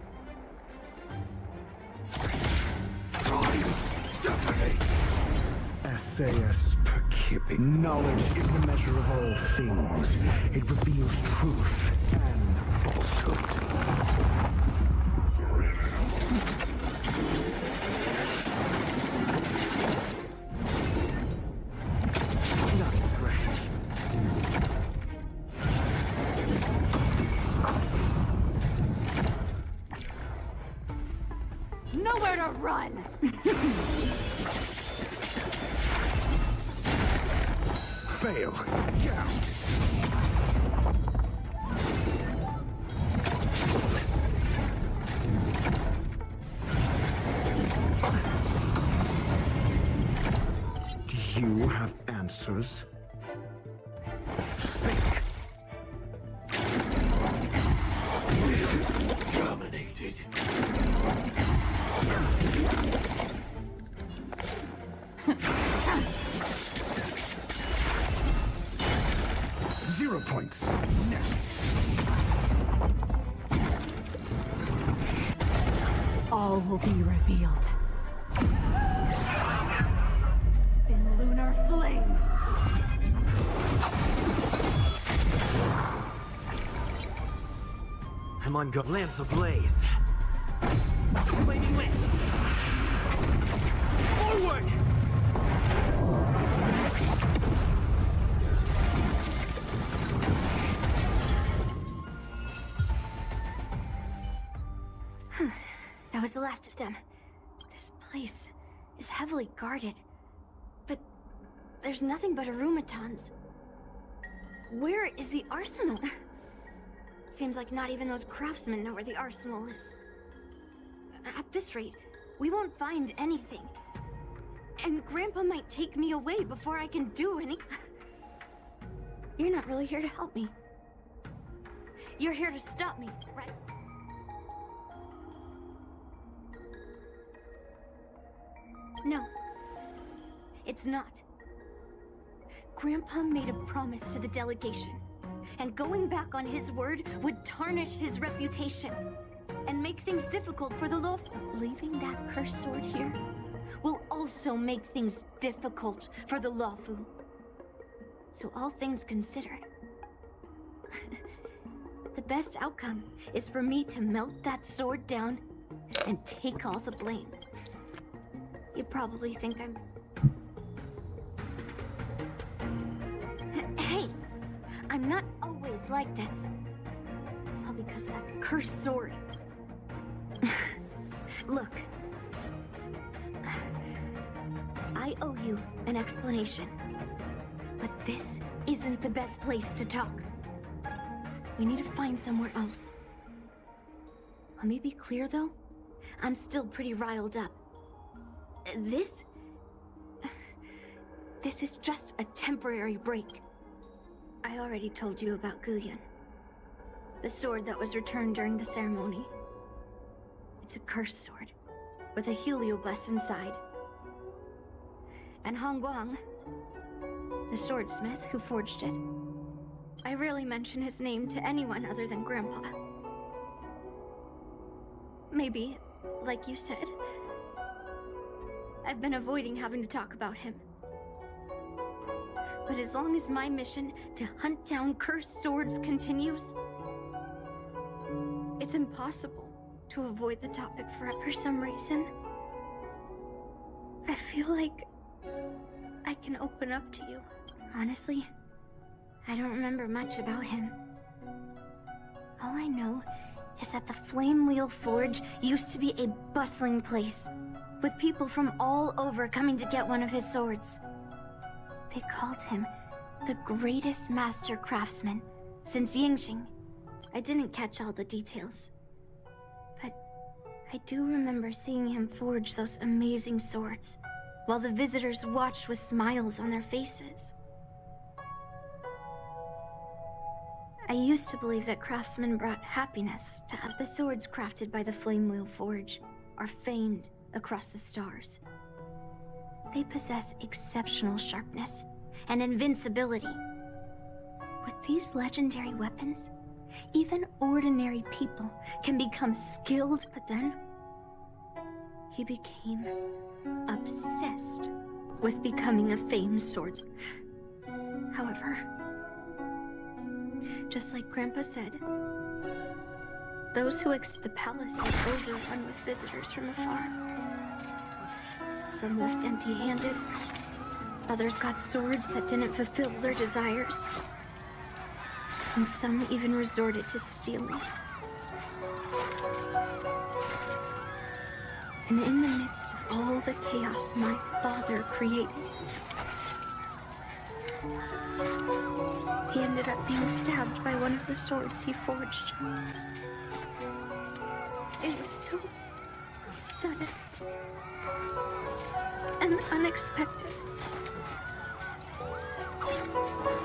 SAS per Kippy. Knowledge is the measure of all things. It reveals truth and falsehood. Not a scratch. Nowhere to run! Fail. Get out. Do you have answers? Think. Terminated. 0 points. Next. All will be revealed. In lunar flame. I'm on go. Lamps ablaze. Flaming wind. Forward! That was the last of them. This place is heavily guarded. But there's nothing but automatons. Where is the arsenal? Seems like not even those craftsmen know where the arsenal is. At this rate, we won't find anything. And Grandpa might take me away before I can do any... You're not really here to help me. You're here to stop me, right? No. It's not. Grandpa made a promise to the delegation, and going back on his word would tarnish his reputation and make things difficult for the Lof. Leaving that cursed sword here will also make things difficult for the Lofu. So all things considered, the best outcome is for me to melt that sword down and take all the blame. You probably think I'm... Hey! I'm not always like this. It's all because of that cursed sword. Look. I owe you an explanation. But this isn't the best place to talk. We need to find somewhere else. Let me be clear, though. I'm still pretty riled up. This is just a temporary break. I already told you about Guyan. The sword that was returned during the ceremony. It's a cursed sword, with a heliobus inside. And Hongguang, the swordsmith who forged it. I rarely mention his name to anyone other than Grandpa. Maybe, like you said, I've been avoiding having to talk about him. But as long as my mission to hunt down cursed swords continues, it's impossible to avoid the topic for some reason. I feel like I can open up to you. Honestly, I don't remember much about him. All I I know is that the Flame Wheel Forge used to be a bustling place, with people from all over coming to get one of his swords. They called him the greatest master craftsman since Yingxing. I didn't catch all the details, but I do remember seeing him forge those amazing swords, while the visitors watched with smiles on their faces. I used to believe that craftsmen brought happiness to have the swords crafted by the Flame Wheel Forge are famed across the stars. They possess exceptional sharpness and invincibility. With these legendary weapons, even ordinary people can become skilled, but then he became obsessed with becoming a famed swordsman. However, just like Grandpa said, those who the palace is overrun with visitors from afar. Some left empty-handed, others got swords that didn't fulfill their desires, and some even resorted to stealing. And in the midst of all the chaos my father created, he ended up being stabbed by one of the swords he forged. It was so sudden and unexpected.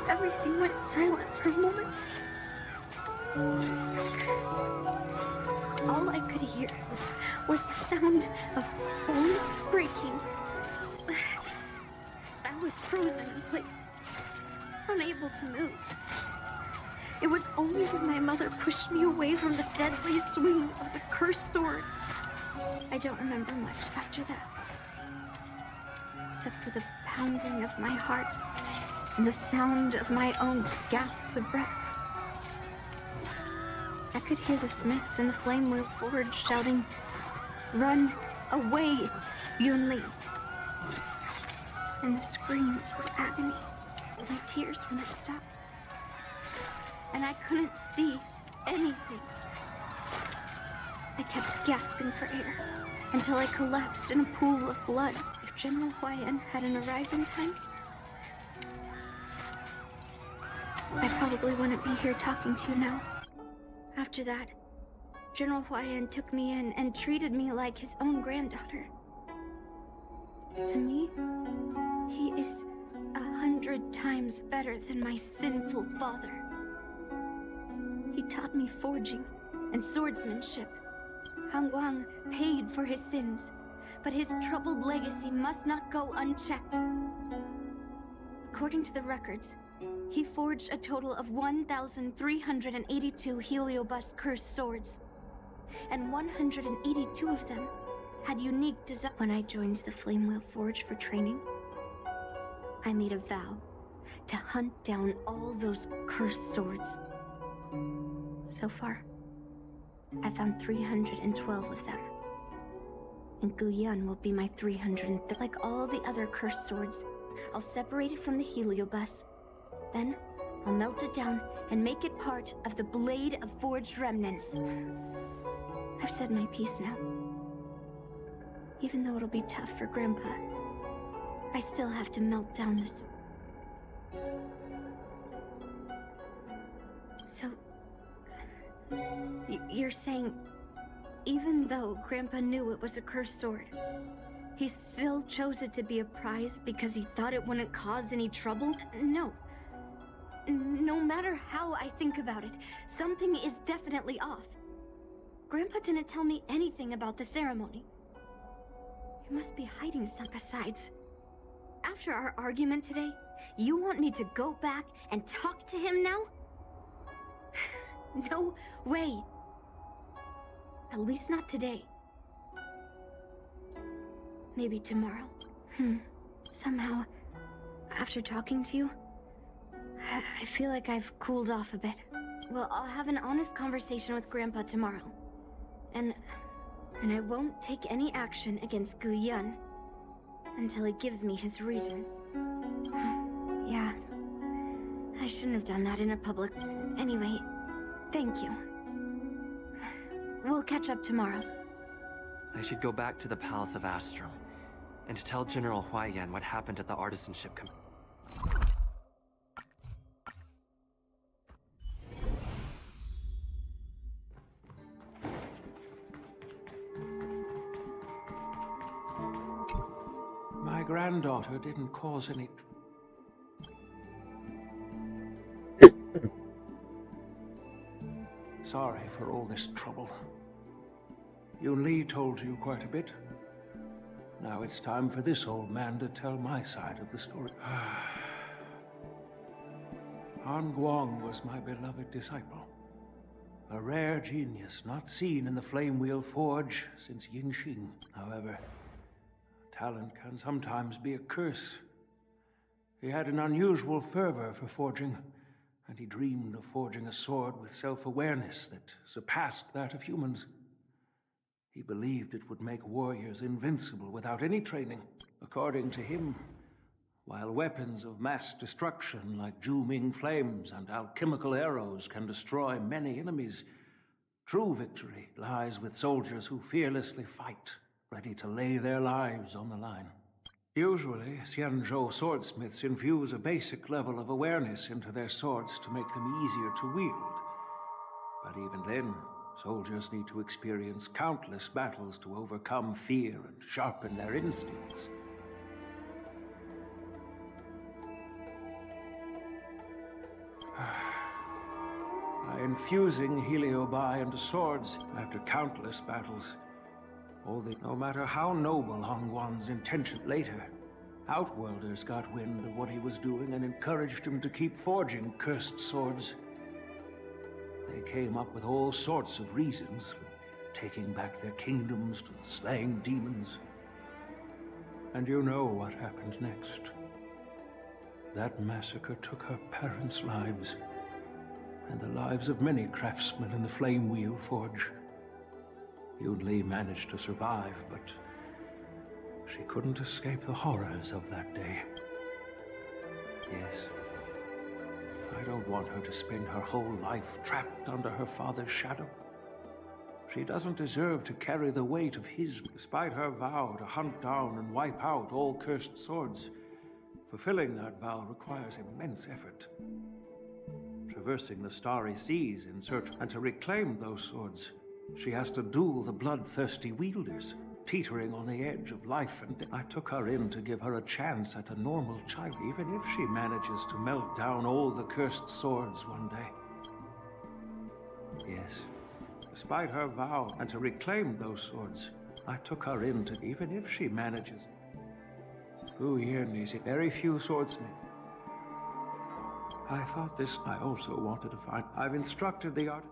Everything went silent for a moment. All I could hear was the sound of bones breaking. I was frozen in place, unable to move. It was only when my mother pushed me away from the deadly swing of the cursed sword. I don't remember much after that, except for the pounding of my heart and the sound of my own gasps of breath. I could hear the smiths in the Flame Wheel Forge shouting, "Run away, Yunli!" And the screams of agony. My tears wouldn't stop, and I couldn't see anything. I kept gasping for air until I collapsed in a pool of blood. If General Huayan hadn't arrived in time, I probably wouldn't be here talking to you now. After that, General Huayan took me in and treated me like his own granddaughter. To me, he is 100 times better than my sinful father. He taught me forging and swordsmanship. Han Guang paid for his sins, but his troubled legacy must not go unchecked. According to the records, he forged a total of 1,382 Heliobus cursed swords, and 182 of them had unique design. When I joined the Flame Wheel Forge for training, I made a vow to hunt down all those cursed swords. So far, I found 312 of them. And Guyan will be my 303rd. Like all the other cursed swords, I'll separate it from the Heliobus. Then, I'll melt it down and make it part of the Blade of Forged Remnants. I've said my piece now. Even though it'll be tough for Grandpa, I still have to melt down the sword. So, you're saying, even though Grandpa knew it was a cursed sword, he still chose it to be a prize because he thought it wouldn't cause any trouble? No. No matter how I think about it, something is definitely off. Grandpa didn't tell me anything about the ceremony. He must be hiding something. Besides, after our argument today, you want me to go back and talk to him now? No way. At least not today. Maybe tomorrow. Somehow, after talking to you, I feel like I've cooled off a bit. Well, I'll have an honest conversation with Grandpa tomorrow. And I won't take any action against Guyan until he gives me his reasons. Yeah, I shouldn't have done that in a public... Anyway, thank you. We'll catch up tomorrow. I should go back to the Palace of Astrum and tell General Huaiyan what happened at the Artisanship My granddaughter didn't cause any... Sorry for all this trouble. Yun Li told you quite a bit. Now it's time for this old man to tell my side of the story. Han Guang was my beloved disciple. A rare genius not seen in the Flame Wheel Forge since Yingxing. However, talent can sometimes be a curse. He had an unusual fervor for forging, and he dreamed of forging a sword with self-awareness that surpassed that of humans. He believed it would make warriors invincible without any training. According to him, while weapons of mass destruction like Zhu-Ming flames and alchemical arrows can destroy many enemies, true victory lies with soldiers who fearlessly fight, ready to lay their lives on the line. Usually, Xianzhou swordsmiths infuse a basic level of awareness into their swords to make them easier to wield. But even then, soldiers need to experience countless battles to overcome fear and sharpen their instincts. By infusing Heliobi into swords after countless battles, no matter how noble Han Guang's intention later, Outworlders got wind of what he was doing and encouraged him to keep forging cursed swords. They came up with all sorts of reasons, from taking back their kingdoms to slaying demons. And you know what happened next. That massacre took her parents' lives, and the lives of many craftsmen in the Flame Wheel Forge. Yun Li managed to survive, but she couldn't escape the horrors of that day. Yes. I don't want her to spend her whole life trapped under her father's shadow. She doesn't deserve to carry the weight of his, despite her vow to hunt down and wipe out all cursed swords. Fulfilling that vow requires immense effort. Traversing the starry seas in search, and to reclaim those swords, she has to duel the bloodthirsty wielders, teetering on the edge of life and death. I took her in to give her a chance at a normal child, even if she manages to melt down all the cursed swords one day. Yes, despite her vow, and to reclaim those swords, I took her in to, even if she manages. Gu Yin is a very few swordsmiths. I thought this, I also wanted to find. I've instructed the art.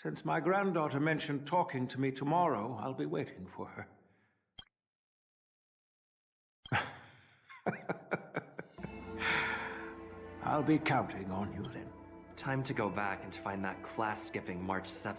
Since my granddaughter mentioned talking to me tomorrow, I'll be waiting for her. I'll be counting on you then. Time to go back and find that class-skipping March 7th.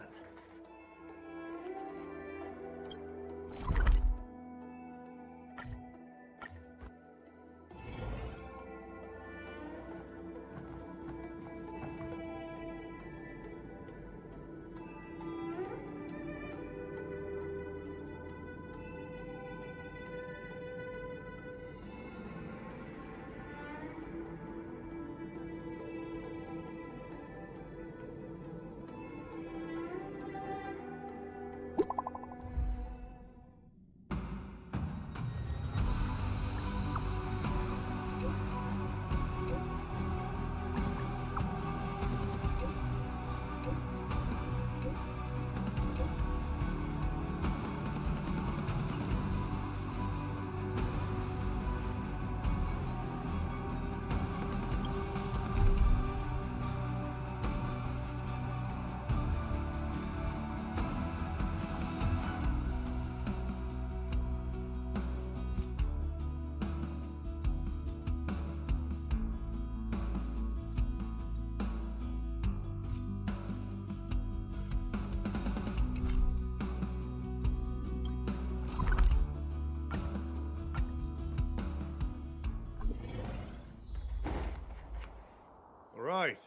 right.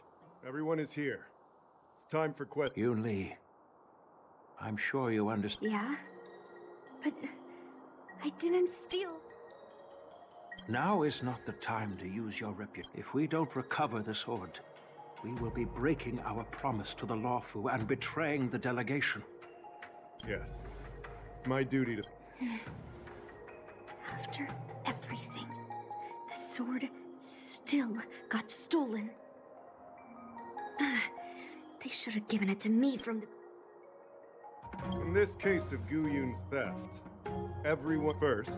Everyone is here. It's time for questions. Yoon Lee, I'm sure you understand. Yeah? But I didn't steal. Now is not the time to use your reputation. If we don't recover the sword, we will be breaking our promise to the Lawfu and betraying the delegation. Yes. It's my duty to... After everything, the sword still got stolen. They should have given it to me from the... In this case of Gu Yun's theft, everyone first,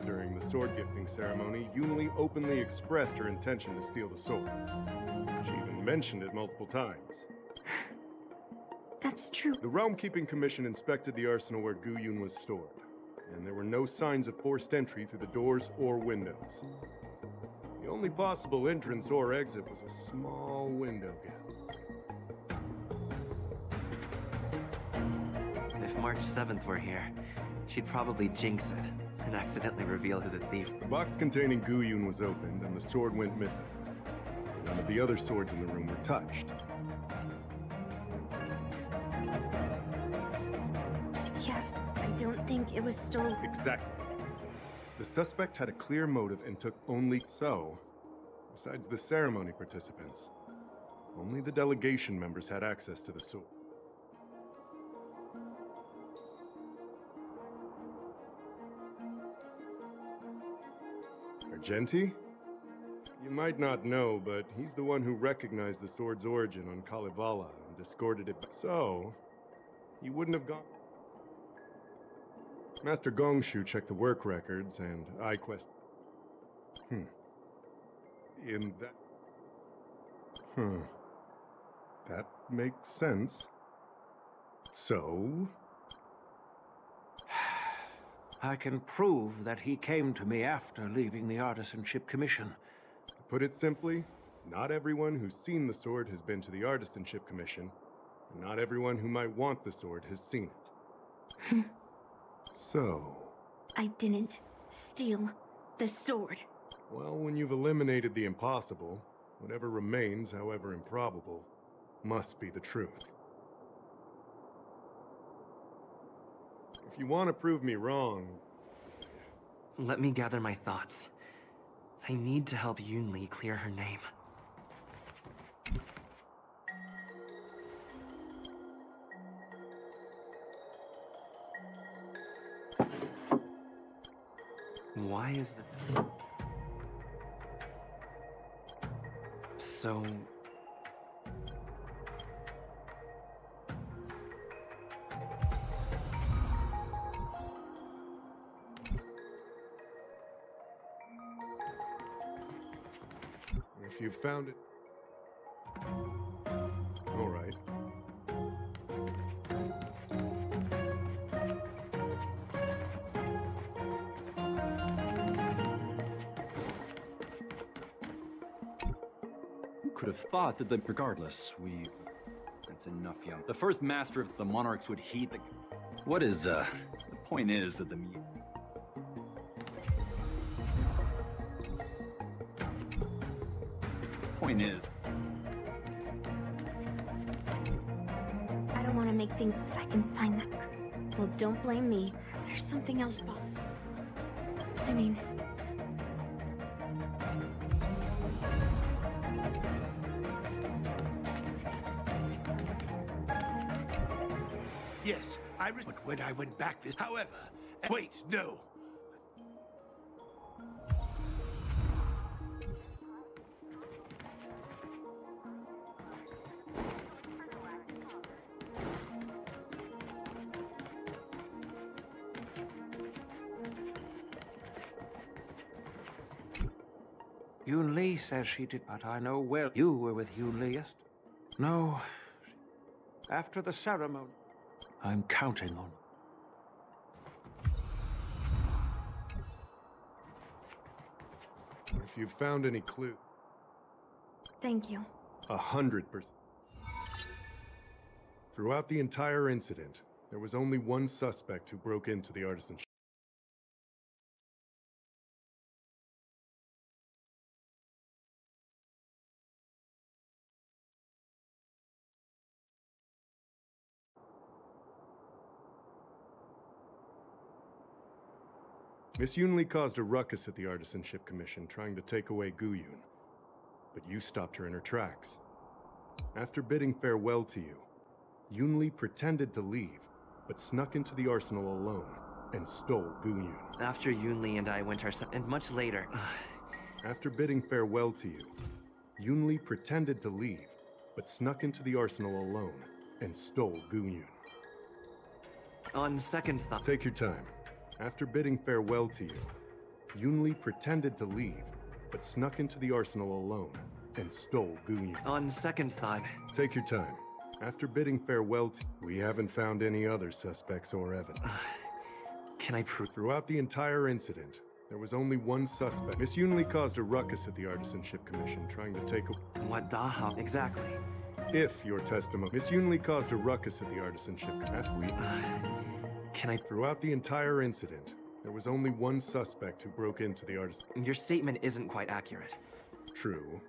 during the sword gifting ceremony, Yoon Lee openly expressed her intention to steal the sword. She even mentioned it multiple times. That's true. The Realm Keeping Commission inspected the arsenal where Gu Yun was stored, and there were no signs of forced entry through the doors or windows. The only possible entrance or exit was a small window gap. If March 7th were here, she'd probably jinx it and accidentally reveal who the thief... The box containing Gu Yun was opened, and the sword went missing. None of the other swords in the room were touched. Yeah, I don't think it was stolen. Exactly. The suspect had a clear motive and took only so. Besides the ceremony participants, only the delegation members had access to the sword. Argenti? You might not know, but he's the one who recognized the sword's origin on Kalevala and discorded it. So, he wouldn't have gone. Master Gongshu checked the work records, and I questioned. In that... That makes sense. So... I can prove that he came to me after leaving the Artisanship Commission. To put it simply, not everyone who's seen the sword has been to the Artisanship Commission, and not everyone who might want the sword has seen it. So... I didn't steal the sword. Well, when you've eliminated the impossible, whatever remains, however improbable, must be the truth. If you want to prove me wrong... Let me gather my thoughts. I need to help Yoon Lee clear her name. Why is the... So... If you found it... All right. Could have thought that regardless, that's enough, young. The first master of the monarchs would heed the... What is, the point is that the... Point is... I don't want to make things if I can find that. Well, don't blame me. There's something else, Bob. I mean... Yes, I was... But when I went back this... However... Wait, no. Yoon Lee says she did, but I know well you were with Yoon Lee yesterday. No. After the ceremony, I'm counting on. If you've found any clue... Thank you. 100%. Throughout the entire incident, there was only one suspect who broke into the artisanship. Miss Yunli caused a ruckus at the Artisanship Commission trying to take away Guyun, but you stopped her in her tracks. After bidding farewell to you, Yunli pretended to leave, but snuck into the arsenal alone and stole Guyun. After Yunli and I went our and much later. After bidding farewell to you, Yunli pretended to leave, but snuck into the arsenal alone and stole Guyun. On second thought. Take your time. After bidding farewell to you, Yunli pretended to leave, but snuck into the arsenal alone and stole Guyun. On second thought. Take your time. After bidding farewell to you, we haven't found any other suspects or evidence. Can I prove? Throughout the entire incident, there was only one suspect. Miss Yunli caused a ruckus at the Artisanship Commission trying to take a... What the hell? Exactly. If your testimony... Miss Yunli caused a ruckus at the Artisanship Commission. Can I... Throughout the entire incident, there was only one suspect who broke into the Artisan... Your statement isn't quite accurate. True.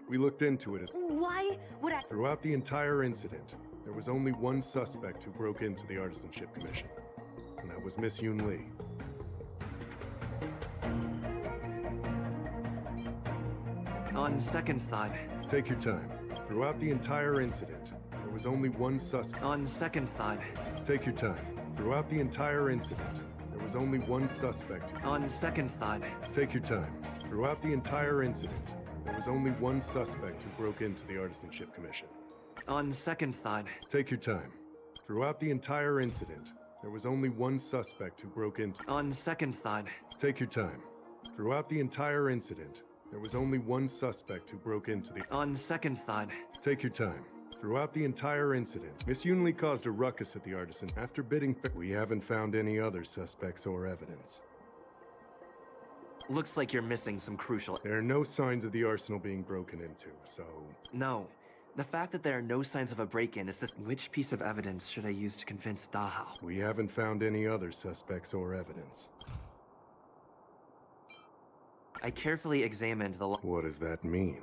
We looked into it. Why would I... Throughout the entire incident, there was only one suspect who broke into the Artisanship Commission. And that was Miss Yunli. On second thought. Take your time. Throughout the entire incident, there was only one suspect. On second thought. Take your time. Throughout the entire incident, there was only one suspect. On second thought. Take your time. Throughout the entire incident, there was only one suspect who broke into the Artisanship Commission. On second thought. Take your time. Throughout the entire incident, there was only one suspect who broke into... On second thought. Take your time. Throughout the entire incident, there was only one suspect who broke into the... On second thought. Take your time. Throughout the entire incident, Miss Yunli caused a ruckus at the Artisan. After bidding... We haven't found any other suspects or evidence. Looks like you're missing some crucial... There are no signs of the arsenal being broken into, so... No. The fact that there are no signs of a break-in is just... Which piece of evidence should I use to convince Dahao? We haven't found any other suspects or evidence. I carefully examined the... What does that mean?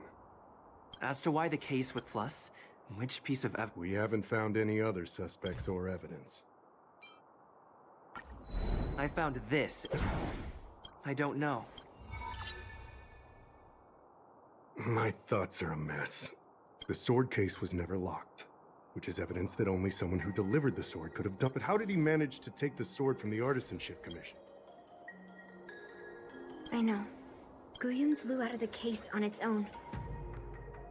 As to why the case with Plus, which piece of evidence... We haven't found any other suspects or evidence. I found this. I don't know. My thoughts are a mess. The sword case was never locked, which is evidence that only someone who delivered the sword could have done. But how did he manage to take the sword from the Artisanship Commission? I know. Guyun flew out of the case on its own.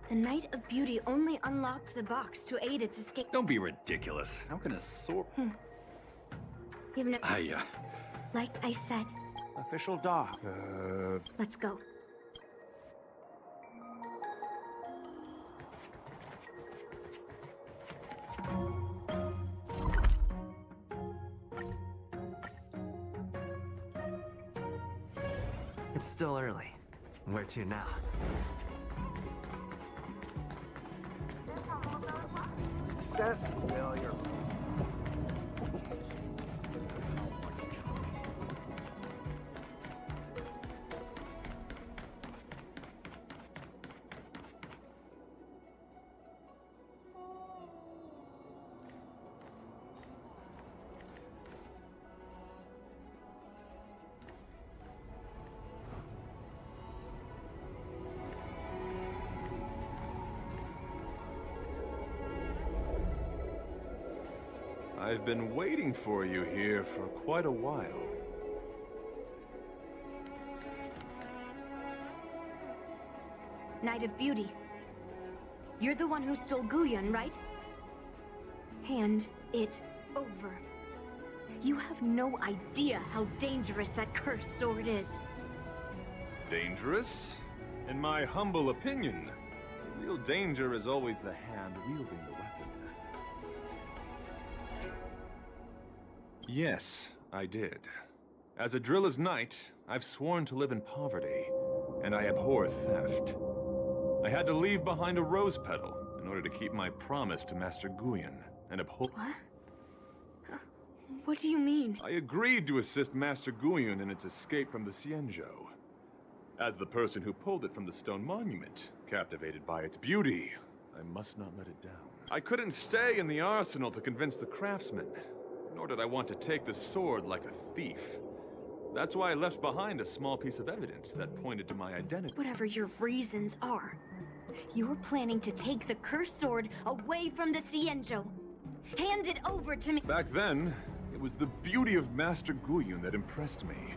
The Night of Beauty only unlocked the box to aid its escape. Don't be ridiculous. How can a sword... You've never... Like I said. Official Da. Let's go. It's still early. Where to now? Success and failure. I've been waiting for you here for quite a while. Night of Beauty. You're the one who stole Guyun, right? Hand it over. You have no idea how dangerous that cursed sword is. Dangerous? In my humble opinion, the real danger is always the hand wielding the weapon. Yes, I did. As a driller's knight, I've sworn to live in poverty, and I abhor theft. I had to leave behind a rose petal in order to keep my promise to Master Guyun and uphold... What? What do you mean? I agreed to assist Master Guyun in its escape from the Xianzhou. As the person who pulled it from the stone monument, captivated by its beauty, I must not let it down. I couldn't stay in the arsenal to convince the craftsman, nor did I want to take the sword like a thief. That's why I left behind a small piece of evidence that pointed to my identity. Whatever your reasons are, you're planning to take the cursed sword away from the Cienjo. Hand it over to me. Back then, it was the beauty of Master Guyun that impressed me.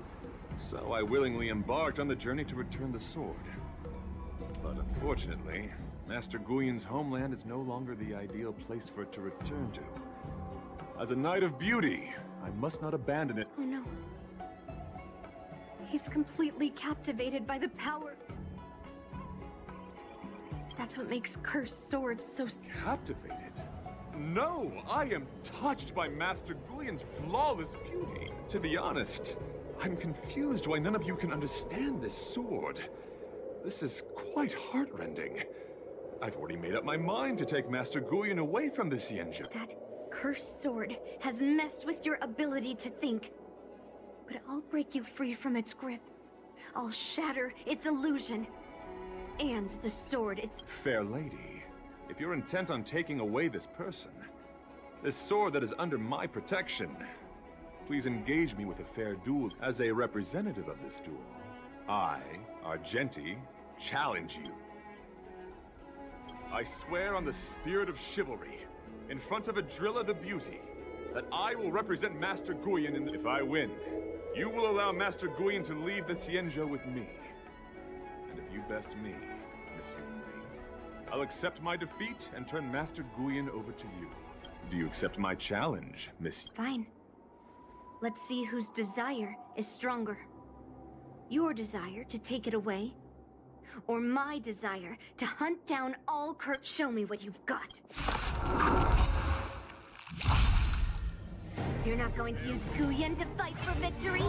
So I willingly embarked on the journey to return the sword. But unfortunately, Master Guyun's homeland is no longer the ideal place for it to return to. As a Knight of Beauty, I must not abandon it. Oh no. He's completely captivated by the power. That's what makes cursed swords so... Captivated? No, I am touched by Master Guyun's flawless beauty. To be honest, I'm confused why none of you can understand this sword. This is quite heartrending. I've already made up my mind to take Master Guyun away from the Cienjo. That cursed sword has messed with your ability to think. But I'll break you free from its grip. I'll shatter its illusion. And the sword, it's... Fair lady, if you're intent on taking away this person, this sword that is under my protection, please engage me with a fair duel. As a representative of this duel, I, Argenti, challenge you. I swear on the spirit of chivalry, in front of Adrilla the Beauty, that I will represent Master Guyun in the... If I win, you will allow Master Guyun to leave the Cienjo with me. And if you best me, Miss Yuri, I'll accept my defeat and turn Master Guyun over to you. Do you accept my challenge, Miss... Fine. Let's see whose desire is stronger. Your desire to take it away, or my desire to hunt down all Show me what you've got. You're not going to use Guyun to fight for victory?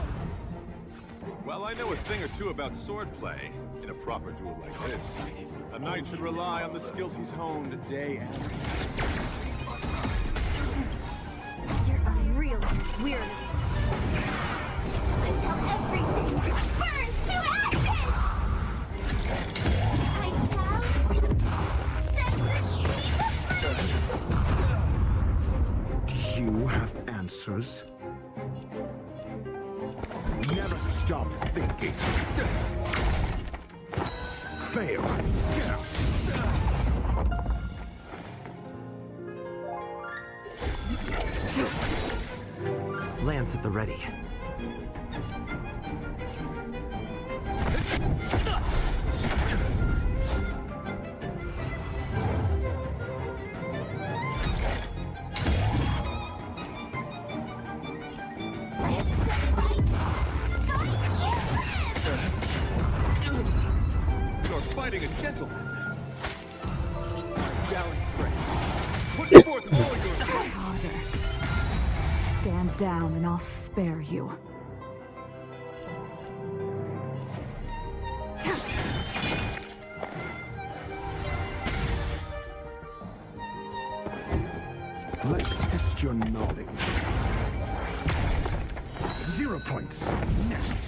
Well, I know a thing or two about swordplay. In a proper duel like this, a knight should rely on the skills he's honed day and night. You're a real weirdo. Until everything burns to ashes! I shall set the sea You have answers. Never stop thinking. Fail. Lance at the ready. You're fighting a gentleman. Down, put forth all your strength. Harder. Stand down and I'll spare you. Let's test your knowledge. 0 points. Next.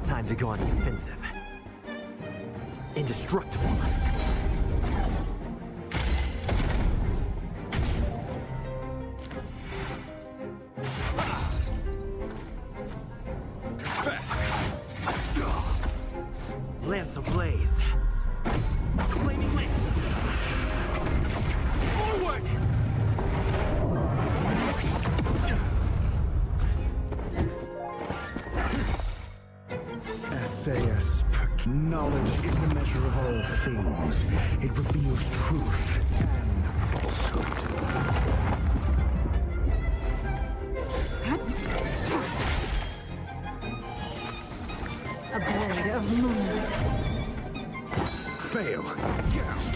Time to go on the offensive. Indestructible. Lance ablaze. Flaming lance. Forward! SAS. Knowledge is the measure of all things. It reveals truth and falsehood. A blade of moon. Fail. Get out.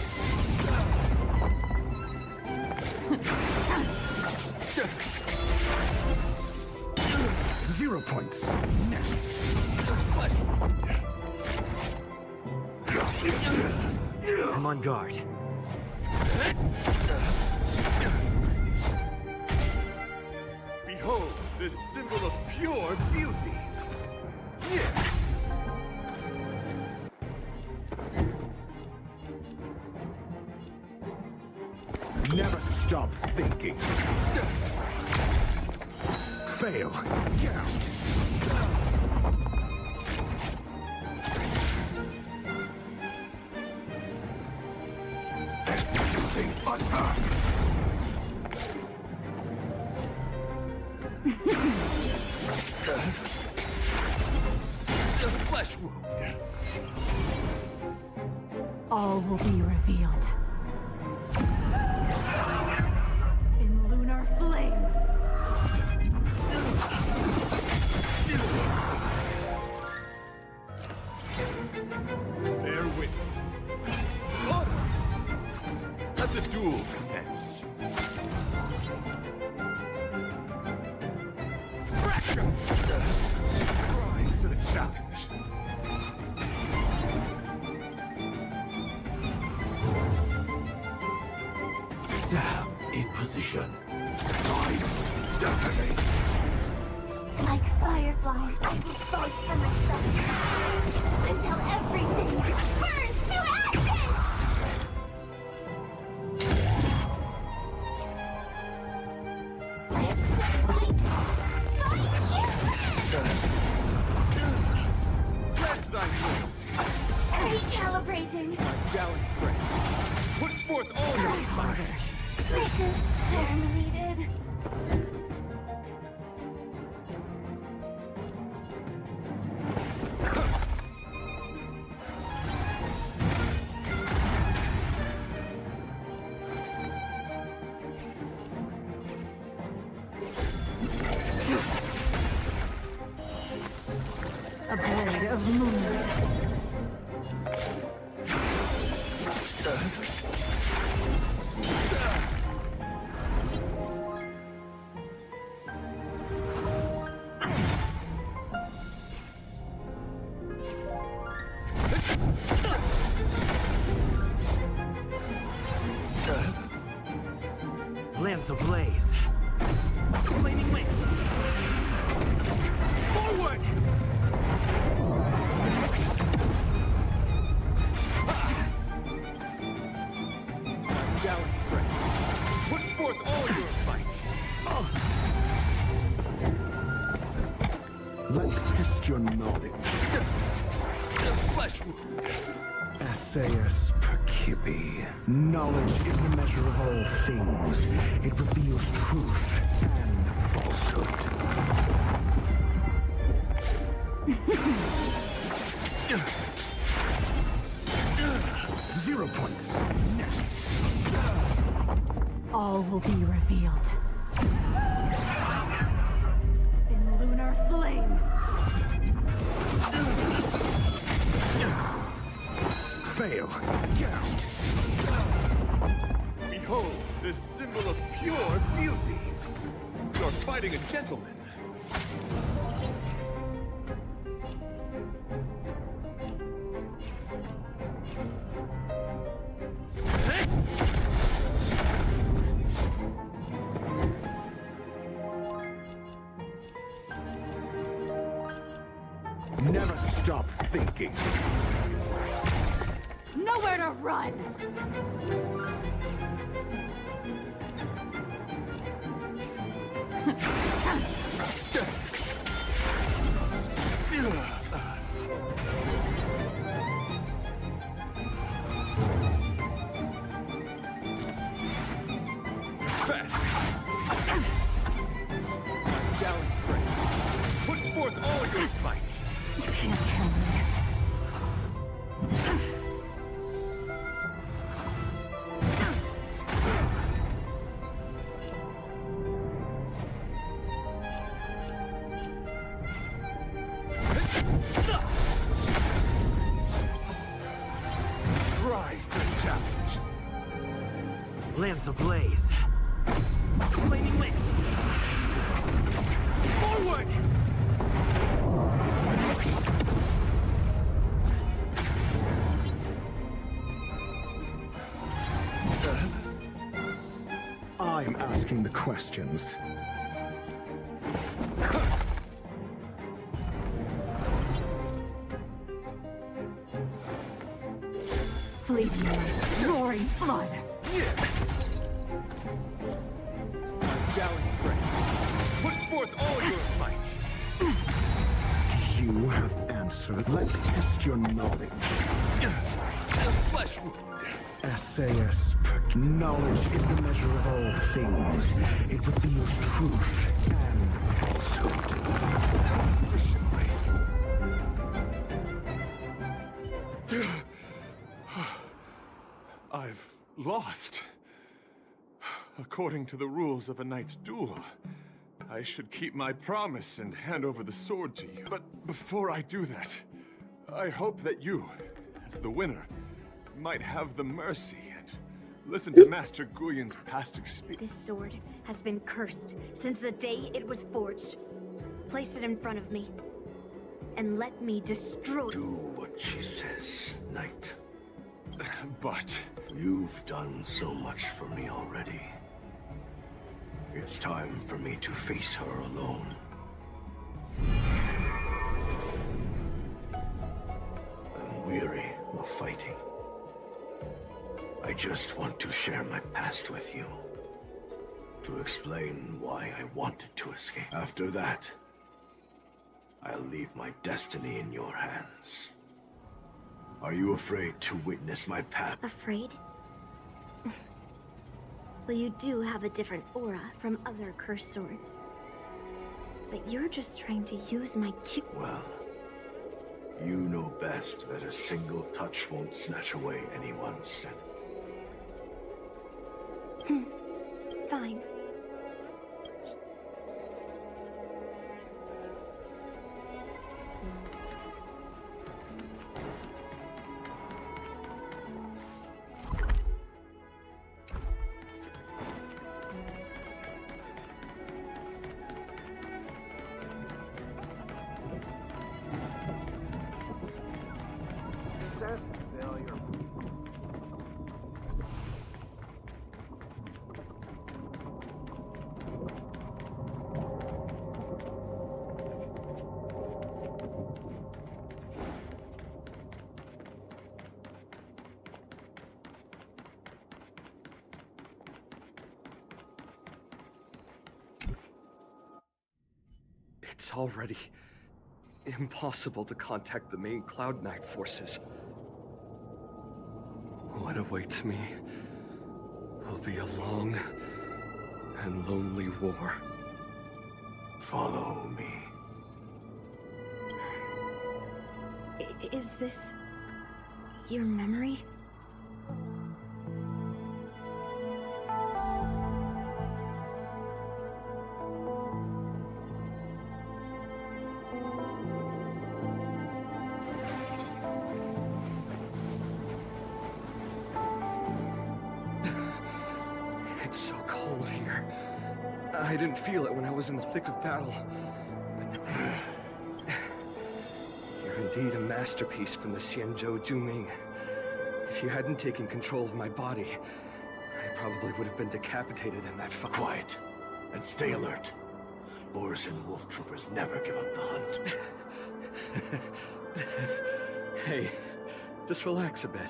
Zero points. Next. I'm on guard. Behold, this symbol of pure beauty. Yeah. stop thinking. Fail. Count. Executing attack. The flesh wound. All will be revealed. In lunar flame. Bear witness. Order! Let the duel commence. Fracture! Rise to the challenge. Stab in position. I detonate. Like fireflies, I will fight for myself until everything burns to ashes! Cleanse thy wounds. Recalibrating. Gallant friend. Put forth all your might. Mission terminated. A blade of moonlight. Lance ablaze. Flaming wind. Forward! Gallant friend. Put forth all your might. Let's test your knowledge. The flesh wound. Essayus Percipi. Knowledge is the measure of all things. It reveals truth and falsehood. 0 points. Next. All will be revealed. In lunar flame. Fail. Count. Behold, this symbol of pure beauty. You're fighting a gentleman. Never stop thinking. Nowhere to run! Fast. Gallant friend. Put forth all your might. You can't kill me. Rise to the challenge. Lance ablaze. Flaming wind. Forward! I'm asking the questions. Fleeting light, roaring flood. dallying, Grey. Put forth all your might. You have answered. Let's test your knowledge. A flesh wound. SAS. Knowledge is the measure of all things. It reveals truth and falsehood. I've lost. According to the rules of a knight's duel, I should keep my promise and hand over the sword to you. But before I do that, I hope that you, as the winner, might have the mercy and listen to Master Guyun's past experience. This sword has been cursed since the day it was forged. Place it in front of me, and let me destroy— Do what she says, Knight. But you've done so much for me already. It's time for me to face her alone. I'm weary of fighting. I just want to share my past with you. To explain why I wanted to escape. After that, I'll leave my destiny in your hands. Are you afraid to witness my path? Afraid? Well, you do have a different aura from other cursed swords. But you're just trying to use my Well, you know best that a single touch won't snatch away anyone's scent. Fine. Success and failure. It's already impossible to contact the main Cloud Knight forces. What awaits me will be a long and lonely war. Follow me. Is this your memory? It's so cold here. I didn't feel it when I was in the thick of battle. But you're indeed a masterpiece from the Xianzhou Juming. If you hadn't taken control of my body, I probably would have been decapitated in that fight. Quiet, and stay alert. Boris and Wolf Troopers never give up the hunt. Hey, just relax a bit.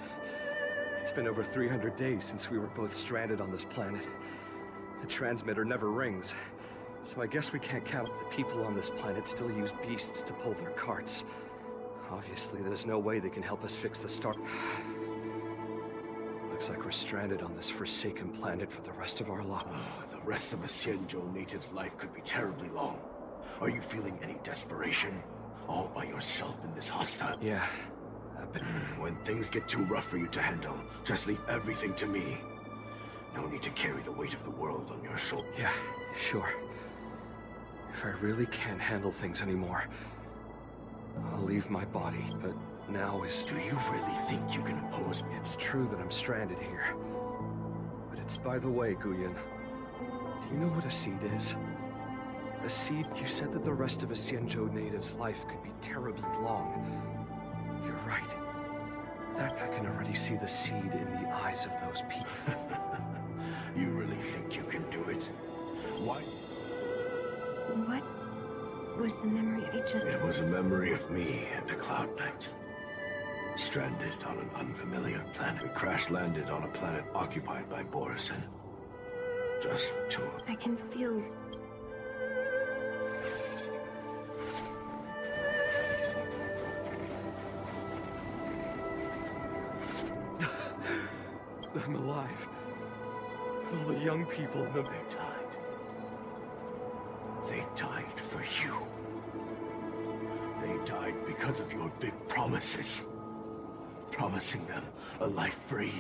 It's been over 300 days since we were both stranded on this planet. The transmitter never rings, so I guess we can't count the people on this planet still use beasts to pull their carts. Obviously, there's no way they can help us fix the star. Looks like we're stranded on this forsaken planet for the rest of our lives. The rest of a Xianzhou native's life could be terribly long. Are you feeling any desperation? All by yourself in this hostile... Yeah. When things get too rough for you to handle, just leave everything to me. No need to carry the weight of the world on your shoulders. Yeah, sure. If I really can't handle things anymore, I'll leave my body, but now is... Do you really think you can oppose... It's true that I'm stranded here. But it's... By the way, Guyun, do you know what a seed is? A seed... You said that the rest of a Xianzhou native's life could be terribly long. You're right. That I can already see the seed in the eyes of those people. You really think you can do it? Why? What was the memory I just... It was a memory of me and a Cloud Knight. Stranded on an unfamiliar planet. We crash-landed on a planet occupied by Borison. Just two. I can feel... I'm alive. All the young people in the... They died. They died for you. They died because of your big promises. Promising them a life free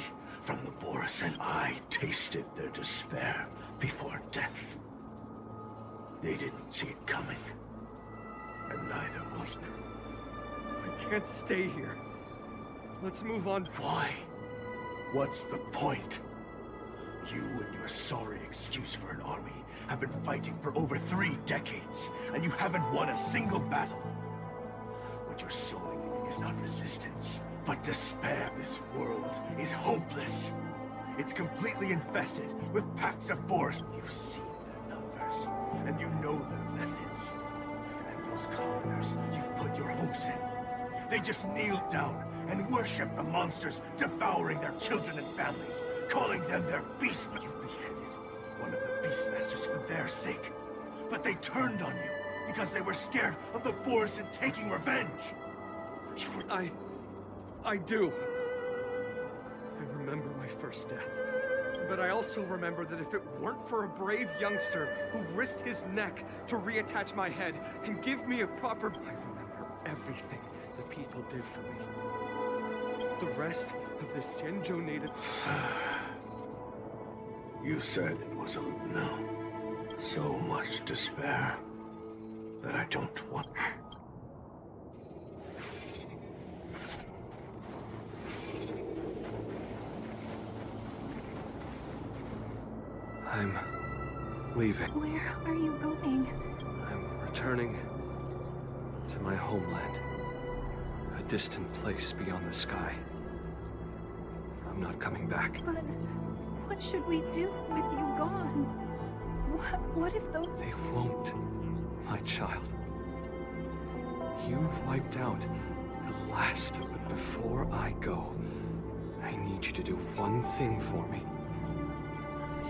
from the Boris, and I tasted their despair before death. They didn't see it coming, and neither will you. We can't stay here. Let's move on. Why? What's the point? You and your sorry excuse for an army have been fighting for over 3 decades, and you haven't won a single battle. What you're sowing is not resistance, but despair. This world is hopeless. It's completely infested with packs of Boris. You've seen their numbers, and you know their methods. And those commoners you've put your hopes in, they just kneel down and worship the monsters devouring their children and families, calling them their beast. You beheaded one of the beastmasters for their sake, but they turned on you because they were scared of the Boris and taking revenge. You were... I do. I remember my first death. But I also remember that if it weren't for a brave youngster who risked his neck to reattach my head and give me a proper... I remember everything the people did for me. The rest of the Xianzhou native... You said it was a... No. So much despair that I don't want... I'm leaving. Where are you going? I'm returning to my homeland. A distant place beyond the sky. I'm not coming back. But what should we do with you gone? What if those... They won't, my child. You've wiped out the last of it. Before I go, I need you to do one thing for me.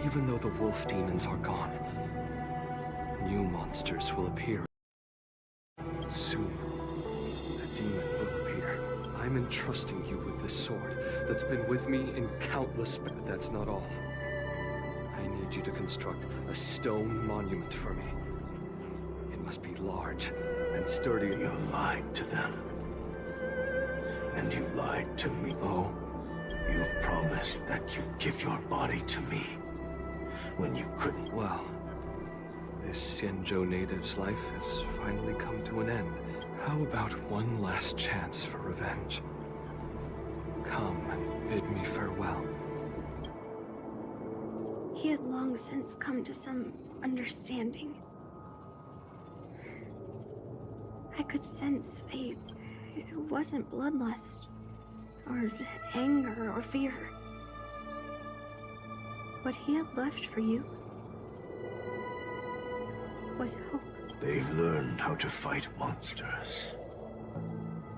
Even though the wolf demons are gone, new monsters will appear. Soon, a demon will appear. I'm entrusting you with this sword that's been with me in countless... But that's not all. I need you to construct a stone monument for me. It must be large and sturdy. You lied to them. And you lied to me. Oh? You promised that you'd give your body to me. When you couldn't. Well, this Xianzhou native's life has finally come to an end. How about one last chance for revenge? Come and bid me farewell. He had long since come to some understanding. I could sense it wasn't bloodlust, or anger, or fear. What he had left for you was hope. They've learned how to fight monsters.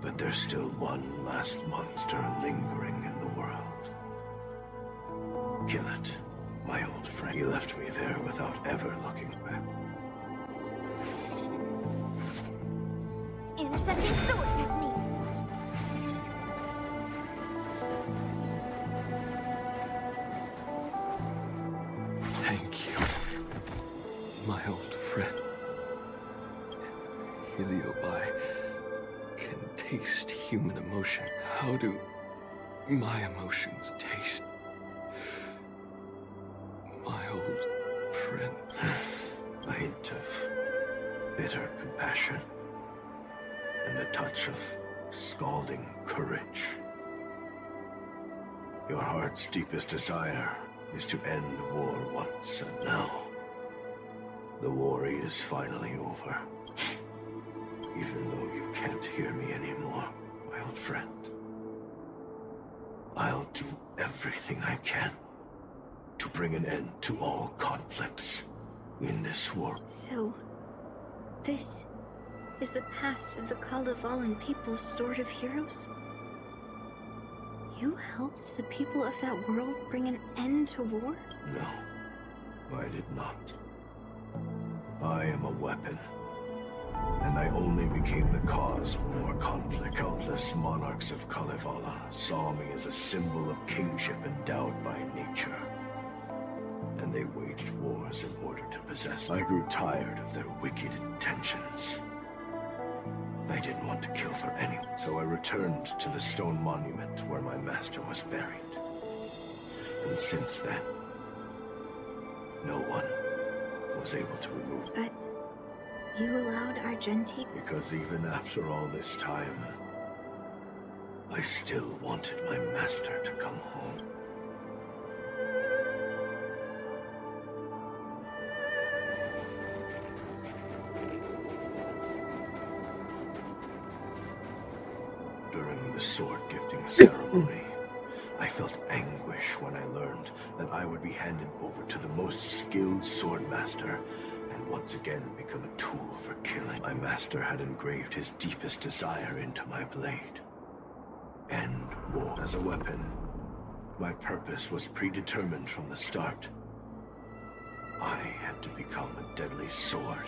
But there's still one last monster lingering in the world. Kill it, my old friend. He left me there without ever looking back. Intercepting sword technique. Thank you, my old friend. Heliobi can taste human emotion. How do my emotions taste? My old friend. A hint of bitter compassion and a touch of scalding courage. Your heart's deepest desire is to end war once and now. The war is finally over. Even though you can't hear me anymore, my old friend. I'll do everything I can to bring an end to all conflicts in this world. So, this is the past of the Kalevalan people's Sword of Heroes? You helped the people of that world bring an end to war? No. I did not. I am a weapon. And I only became the cause of more conflict. Countless monarchs of Kalevala saw me as a symbol of kingship endowed by nature. And they waged wars in order to possess. I grew tired of their wicked intentions. I didn't want to kill for anyone, so I returned to the stone monument where my master was buried. And since then, no one was able to remove me. But you allowed Argenti? Because even after all this time, I still wanted my master to come home. During the sword-gifting ceremony, I felt anguish when I learned that I would be handed over to the most skilled swordmaster and once again become a tool for killing. My master had engraved his deepest desire into my blade. End war. As a weapon, my purpose was predetermined from the start. I had to become a deadly sword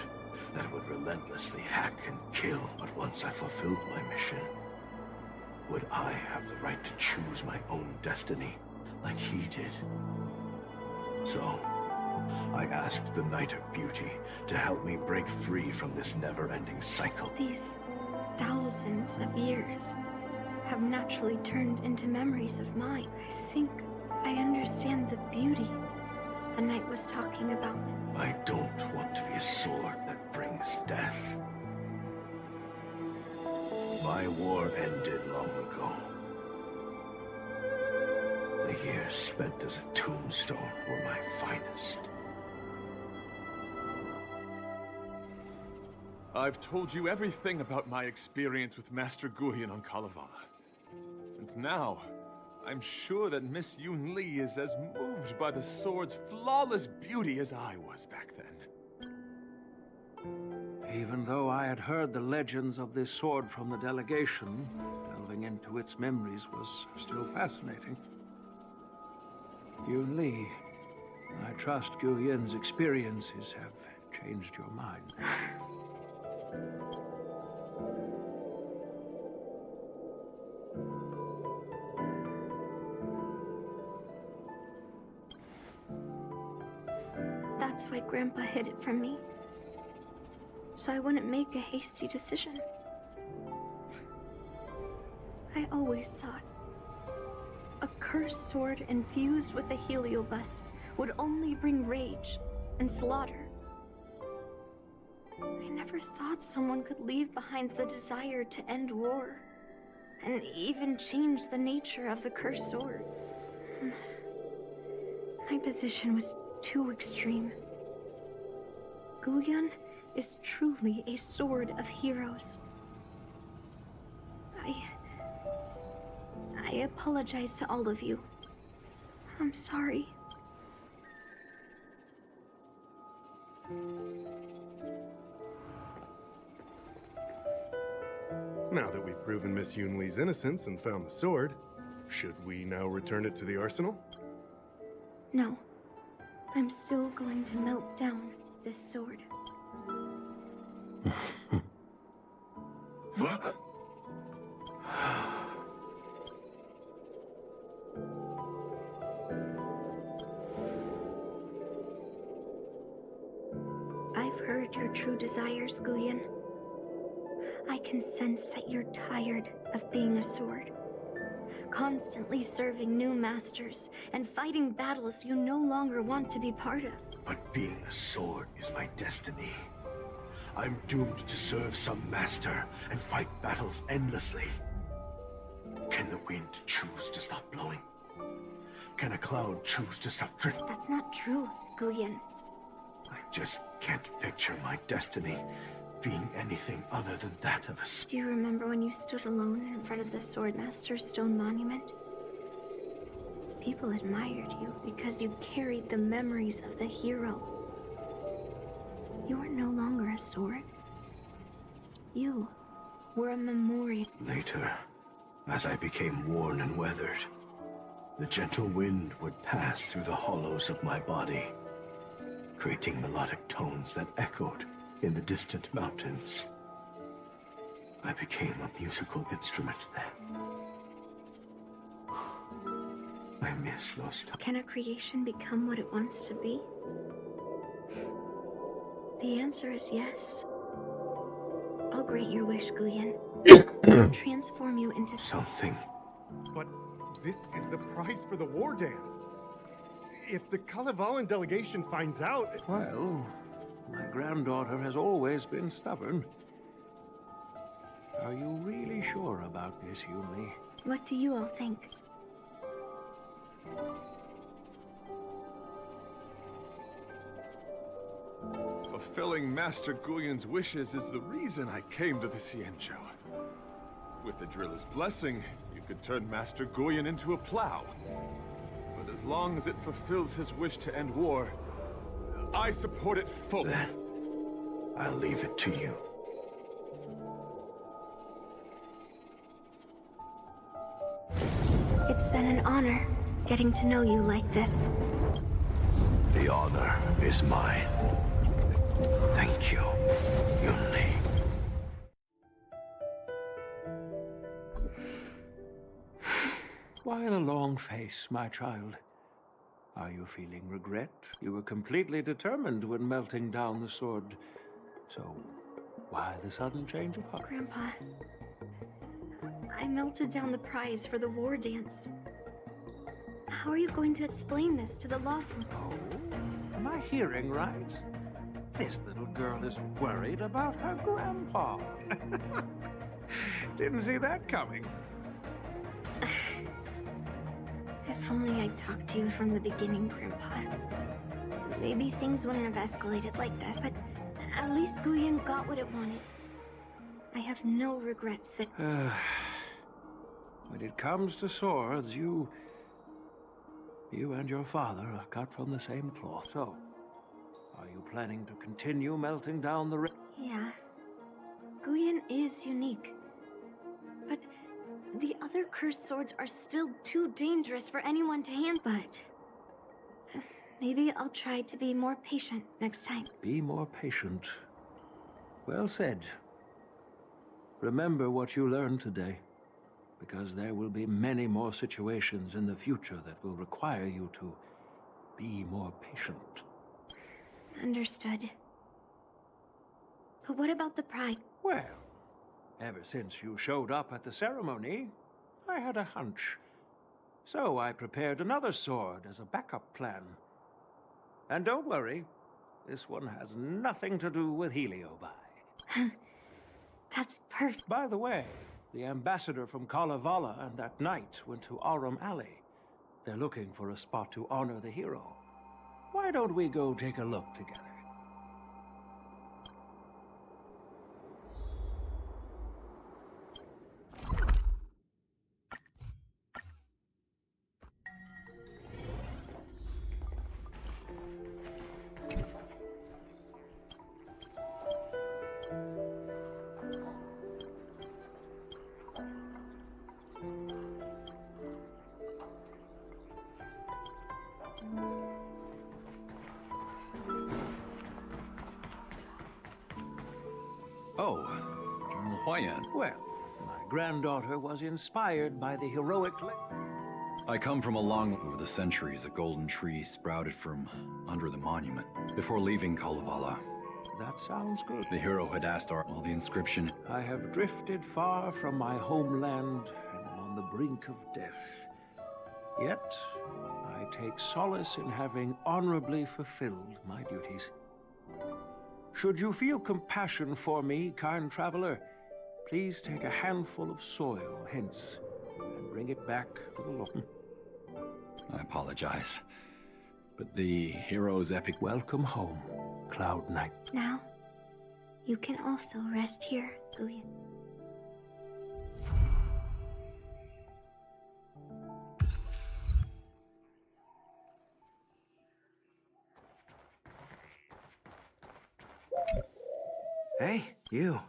that would relentlessly hack and kill. But once I fulfilled my mission, would I have the right to choose my own destiny like he did? So, I asked the Knight of Beauty to help me break free from this never-ending cycle. These thousands of years have naturally turned into memories of mine. I think I understand the beauty the knight was talking about. I don't want to be a sword that brings death. My war ended long ago. The years spent as a tombstone were my finest. I've told you everything about my experience with Master Guyan on Kalevala. And now, I'm sure that Miss Yoon Lee is as moved by the sword's flawless beauty as I was back then. Even though I had heard the legends of this sword from the delegation, delving into its memories was still fascinating. Yoon Lee, I trust Guyan's experiences have changed your mind. That's why Grandpa hid it from me. So I wouldn't make a hasty decision. I always thought a cursed sword infused with a heliobus would only bring rage and slaughter. I never thought someone could leave behind the desire to end war, and even change the nature of the cursed sword. My position was too extreme. Guyan is truly a sword of heroes. I apologize to all of you. I'm sorry. Now that we've proven Miss Yoon Lee's innocence and found the sword, should we now return it to the arsenal? No. I'm still going to melt down this sword. I've heard your true desires, Guyan. I can sense that you're tired of being a sword. Constantly serving new masters and fighting battles you no longer want to be part of. But being a sword is my destiny. I'm doomed to serve some master and fight battles endlessly. Can the wind choose to stop blowing? Can a cloud choose to stop drifting? That's not true, Guyan. I just can't picture my destiny being anything other than that of a... Do you remember when you stood alone in front of the Swordmaster's stone monument? People admired you because you carried the memories of the hero. You were no longer a sword. You were a memorial. Later, as I became worn and weathered, the gentle wind would pass through the hollows of my body, creating melodic tones that echoed in the distant mountains. I became a musical instrument then. I miss those times. Can a creation become what it wants to be? The answer is yes. I'll grant your wish, Guyan. I'll transform you into something. But this is the price for the war dance. If the Kalevalan delegation finds out... Well, my granddaughter has always been stubborn. Are you really sure about this, Yumi? What do you all think? Fulfilling Master Guyan's wishes is the reason I came to the Ciencho. With the driller's blessing, you could turn Master Guyan into a plow. But as long as it fulfills his wish to end war, I support it fully. Then, I'll leave it to you. It's been an honor getting to know you like this. The honor is mine. Thank you, Yunli. Why the long face, my child? Are you feeling regret? You were completely determined when melting down the sword. So, why the sudden change of heart? Grandpa, I melted down the prize for the war dance. How are you going to explain this to the lawful? Oh, am I hearing right? This little girl is worried about her grandpa. Didn't see that coming. If only I'd talked to you from the beginning, Grandpa. Maybe things wouldn't have escalated like this, but at least Guyan got what it wanted. I have no regrets that... When it comes to swords, you and your father are cut from the same cloth. So, are you planning to continue melting down the river? Yeah. Guyan is unique. But the other cursed swords are still too dangerous for anyone to handle. But maybe I'll try to be more patient next time. Be more patient. Well said. Remember what you learned today, because there will be many more situations in the future that will require you to be more patient. Understood. But what about the pride? Well, ever since you showed up at the ceremony, I had a hunch. So I prepared another sword as a backup plan. And don't worry, this one has nothing to do with Heliobi. That's perfect. By the way, the ambassador from Kalevala and that knight went to Aurum Alley. They're looking for a spot to honor the hero. Why don't we go take a look together? Oh, Huayan. Well, my granddaughter was inspired by the heroic... I come from over the centuries, a golden tree sprouted from under the monument. Before leaving Kalevala, That sounds good. the hero had asked the inscription. I have drifted far from my homeland and am on the brink of death. Yet, I take solace in having honorably fulfilled my duties. Should you feel compassion for me, kind traveler, please take a handful of soil hence and bring it back to the Lord. I apologize, but the hero's epic... Welcome home, Cloud Knight. Now, you can also rest here, Guyan. Hey, you.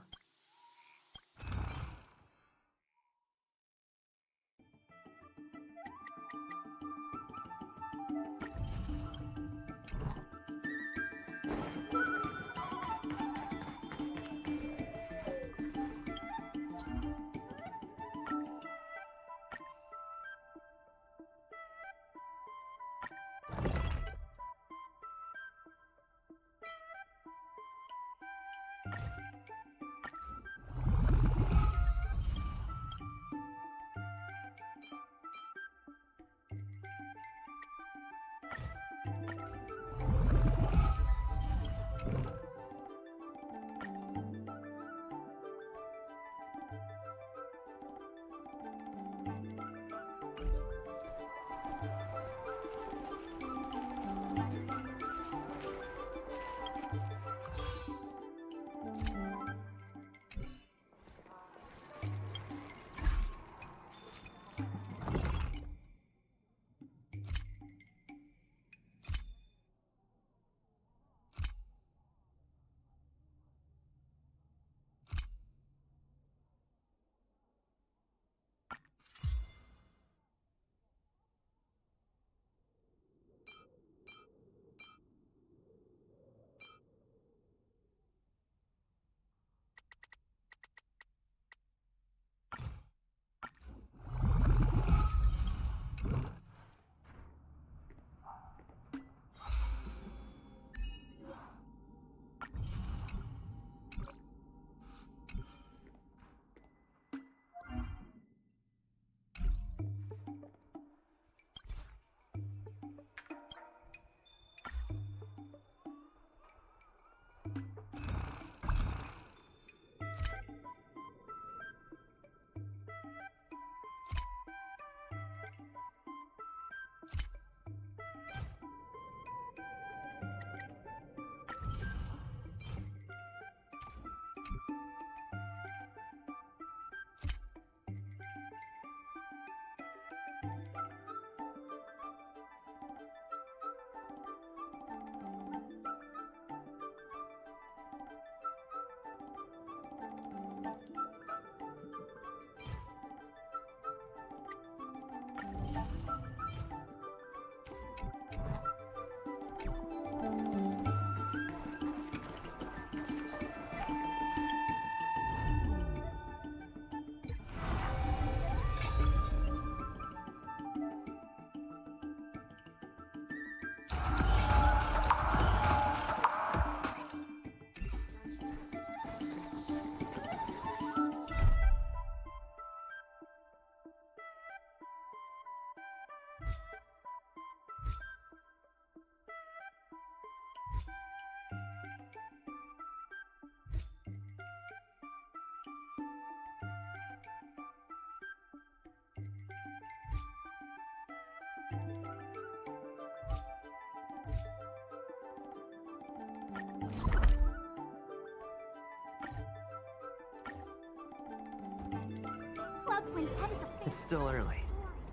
It's still early.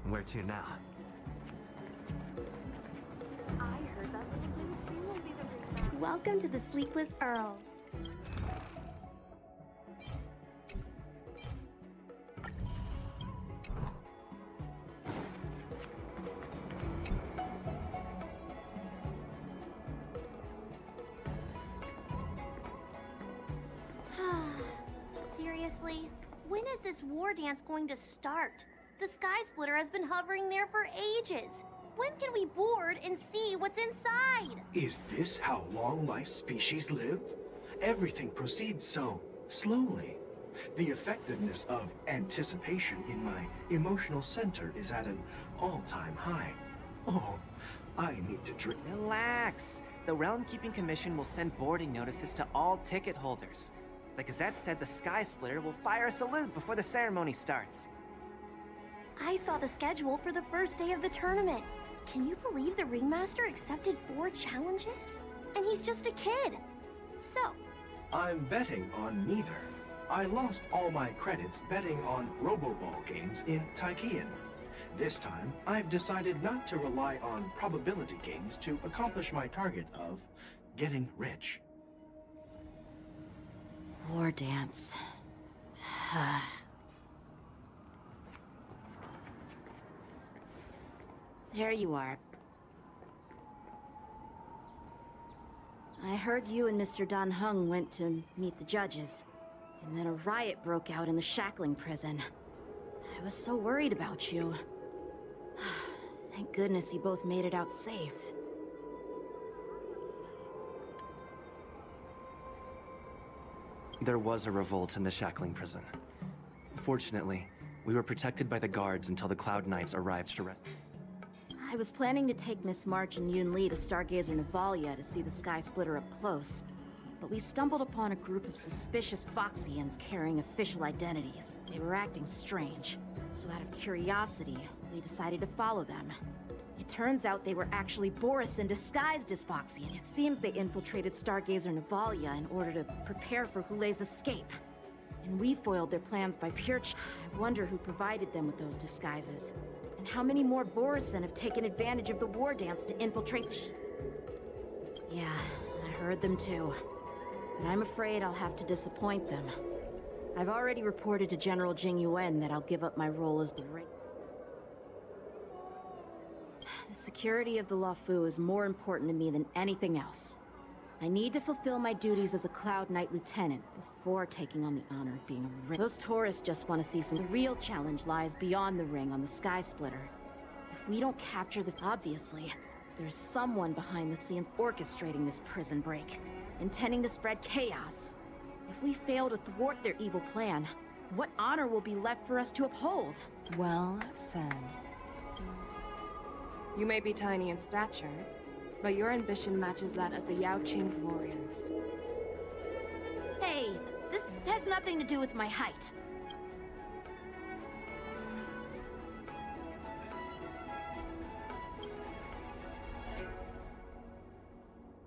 Where to now? Welcome to the Sleepless Earl. Seriously? When is this war dance going to start? The Sky Splitter has been hovering there for ages. When can we board and see what's inside? Is this how long life species live? Everything proceeds so slowly. The effectiveness of anticipation in my emotional center is at an all-time high. Oh, I need to drink. Relax. The Realm Keeping Commission will send boarding notices to all ticket holders. The Gazette said the Sky Splitter will fire a salute before the ceremony starts. I saw the schedule for the first day of the tournament. Can you believe the Ringmaster accepted 4 challenges? And he's just a kid. So, I'm betting on neither. I lost all my credits betting on Roboball games in Taikian. This time, I've decided not to rely on probability games to accomplish my target of getting rich. War dance. There you are. I heard you and Mr. Dan Heng went to meet the judges, and then a riot broke out in the shackling prison. I was so worried about you. Thank goodness you both made it out safe. There was a revolt in the shackling prison. Fortunately, we were protected by the guards until the Cloud Knights arrived to rescue. I was planning to take Miss March and Yoon Lee to Stargazer Navalia to see the Sky Splitter up close, but we stumbled upon a group of suspicious Foxians carrying official identities. They were acting strange, so out of curiosity, we decided to follow them. It turns out they were actually Borisin disguised as Foxian. It seems they infiltrated Stargazer Navalia in order to prepare for Hulei's escape. And we foiled their plans by pure I wonder who provided them with those disguises. And how many more Borisin have taken advantage of the war dance to infiltrate the Yeah, I heard them too. But I'm afraid I'll have to disappoint them. I've already reported to General Jing Yuan that I'll give up my role as the The security of the Luofu is more important to me than anything else. I need to fulfill my duties as a Cloud Knight Lieutenant before taking on the honor of being a ring. Those tourists just want to see some. The real challenge lies beyond the ring on the Sky Splitter. If we don't capture the... Obviously, there's someone behind the scenes orchestrating this prison break, intending to spread chaos. If we fail to thwart their evil plan, what honor will be left for us to uphold? Well said. You may be tiny in stature, but your ambition matches that of the Yao Qing's warriors. Hey, this has nothing to do with my height.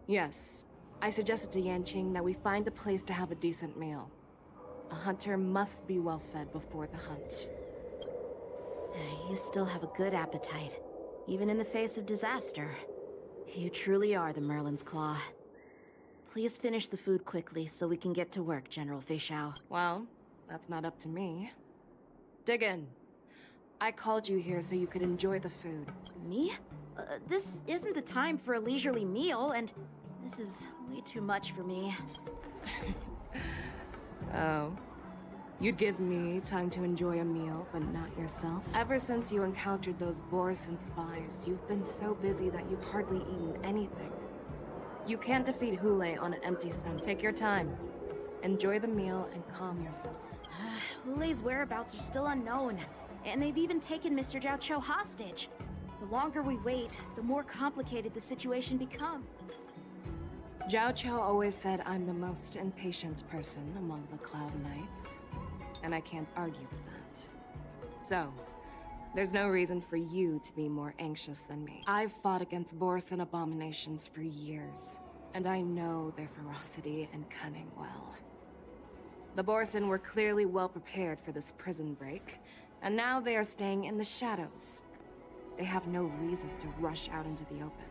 Yes, I suggested to Yanqing that we find a place to have a decent meal. A hunter must be well fed before the hunt. You still have a good appetite, even in the face of disaster. You truly are the Merlin's Claw. Please finish the food quickly so we can get to work, General Fei Xiao. Well, that's not up to me. Dig in. I called you here so you could enjoy the food. Me? This isn't the time for a leisurely meal, and this is way too much for me. Oh. You'd give me time to enjoy a meal, but not yourself? Ever since you encountered those Borisin spies, you've been so busy that you've hardly eaten anything. You can't defeat Hulei on an empty stomach. Take your time. Enjoy the meal and calm yourself. Hulei's whereabouts are still unknown, and they've even taken Mr. Zhao Cho hostage. The longer we wait, the more complicated the situation becomes. Zhao Cho always said I'm the most impatient person among the Cloud Knights, and I can't argue with that. So, there's no reason for you to be more anxious than me. I've fought against Borisin abominations for years, and I know their ferocity and cunning well. The Borisin were clearly well prepared for this prison break, and now they are staying in the shadows. They have no reason to rush out into the open.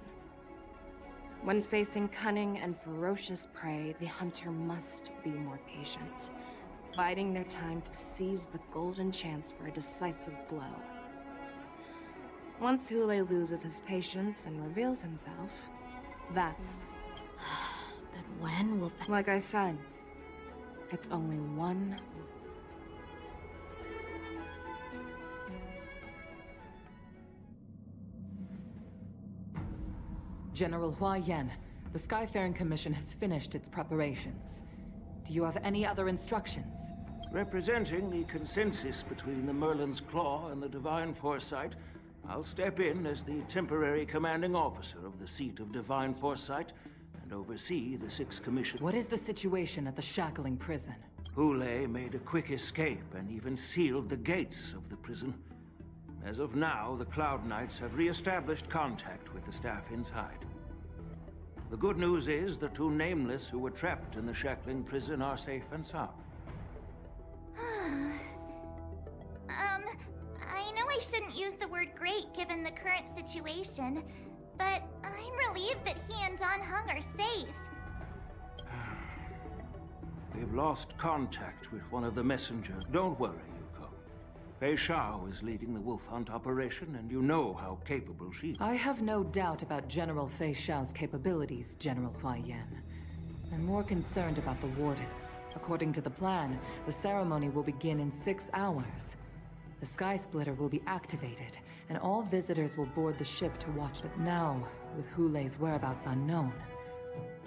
When facing cunning and ferocious prey, the hunter must be more patient, biding their time to seize the golden chance for a decisive blow. Once Hulei loses his patience and reveals himself, that's... But when will that... Like I said, it's only one... General Hua Yan, the Skyfaring Commission has finished its preparations. Do you have any other instructions? Representing the consensus between the Merlin's Claw and the Divine Foresight, I'll step in as the temporary commanding officer of the seat of Divine Foresight and oversee the 6th Commission. What is the situation at the shackling prison? Hulei made a quick escape and even sealed the gates of the prison. As of now, the Cloud Knights have re-established contact with the staff inside. The good news is the 2 Nameless who were trapped in the shackling prison are safe and sound. I know I shouldn't use the word great given the current situation, but I'm relieved that he and Don Hung are safe. They've lost contact with one of the messengers. Don't worry, Yuko. Fei Xiao is leading the wolf hunt operation, and you know how capable she is. I have no doubt about General Fei Xiao's capabilities, General Hua Yan. I'm more concerned about the wardens. According to the plan, the ceremony will begin in 6 hours. The Sky Splitter will be activated, and all visitors will board the ship to watch it. Now, with Hulei's whereabouts unknown,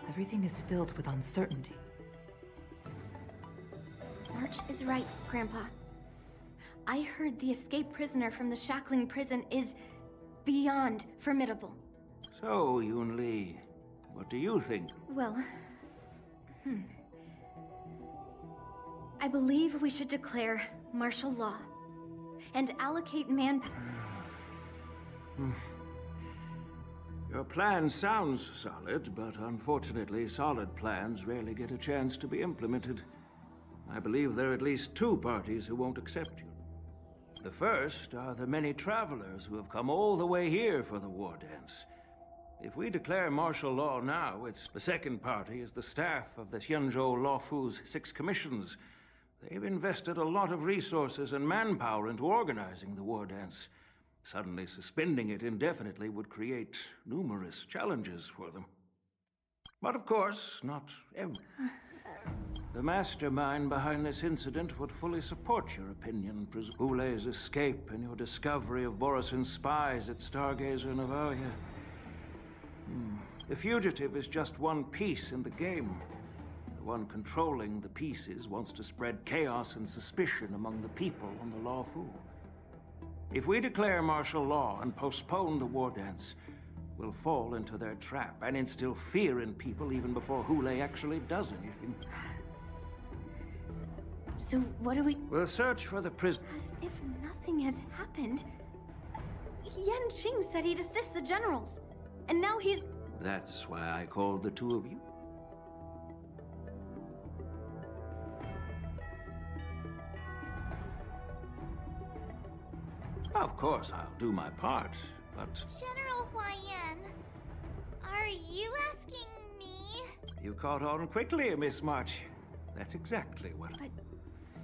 everything is filled with uncertainty. March is right, Grandpa. I heard the escaped prisoner from the shackling prison is beyond formidable. So, Yoon Lee, what do you think? Well, I believe we should declare martial law and allocate manpower. Your plan sounds solid, but unfortunately, solid plans rarely get a chance to be implemented. I believe there are at least two parties who won't accept you. The first are the many travelers who have come all the way here for the war dance. If we declare martial law now, the second party is the staff of the Xianzhou Lawfu's 6 commissions. They've invested a lot of resources and manpower into organizing the war dance. Suddenly suspending it indefinitely would create numerous challenges for them. But of course, not everyone. The mastermind behind this incident would fully support your opinion. Hulei's escape and your discovery of Borisin's spies at Stargazer Navalia. The fugitive is just one piece in the game. The one controlling the pieces wants to spread chaos and suspicion among the people on the Lawfu. If we declare martial law and postpone the war dance, we'll fall into their trap and instill fear in people even before Hulei actually does anything. So what do we... We'll search for the prisoner. As if nothing has happened. Yan Qing said he'd assist the generals. And now he's... That's why I called the two of you. Of course, I'll do my part, but... General Huayan, are you asking me? You caught on quickly, Miss March. That's exactly what... But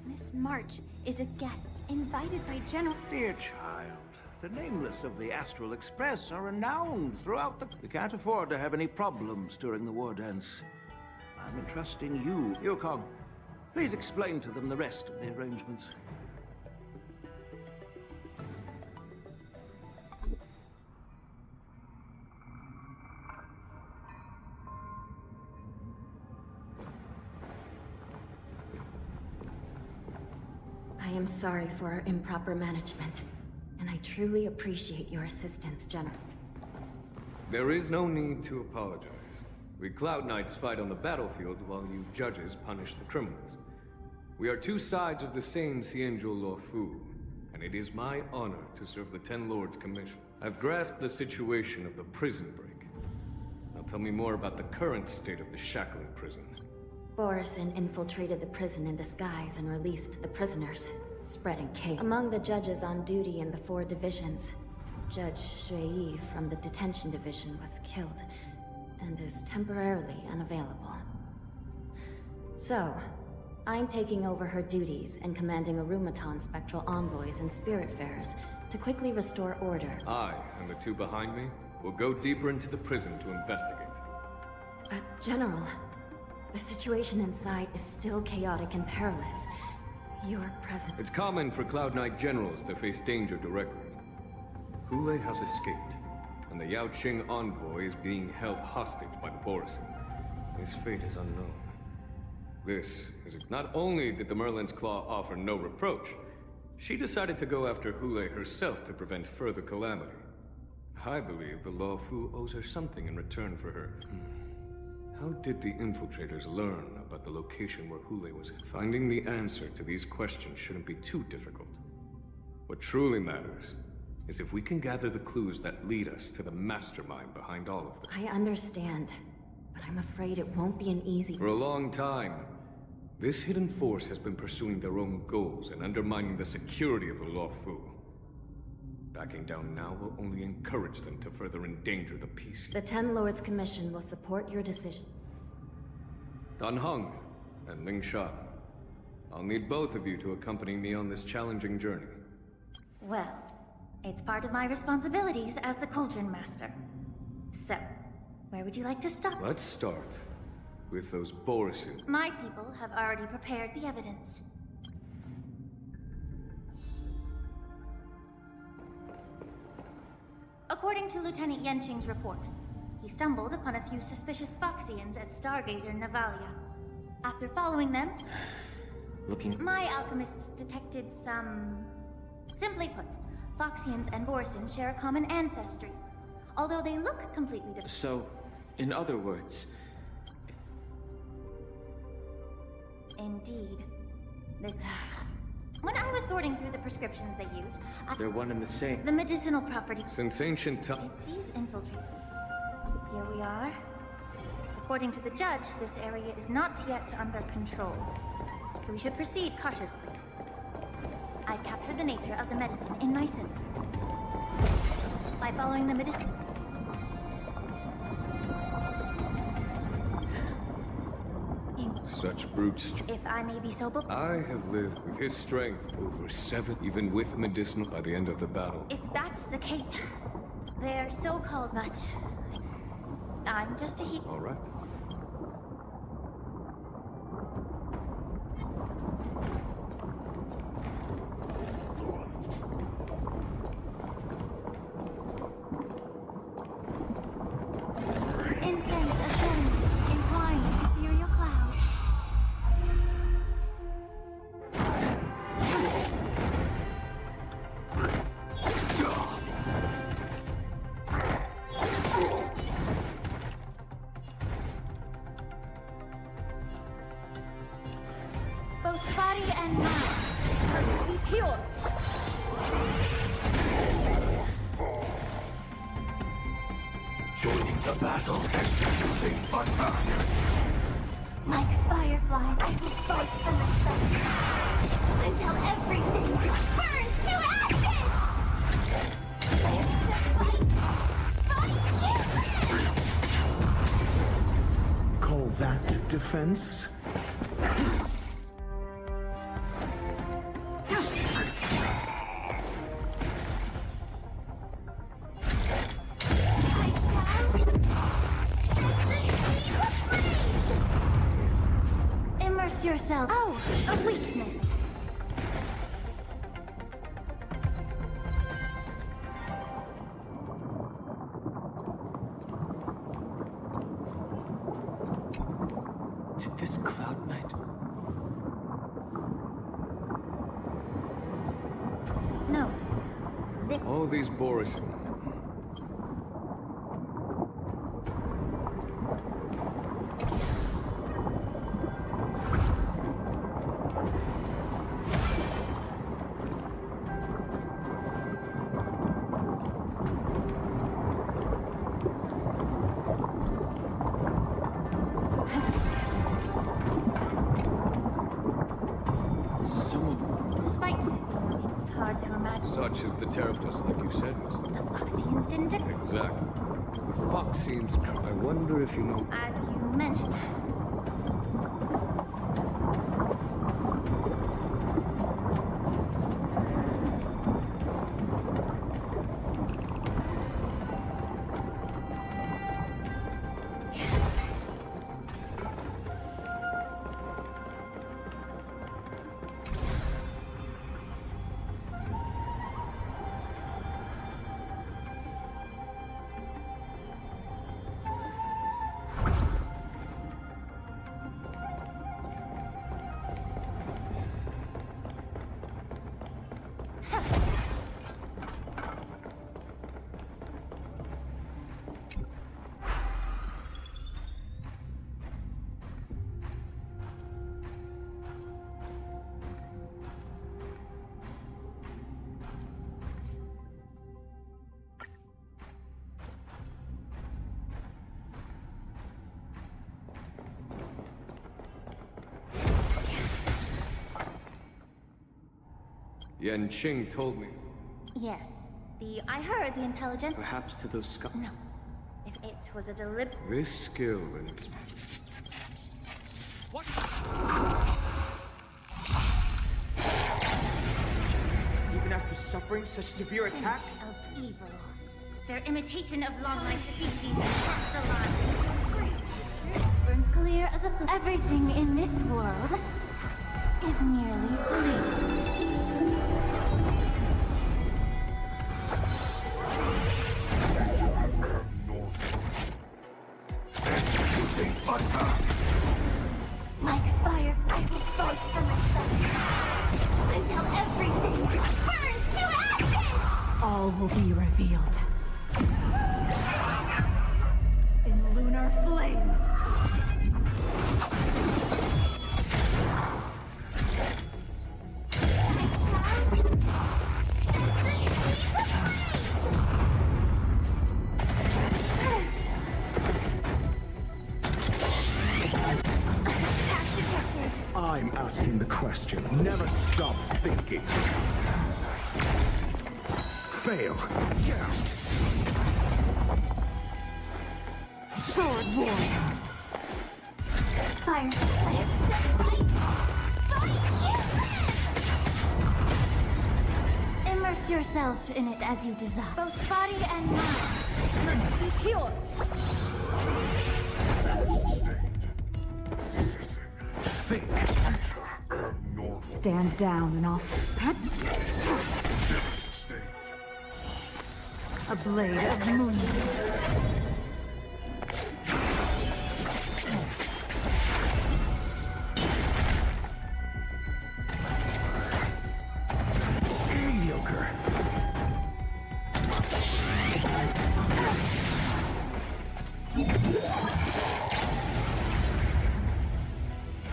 Miss March is a guest invited by General... Dear child, the Nameless of the Astral Express are renowned throughout the... We can't afford to have any problems during the war dance. I'm entrusting you. Yukong, please explain to them the rest of the arrangements. I am sorry for our improper management, and I truly appreciate your assistance, General. There is no need to apologize. We Cloud Knights fight on the battlefield while you judges punish the criminals. We are two sides of the same Xianzhou Lawfu, and it is my honor to serve the Ten Lords' Commission. I've grasped the situation of the prison break. Now tell me more about the current state of the shackling prison. Borisin infiltrated the prison in disguise and released the prisoners, spreading chaos. Among the judges on duty in the 4 divisions, Judge Shui from the detention division was killed and is temporarily unavailable. So, I'm taking over her duties and commanding Arumaton spectral envoys and spiritfarers to quickly restore order. I and the 2 behind me will go deeper into the prison to investigate. General, the situation inside is still chaotic and perilous. Your presence... It's common for Cloud Knight generals to face danger directly. Hulei has escaped, and the Yao Qing envoy is being held hostage by the Borisin. His fate is unknown. This is... Not only did the Merlin's Claw offer no reproach, she decided to go after Hulei herself to prevent further calamity. I believe the Lawfu owes her something in return for her... How did the infiltrators learn about the location where Hulei was? Finding the answer to these questions shouldn't be too difficult. What truly matters is if we can gather the clues that lead us to the mastermind behind all of this. I understand, but I'm afraid it won't be an easy... For a long time, this hidden force has been pursuing their own goals and undermining the security of the Lawfu. Backing down now will only encourage them to further endanger the peace. The Ten Lords Commission will support your decision. Dan Heng and Ling Sha, I'll need both of you to accompany me on this challenging journey. Well, it's part of my responsibilities as the Cauldron Master. So, where would you like to start? Let's start with those Borisin. My people have already prepared the evidence. According to Lieutenant Yanqing's report, he stumbled upon a few suspicious Foxians at Stargazer Navalia. After following them... looking... My alchemists detected some... Simply put, Foxians and Borson share a common ancestry, although they look completely different. So, in other words... Indeed. When I was sorting through the prescriptions they used, They're one and the same. the medicinal property... Since ancient times... If these infiltrate... Here we are. According to the judge, this area is not yet under control, so we should proceed cautiously. I've captured the nature of the medicine in my sensor. By following the medicine... Such brute strength. If I may be so bold... I have lived with his strength over 7, even with medicinal by the end of the battle. If that's the case... They're so-called, but... I'm just a heat... All right. Incense ascends, entwined in ethereal clouds. Both body and mind must be pure. Joining the battle, executing butter. Like fireflies, I will fight for myself until everything burns to ashes! Call that defense? Immerse yourself. Oh, a weakness. Did this Cloud Knight... No. All these Borison. Despite it's hard to imagine. Such is the Teraptus, like you said, Miss. The Foxians didn't it? Exactly. The Foxians... I wonder if you know... As you mentioned. Yan Qing told me. Yes. I heard the intelligence. Perhaps to those scum... No. If it was a deliberate... This skill and its... What? Even after suffering such severe attacks? Of evil. Their imitation of long-life species across the line. Burns clear as a... Everything in this world is merely fleeting. Executing butter. Like fire, I will fight for myself will be revealed. In lunar flame. I'm asking the question. Never stop thinking. Fail. Get out. Sword war. Fire. Immerse yourself in it as you desire. Both body and mind must be pure. Think. Stand down and I'll spat. A blade of moonlight. Mediocre.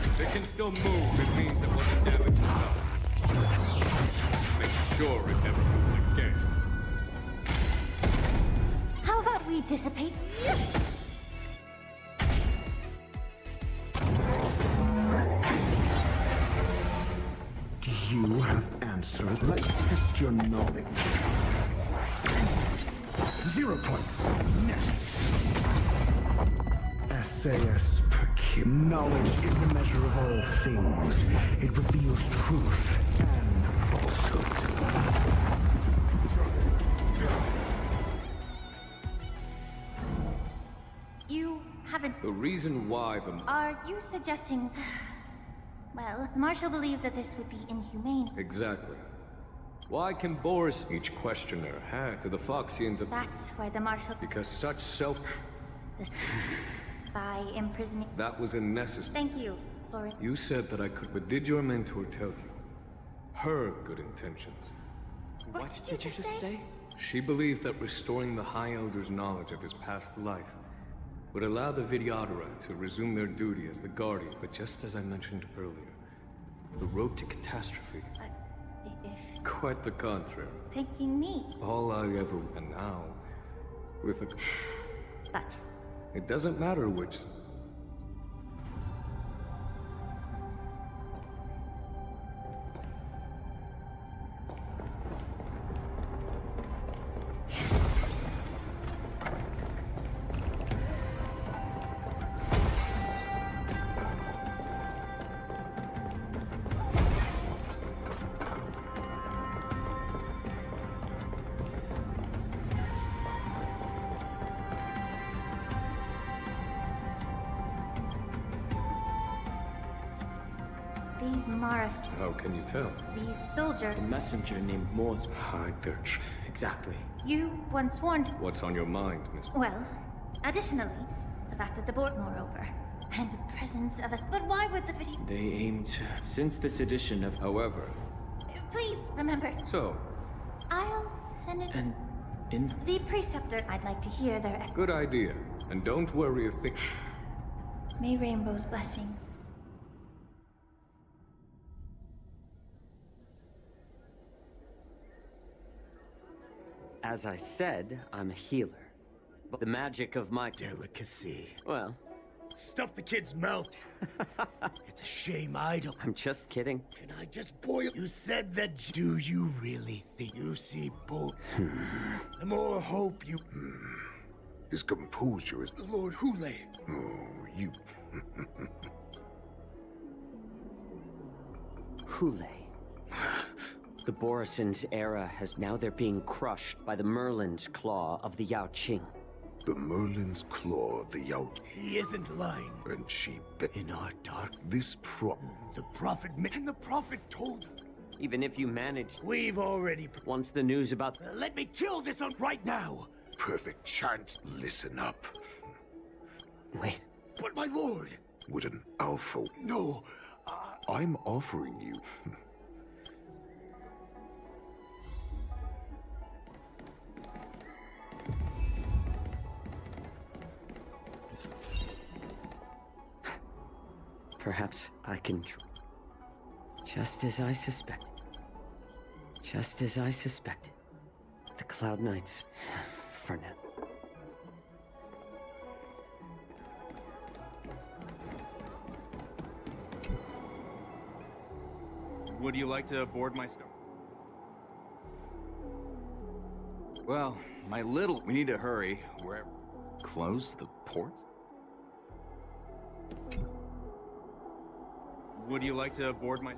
If it can still move, it means that what the damage is done. Make sure it never moves again. How about we dissipate? Do you have answers? Let's test your knowledge. 0 points. Next. SAS per Kim. Knowledge is the measure of all things. It reveals truth and falsehood. You haven't... The reason why the... Are you suggesting... Well, Marshall believed that this would be inhumane. Exactly. Why can Boris, each questioner, had to the Foxians of... That's why the Marshal... Because such self... By imprisoning... That was unnecessary. Thank you, for... You said that I could, but did your mentor tell you? Her good intentions. What did you just say? She believed that restoring the High Elder's knowledge of his past life would allow the Vidyadhara to resume their duty as the Guardian. But just as I mentioned earlier, the road to catastrophe... If... Quite the contrary. Thanking me. All I ever... And now, with a... But... It doesn't matter which... These Mars... How can you tell? These soldiers... The messenger named Morse. Hide their... Exactly. You once warned... What's on your mind, Miss... Well, additionally, the fact that the board, moreover, and the presence of a... But why would the video... They aim to... Since this edition of... However... Please, remember... So... I'll send it... And... In... The Preceptor, I'd like to hear their... Good idea. And don't worry a thing... May Rainbow's blessing... As I said, I'm a healer. But the magic of my... Delicacy. Well... Stuff the kid's mouth. It's a shame I don't... I'm just kidding. Can I just boil... You said that... Do you really think you see both? The more hope you... His composure is... Lord Hule. Oh, you... Hule. The Borison's era has now they're being crushed by the Merlin's claw of the Yao Qing. The Merlin's claw of the Yao... He isn't lying. And she... In our dark... This The Prophet... And the Prophet told him. Even if you manage... We've already... Once the news about... Let me kill this one right now! Perfect chance. Listen up. Wait. But my lord... Would an alpha... No. I'm offering you... Perhaps I can just as I suspected. Just as I suspected. The Cloud Knights, for now. Would you like to board my star? Well, my little... We need to hurry. Wherever... Close the ports? Would you like to board my...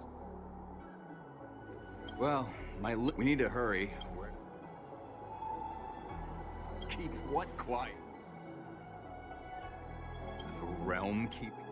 Well, we need to hurry. Keep what quiet? The realm keeping...